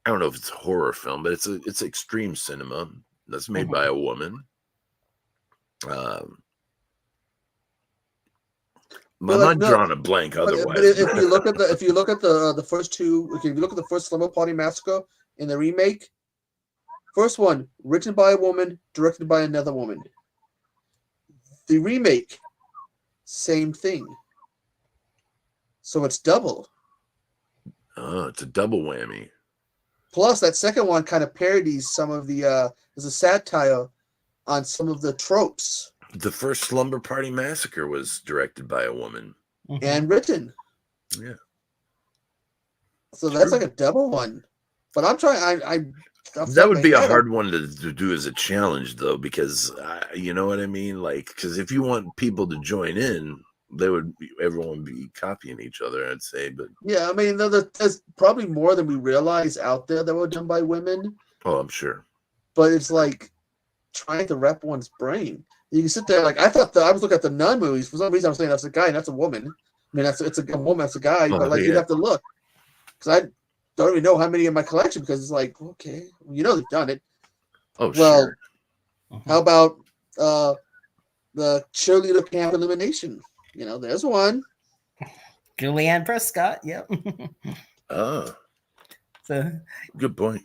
I don't know if it's a horror film, but it's extreme cinema that's made by a woman. I'm not drawing a blank otherwise. But if you look at the first two, if you look at the first Slumber Party Massacre in the remake, first one written by a woman, directed by another woman. The remake. Same thing. So it's double. Oh, it's a double whammy. Plus, that second one kind of parodies some of the there's a satire on some of the tropes. The first Slumber Party Massacre was directed by a woman. And written. Yeah. So that's like a double one. But I'm trying. That would be a hard one to do as a challenge, though, because you know what I mean. Like, because if you want people to join in, everyone would be copying each other. I'd say, but yeah, I mean, there's probably more than we realize out there that were done by women. Oh, I'm sure. But it's like trying to wrap one's brain. You can sit there like I thought. I was looking at the Nun movies. For some reason, I was saying that's a guy and that's a woman. I mean, it's a woman, that's a guy. But like you'd have to look because I don't even know how many in my collection because it's like, okay, you know they've done it. Oh, well, sure. How about the cheerleader camp elimination? You know, there's one. Julianne Prescott. Yep. Oh, so good point.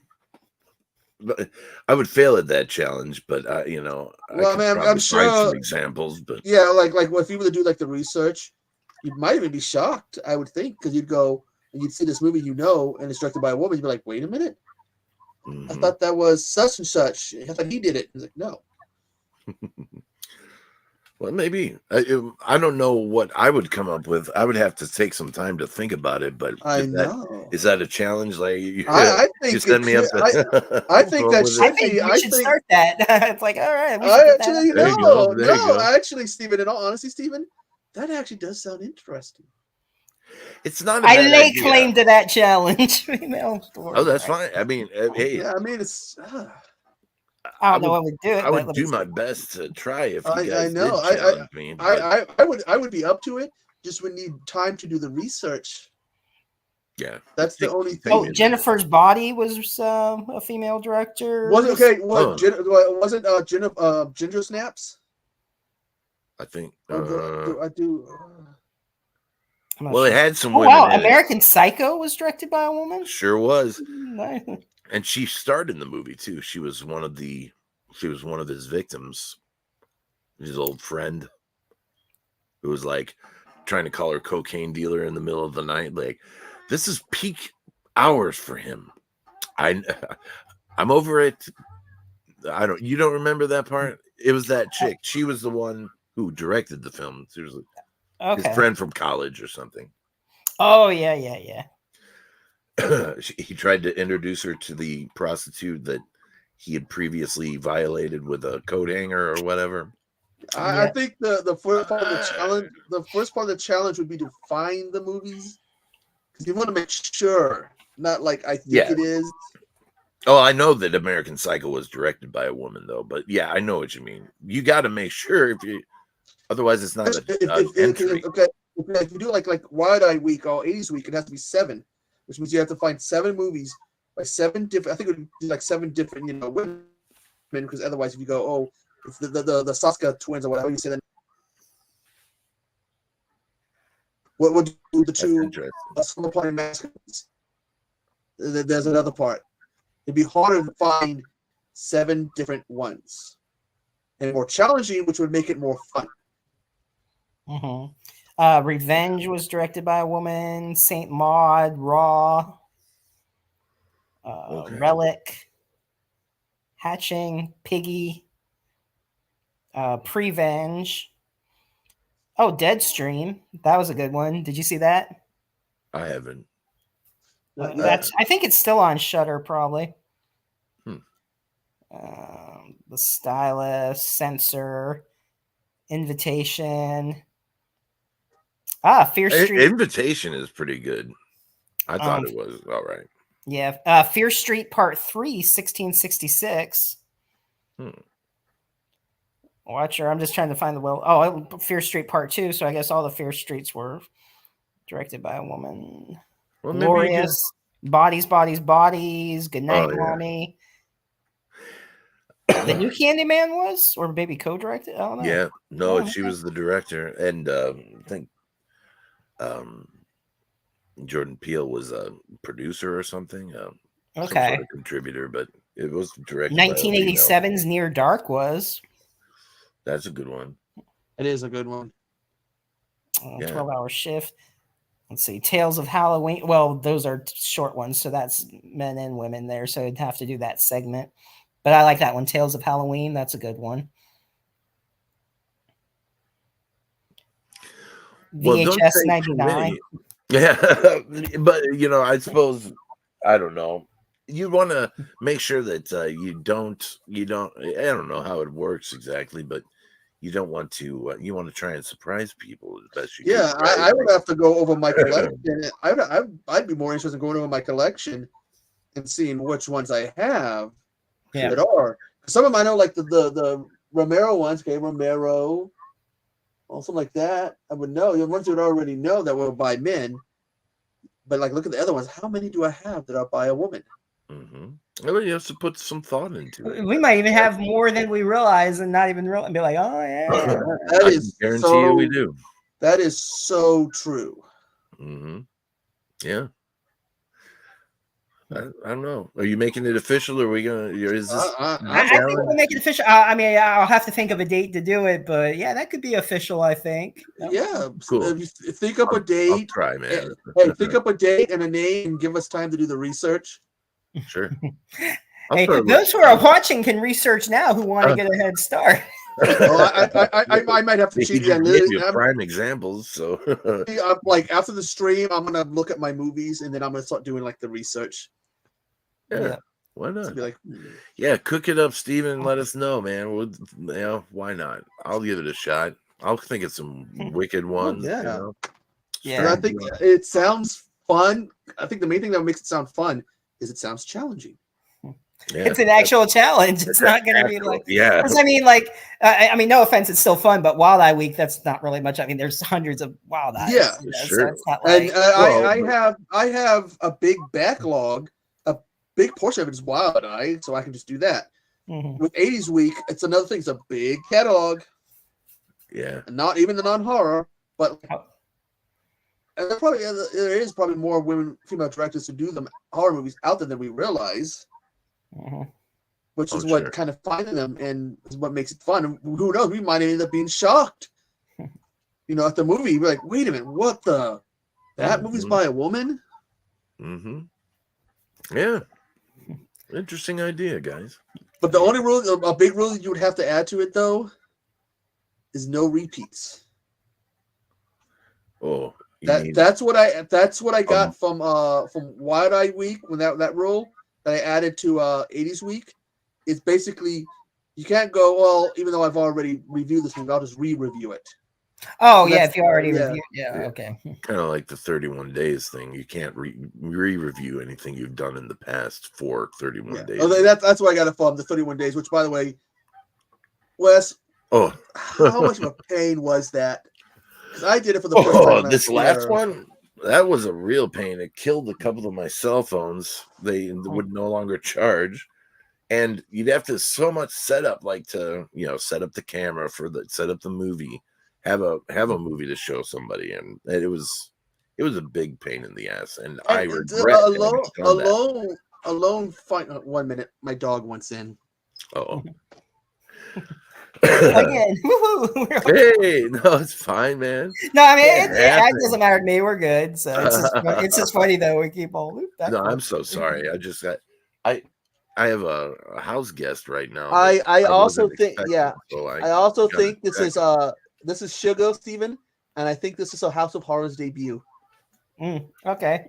But I would fail at that challenge, but you know, well, I mean, I'm sure find some examples. But yeah, like if you were to do like the research, you might even be shocked. I would think because you'd go and you'd see this movie, you know, and it's directed by a woman. You'd be like, wait a minute, I thought that was such and such. I thought he did it. He's like, no. Well, maybe I don't know what I would come up with. I would have to take some time to think about it. But is that a challenge? Like I think you send me up. I think that should be. I think start that. It's like all right. Actually, Stephen. In all honesty, Stephen, that actually does sound interesting. It's not. I lay claim to that challenge. Oh, that's fine. I mean, hey. Yeah, I mean, it's. I don't know what we'd do. I would do my best to try if you guys I know. did challenge me. I would be up to it. Just would need time to do the research. Yeah, that's the only thing. Oh, Jennifer's Body was a female director. Was it okay? Wasn't Ginger Snaps? I think. I do. Well, it had some women. Wow, American Psycho was directed by a woman. Sure was. And she starred in the movie too. She was one of his victims. His old friend who was like trying to call her cocaine dealer in the middle of the night. Like, this is peak hours for him. I'm over it. You don't remember that part? It was that chick. She was the one who directed the film. Seriously. Okay. His friend from college or something. Oh yeah. He tried to introduce her to the prostitute that he had previously violated with a coat hanger or whatever. I think the first part of the challenge, would be to find the movies because you want to make sure, not like I think it is. Oh, I know that American Psycho was directed by a woman though, but yeah, I know what you mean. You got to make sure otherwise it's not an entry. Okay, if you do like Wide Eye Week or 80s Week, it has to be 7. Which means you have to find 7 movies by 7 different. I think it would be like 7 different, women. Because otherwise, if you go, it's the Saska twins or whatever you say, then what would do the two summer playing mascots? There's another part. It'd be harder to find 7 different ones, and more challenging, which would make it more fun. Mm-hmm. Revenge was directed by a woman. Saint Maud, Raw, Relic, Hatching, Piggy, Prevenge. Oh, Deadstream. That was a good one. Did you see that? I haven't. I think it's still on Shudder, probably. The Stylist, Censor, Invitation. Fear Street. Invitation is pretty good. I thought it was all right. Yeah. Fear Street Part 3, 1666. Watcher. I'm just trying to find Fear Street Part 2. So I guess all the Fear Streets were directed by a woman. Well, Glorious. Bodies, Bodies, Bodies. Goodnight, Mommy. The new Candyman was? Or maybe co-directed? I don't know. Yeah. No, she was the director. And I think Jordan Peele was a producer or something. Some sort of contributor, but it was directed 1987's Near Dark was. That's a good one. It is a good one. 12-hour shift. Let's see. Tales of Halloween. Well, those are short ones, so that's men and women there, so I'd have to do that segment. But I like that one. Tales of Halloween. That's a good one. VHS 99. Yeah, but I suppose I don't know. you want to make sure that you don't. I don't know how it works exactly, but you don't want to. You want to try and surprise people as best you can. Yeah, Right? I would have to go over my collection. I'd be more interested in going over my collection and seeing which ones I have that are. Some of them I know, like the Romero ones. Okay, Romero, or something like that. I would know the ones you would already know that were by men. But like, look at the other ones. How many do I have that are by a woman? Mm-hmm. Well, you have to put some thought into it. We might even have more than we realize, and not even real, and be like, "Oh yeah." That is guarantee you we do. That is so true. Mm-hmm. Yeah. I don't know. Are you making it official, or are we gonna? Is this? I think we'll make it official. I mean, I'll have to think of a date to do it, but yeah, that could be official. I think. Yeah, cool. If you think up a date. I'll try, man. Hey, think up a date and a name, and give us time to do the research. Sure. Hey, those who are watching can research now. Who want to get a head start? I might have to cheat. Yeah, prime examples. So, like after the stream, I'm gonna look at my movies, and then I'm gonna start doing like the research. Yeah, why not? Be like, yeah, cook it up, Steven. Let us know, man. Why not? I'll give it a shot. I'll think of some wicked ones. Yeah. I think it sounds fun. I think the main thing that makes it sound fun is it sounds challenging. Yeah. It's an actual challenge. It's not going to be like, I mean, like, no offense, it's still fun, but Wild Eye Week, that's not really much. I mean, there's hundreds of Wild Eyes. Yeah, sure. So it's not like, I have a big backlog. A big portion of it is Wild Eye, so I can just do that. Mm-hmm. With 80s Week, it's another thing. It's a big catalog. Yeah, and not even the non-horror, but and there is probably more female directors who do them horror movies out there than we realize. Which is what kind of finding them and is what makes it fun. And who knows? We might end up being shocked. At the movie, we're like, wait a minute, what the? That movie's by a woman? Mm-hmm. Yeah. Interesting idea, guys. But the only rule, a big rule you would have to add to it, though, is no repeats. Oh, that's what I got from Wild Eye Week when that rule that I added to 80s Week. It's basically you can't go, well, even though I've already reviewed this movie, I'll just re-review it. Oh, yeah, if you already reviewed okay. Kind of like the 31 days thing. You can't re-review anything you've done in the past for 31 days. Oh, that's why I got it from the 31 days, which, by the way, Wes, how much of a pain was that? Because I did it for the first time. This last one? That was a real pain. It killed a couple of my cell phones. They would no longer charge. And you'd have to so much setup, like to, set up the camera set up the movie, have a movie to show somebody. And it was a big pain in the ass. And I regret alone. Fine. 1 minute. My dog wants in. Oh. Again. Hey, no, it's fine, man. No, I mean it doesn't matter to me. We're good. So it's just funny though. We keep all. I'm so sorry. I just got. I have a house guest right now. I also think I also think this is Sugar Steven, and I think this is a House of Horrors debut. Okay.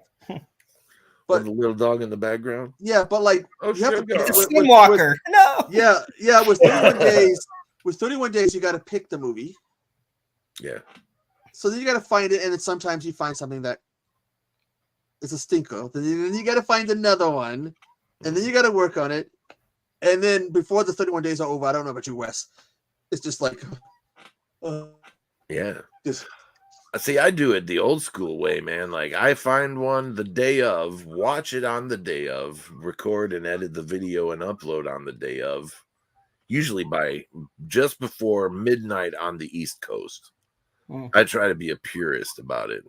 But the little dog in the background. Yeah, but like you have to pick a skinwalker. No. Yeah. With 31 days. With 31 days, you got to pick the movie. Yeah. So then you got to find it, and then sometimes you find something that is a stinker. Then you got to find another one, and then you got to work on it. And then before the 31 days are over, I don't know about you, Wes. It's just like, See, I do it the old school way, man. Like I find one the day of, watch it on the day of, record and edit the video and upload on the day of. Usually by just before midnight on the East Coast. I try to be a purist about it.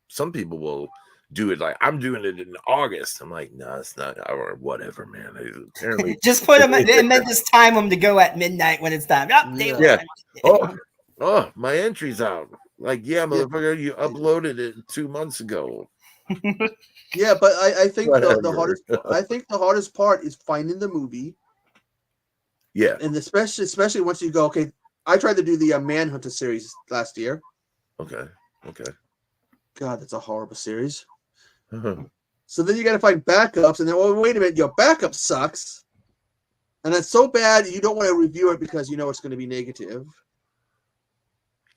Some people will do it like, I'm doing it in August. I'm like, no, it's not, or whatever, man. Apparently, just put them and then just time them to go at midnight when it's time. Oh, my entry's out. Like, motherfucker, you uploaded it 2 months ago. Yeah, but I think the hardest part is finding the movie. Yeah, and especially once you go, okay, I tried to do the Manhunter series last year. Okay. God, that's a horrible series. Uh-huh. So then you got to find backups, and then, well, wait a minute, your backup sucks. And it's so bad you don't want to review it because you know it's going to be negative.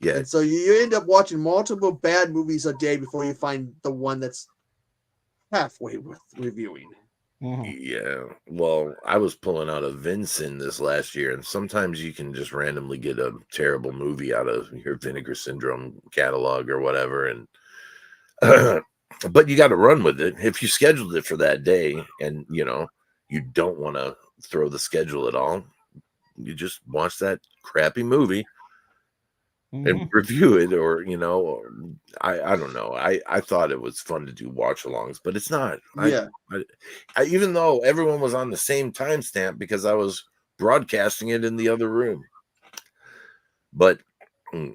Yeah. And so you end up watching multiple bad movies a day before you find the one that's halfway worth reviewing. Yeah. Well, I was pulling out a Vincent this last year, and sometimes you can just randomly get a terrible movie out of your Vinegar Syndrome catalog or whatever. And but you got to run with it. If you scheduled it for that day and, you know, you don't want to throw the schedule at all, you just watch that crappy movie and review it. Or, you know, I don't know. I thought it was fun to do watch alongs, but it's not. Yeah. I even though everyone was on the same timestamp because I was broadcasting it in the other room. But I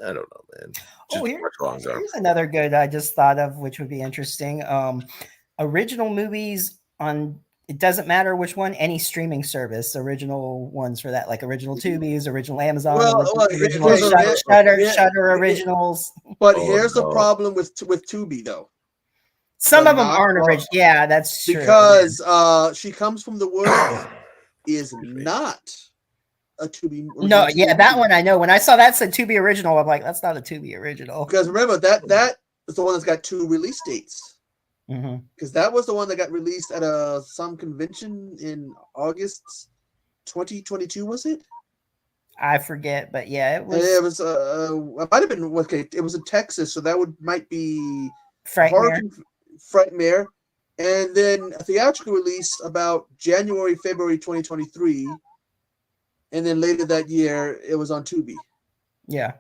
don't know, man. Here's another good I just thought of, which would be interesting. Original movies on, it doesn't matter which one, any streaming service, original ones for that, like original Tubi's, original Amazon, original Shutter originals. But here's the problem with Tubi, though. Some of them aren't original. Yeah, that's true. Because She Comes from the Woods is not a Tubi. No, yeah, that one I know. When I saw that said Tubi original, I'm like, that's not a Tubi original. Because remember that is the one that's got 2 release dates. Because that was the one that got released at some convention in August 2022, was it? I forget, but yeah, it was. It was. It might have been. Okay, it was in Texas, so that might be Frightmare, and then a theatrical release about January, February 2023. And then later that year, it was on Tubi. Yeah.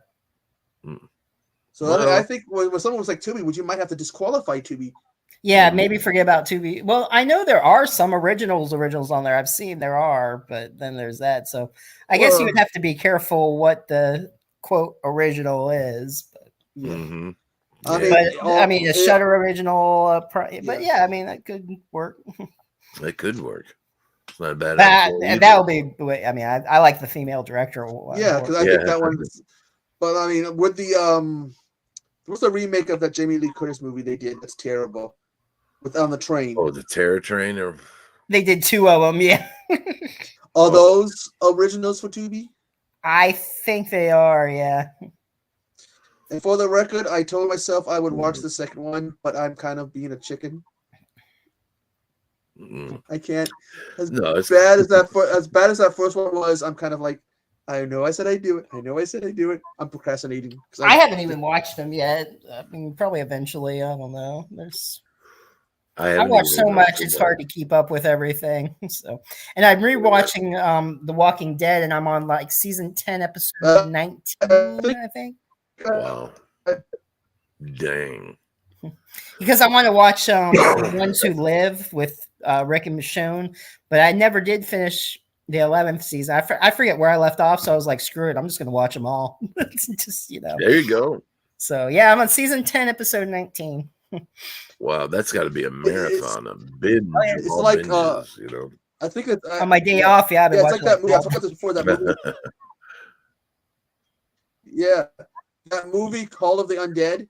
So I think when someone was like Tubi, you might have to disqualify Tubi. Yeah, maybe forget about Tubi. Well, I know there are some originals on there. I've seen there are, but then there's that. So I guess you would have to be careful what the quote original is. But, yeah. I mean, a Shutter original. But yeah, I mean, that could work. It could work. It's not bad. That will be. I mean, I like the female director. Yeah, because I think that one's. But I mean, with the what's the remake of that Jamie Lee Curtis movie they did? That's terrible. With On the Train. Oh, the Terror Train, or they did 2 of them. Yeah. Are those originals for Tubi? I think they are. Yeah. And for the record, I told myself I would watch the second one, but I'm kind of being a chicken. I can't. As bad as that first one was, I'm kind of like, I know I said I'd do it. I'm procrastinating. I haven't even watched them yet. I mean, probably eventually. I don't know. I watch so much; it's hard to keep up with everything. So, and I'm rewatching The Walking Dead, and I'm on like season 10, episode 19, I think. Wow! Dang! Because I want to watch The Ones Who Live with Rick and Michonne, but I never did finish the 11th season. I forget where I left off, so I was like, screw it, I'm just going to watch them all. Just, you know. There you go. So yeah, I'm on season 10, episode 19. Wow, that's got to be a marathon, a binge. It's like binges, you know. I think it's on my day off. Yeah, it's like that movie. I forgot this before that movie. Yeah, that movie Call of the Undead.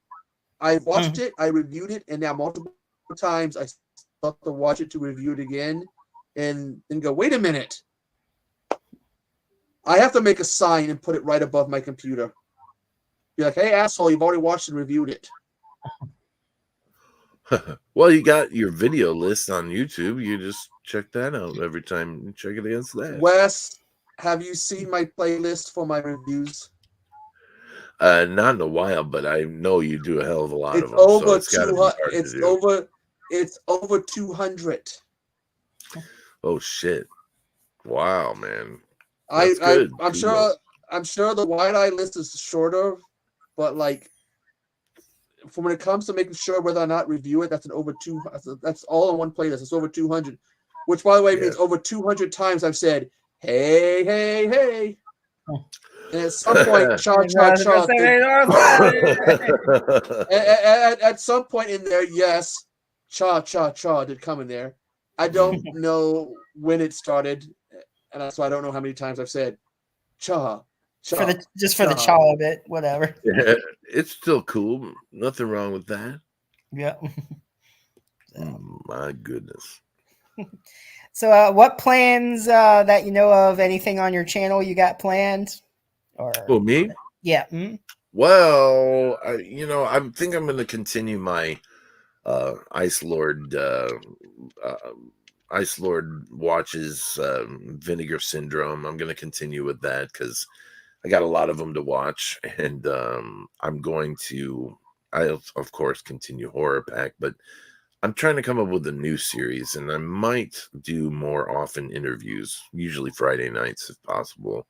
I watched it, I reviewed it, and now multiple times I thought to watch it to review it again, and then go, wait a minute. I have to make a sign and put it right above my computer. Be like, hey, asshole, you've already watched and reviewed it. Well, you got your video list on YouTube. You just check that out every time you check it against that. Wes, have you seen my playlist for my reviews? Not in a while, but I know you do a hell of a lot of them. It's over 200. Oh shit! Wow, man. I'm sure the Wide Eye list is shorter, but like, when it comes to making sure whether or not review it, that's that's all in one playlist. It's over 200, which by the way means over 200 times I've said, hey, hey, hey. And at some point, cha cha cha. At some point in there, yes, cha cha cha did come in there. I don't know when it started, and that's why I don't know how many times I've said cha. For the cha of it, whatever. Yeah, it's still cool. Nothing wrong with that. Yeah. My goodness. So, what plans that you know of? Anything on your channel you got planned? Or Me? yeah. Well, I think I'm going to continue my Imtheicelord watches Vinegar Syndrome. I'm going to continue with that because I got a lot of them to watch, and I'm going to, of course, continue Horror Pack, but I'm trying to come up with a new series, and I might do more often interviews, usually Friday nights if possible.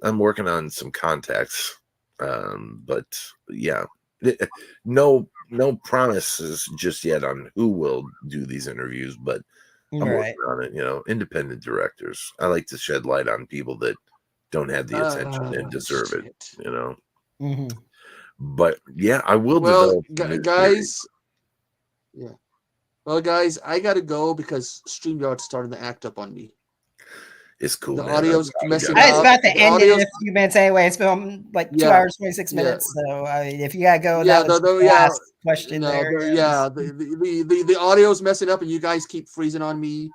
I'm working on some contacts, but yeah, no promises just yet on who will do these interviews, but I'm working on it. Independent directors. I like to shed light on people that don't have the attention and deserve it. But yeah, I will develop guys. Yeah. Well, guys, I gotta go because StreamYard's starting to act up on me. It's cool. The man. audio's messing up. I was about to end it in a few minutes anyway. It's been like 2 hours, 26 minutes. So if you gotta go, that was the last question there. The audio's messing up, and you guys keep freezing on me.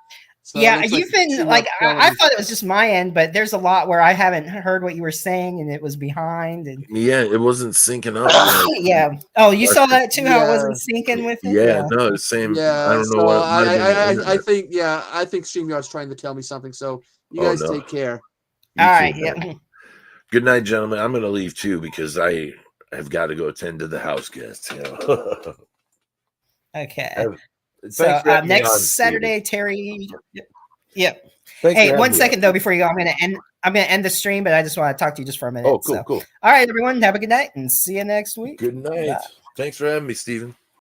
So you've been like I thought it was just my end, but there's a lot where I haven't heard what you were saying, and it was behind. And yeah, it wasn't syncing up. Yeah. Oh, you saw that too? How it wasn't syncing with it? Yeah. No, the same. Yeah. I don't know what. I think StreamYard's trying to tell me something. So you guys take care. All right. Yeah. Good night, gentlemen. I'm going to leave too because I have got to go attend to the house guests. Okay. So next Saturday, Terry. Yep. Hey, 1 second though before you go, I'm gonna end the stream, but I just want to talk to you just for a minute. Oh, cool. All right, everyone, have a good night and see you next week. Good night. Bye. Thanks for having me, Steven.